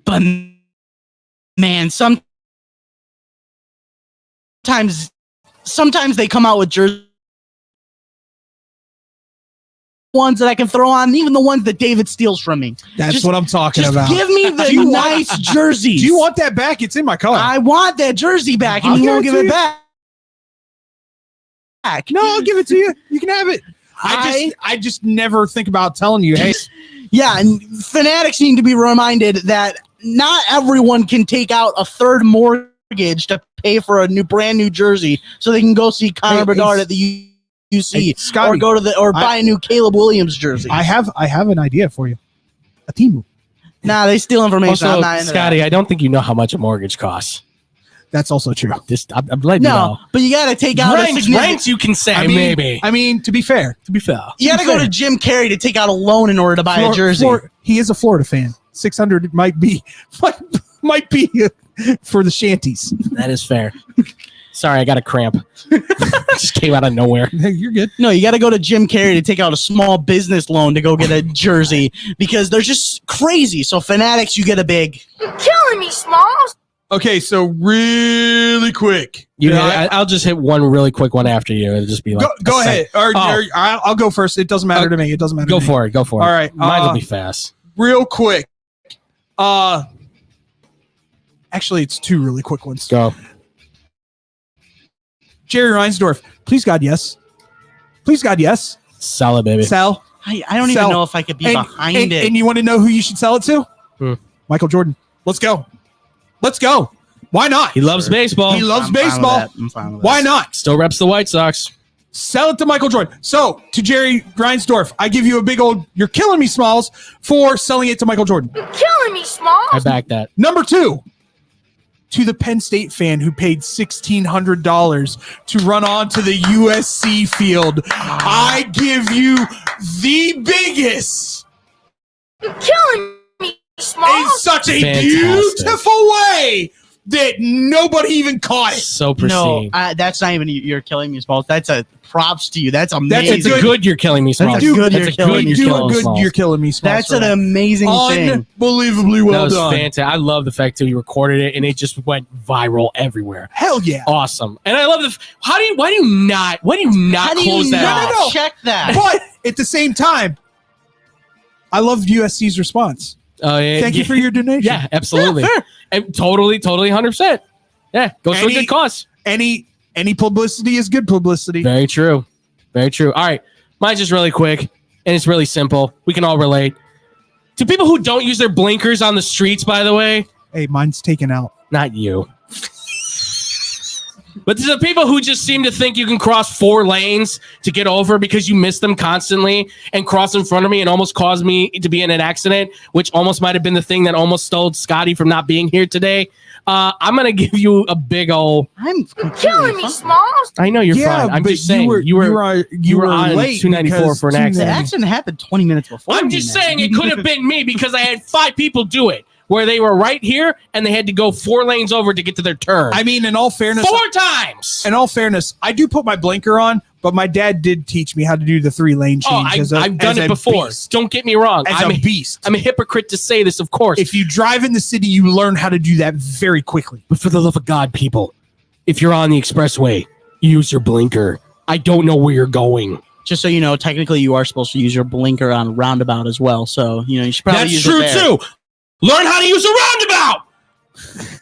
But man, sometimes they come out with jerseys ones that I can throw on, even the ones that David steals from me. That's what I'm talking about. Give me the nice jerseys. Do you want that back? It's in my car. I want that jersey back, and I'll you won't give it you. back. No, I'll give it to you. You can have it. I just never think about telling you, hey. Yeah, and fanatics need to be reminded that not everyone can take out a third mortgage to pay for a brand new jersey so they can go see Connor Bedard at the UC Scotty, or go to buy a new Caleb Williams jersey. I have an idea for you. A team. Nah, they steal information. Also, I'm not into Scotty, that. I don't think you know how much a mortgage costs. That's also true. I'm letting you know. But you got to take out Rents, you can say maybe. I mean, to be fair. You got to go to Jim Carrey to take out a loan in order to buy a jersey. He is a Florida fan. 600 might be for the shanties. That is fair. Sorry, I got a cramp. Just came out of nowhere. You're good. No, you got to go to Jim Carrey to take out a small business loan to go get a jersey because they're just crazy. So fanatics, you get a big. You're killing me, Smalls. Okay, so really quick. I'll just hit one really quick one after you. It'll just be like go ahead. I'll go first. It doesn't matter to me. It doesn't matter. Go to me. for it. Go for it. All right. Mine will be fast. Real quick. Actually, it's two really quick ones. Go. Jerry Reinsdorf. Please, God, yes. Please, God, yes. Sell it, baby. Sell. I don't even know if I could be behind it. And you want to know who you should sell it to? Michael Jordan. Let's go. Let's go. Why not? He loves baseball. He loves baseball. Why not? Still reps the White Sox. Sell it to Michael Jordan. So, to Jerry Reinsdorf, I give you a big old, you're killing me, Smalls, for selling it to Michael Jordan. You're killing me, Smalls. I back that. Number two, to the Penn State fan who paid $1,600 to run onto the USC field, I give you the biggest. You're killing me, Smalls. In such a Fantastic. beautiful way that nobody even caught it. So pristine. No, that's not even you're killing me, Smalls. That's a props to you. That's amazing. It's a good you're killing me, Smalls. That's a good you're killing me, Smalls. You're killing me, Smalls. That's an amazing thing. Unbelievably well that was done. fantastic. I love the fact that you recorded it and it just went viral everywhere. Hell yeah. Awesome. And I love the why do you not close that off? Check that. But at the same time, I love USC's response. Thank you for your donation. Yeah, absolutely. Yeah, and totally 100%. Yeah, goes to a good cause. Any publicity is good publicity. Very true. Very true. All right. Mine's just really quick and it's really simple. We can all relate. To people who don't use their blinkers on the streets, by the way. Hey, mine's taken out. Not you. But to the people who just seem to think you can cross 4 lanes to get over because you miss them constantly and cross in front of me and almost caused me to be in an accident, which almost might have been the thing that almost stole Scotty from not being here today. I'm going to give you a big old... I'm killing me, Smalls. I know you're fine. I'm just saying you were on late 294 for an accident. The accident happened 20 minutes before. I'm just saying it could have been me because I had 5 people do it. Where they were right here and they had to go 4 lanes over to get to their turn. I mean, in all fairness, 4 times. In all fairness, I do put my blinker on, but my dad did teach me how to do the 3-lane change. I've done it before. Beast. Don't get me wrong. I'm a beast. I'm a hypocrite to say this, of course. If you drive in the city, you learn how to do that very quickly. But for the love of God, people, if you're on the expressway, use your blinker. I don't know where you're going. Just so you know, technically you are supposed to use your blinker on roundabout as well. So, you should probably use it there. That's true, too. Learn how to use a roundabout.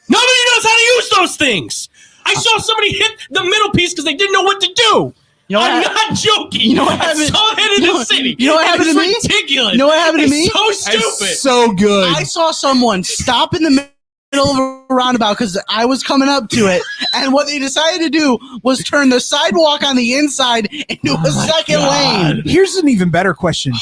Nobody knows how to use those things. I saw somebody hit the middle piece because they didn't know what to do. I'm not joking. You know what happened? I saw that in the city. You know what happened to me? Ridiculous. You know what happened to me? So stupid. It's so good. I saw someone stop in the middle of a roundabout because I was coming up to it, and what they decided to do was turn the sidewalk on the inside into a second lane. Here's an even better question.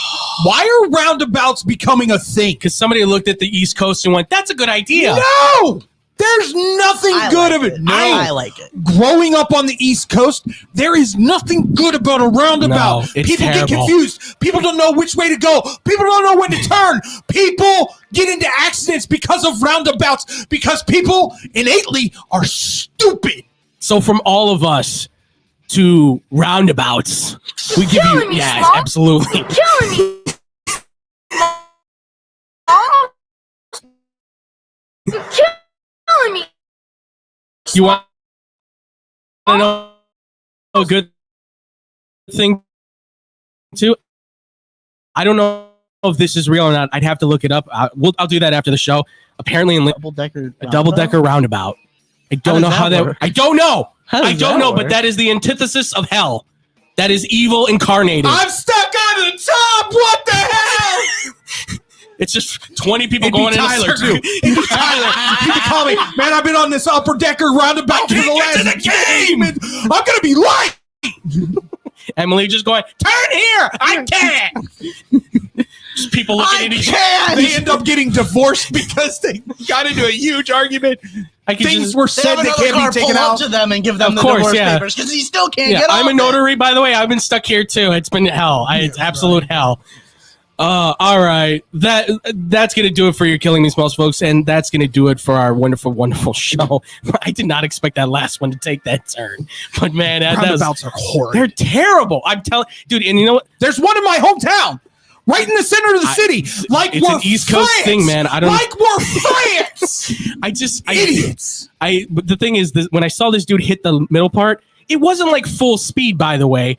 Why are roundabouts becoming a thing? Because somebody looked at the East Coast and went, that's a good idea. No! There's nothing good of it. No, I like it. Growing up on the East Coast, there is nothing good about a roundabout. No, it's People terrible. get confused. People don't know which way to go. People don't know when to turn. People get into accidents because of roundabouts because people innately are stupid. So from all of us to roundabouts, we give you, Killing me, yes, Smalls. absolutely. Killing me. You're killing me. You want to know a good thing too? I don't know if this is real or not. I'd have to look it up. I'll do that after the show. Apparently, a double-decker roundabout. I don't know how that. I don't know. I don't know, but that is the antithesis of hell. That is evil incarnated. I'm stuck on the top. What the hell? It's just 20 people It'd be going in Tyler, a circle. too. It'd be Tyler. You can call me, man. I've been on this upper decker roundabout for the last game. I'm gonna be light. Emily just going, turn here. I can't. Just people looking at each other. They end up getting divorced because they got into a huge argument. Things were said that can't be taken out to them and give them Of the course, divorce yeah. papers because he still can't Yeah, get off I'm a it. notary, by the way. I've been stuck here too. It's been hell. It's absolute hell. All right. That's going to do it for your Killing Me Smalls, folks. And that's going to do it for our wonderful, wonderful show. I did not expect that last one to take that turn. But, man, Roundabouts are horrid. They're terrible. I'm telling dude, and you know what? There's one in my hometown. Right in the center of the city. Like It's we're an East Coast France. thing, man. I don't Like we're France. Idiots. But the thing is, when I saw this dude hit the middle part, it wasn't like full speed, by the way.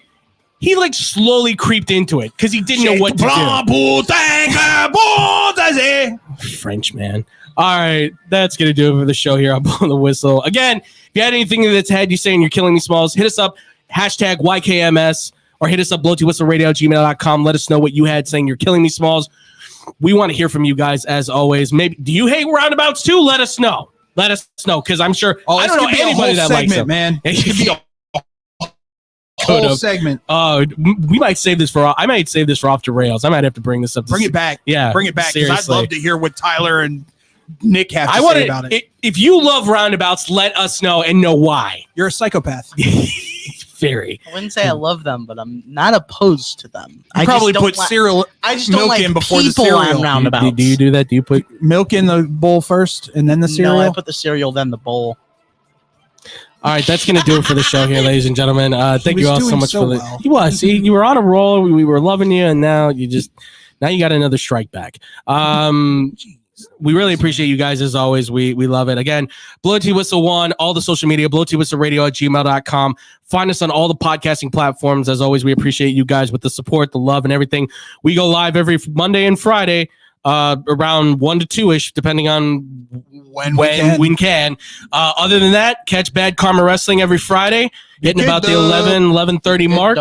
He like slowly creeped into it because he didn't know what to do. French, man. All right, that's going to do it for the show here on Blow the Whistle. Again, if you had anything that's had you saying you're Killing Me Smalls, hit us up, hashtag YKMS, or hit us up, blowtwhistleradio@gmail.com. Let us know what you had saying you're Killing Me Smalls. We want to hear from you guys, as always. Maybe do you hate roundabouts too? Let us know. Let us know, because I'm sure I don't know anybody that likes them. Man. It could be a whole segment. We might save this for. I might save this for Off the Rails. I might have to bring this up. Bring it back. Yeah, bring it back. Because I'd seriously. love to hear what Tyler and Nick have to I say want about it. If you love roundabouts, let us know and know why. You're a psychopath. Very. I wouldn't say I love them, but I'm not opposed to them. I probably just don't put cereal, I just milk don't like in before the people cereal. on roundabouts. Do you do that? Do you put milk in the bowl first and then the cereal? No, I put the cereal then the bowl. All right, that's going to do it for the show here, ladies and gentlemen. Thank you all so much for the. well. You was. See, you were on a roll. We were loving you, and now you got another strike back. We really appreciate you guys as always. We love it. Again, Blow T Whistle 1, all the social media, blowtwhistleradio@gmail.com. Find us on all the podcasting platforms. As always, we appreciate you guys with the support, the love, and everything. We go live every Monday and Friday, around 1 to 2-ish, depending on when we can. Other than that, catch Bad Karma Wrestling every Friday, hitting about the 11:30 mark.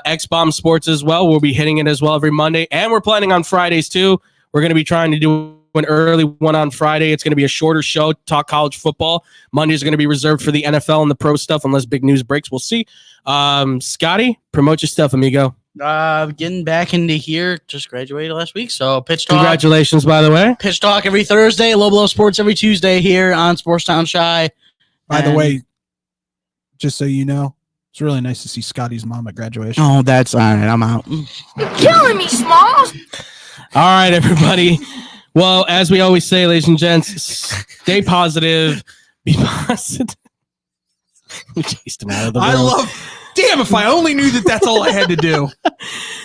X-Bomb Sports as well. We'll be hitting it as well every Monday. And we're planning on Fridays too. We're going to be trying to do an early one on Friday. It's going to be a shorter show, talk college football. Mondays are going to be reserved for the NFL and the pro stuff, unless big news breaks. We'll see. Scotty, promote your stuff, amigo. Getting back into here, just graduated last week, so pitch talk. Congratulations, by the way. Pitch talk every Thursday, Low Blow Sports every Tuesday here on Sportstown Shy. By the way, just so you know, it's really nice to see Scotty's mom at graduation. Oh, that's all right. I'm out. Killing me, Smalls. All right, everybody. Well, as we always say, ladies and gents, stay positive, be positive. We chased him out of the room. Damn, if I only knew that that's all I had to do.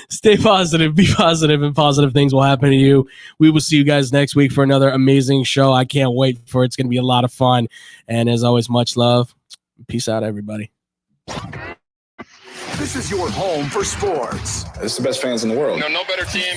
Stay positive, be positive, and positive things will happen to you. We will see you guys next week for another amazing show. I can't wait for it. It's going to be a lot of fun. And as always, much love. Peace out, everybody. This is your home for sports. It's the best fans in the world. No better team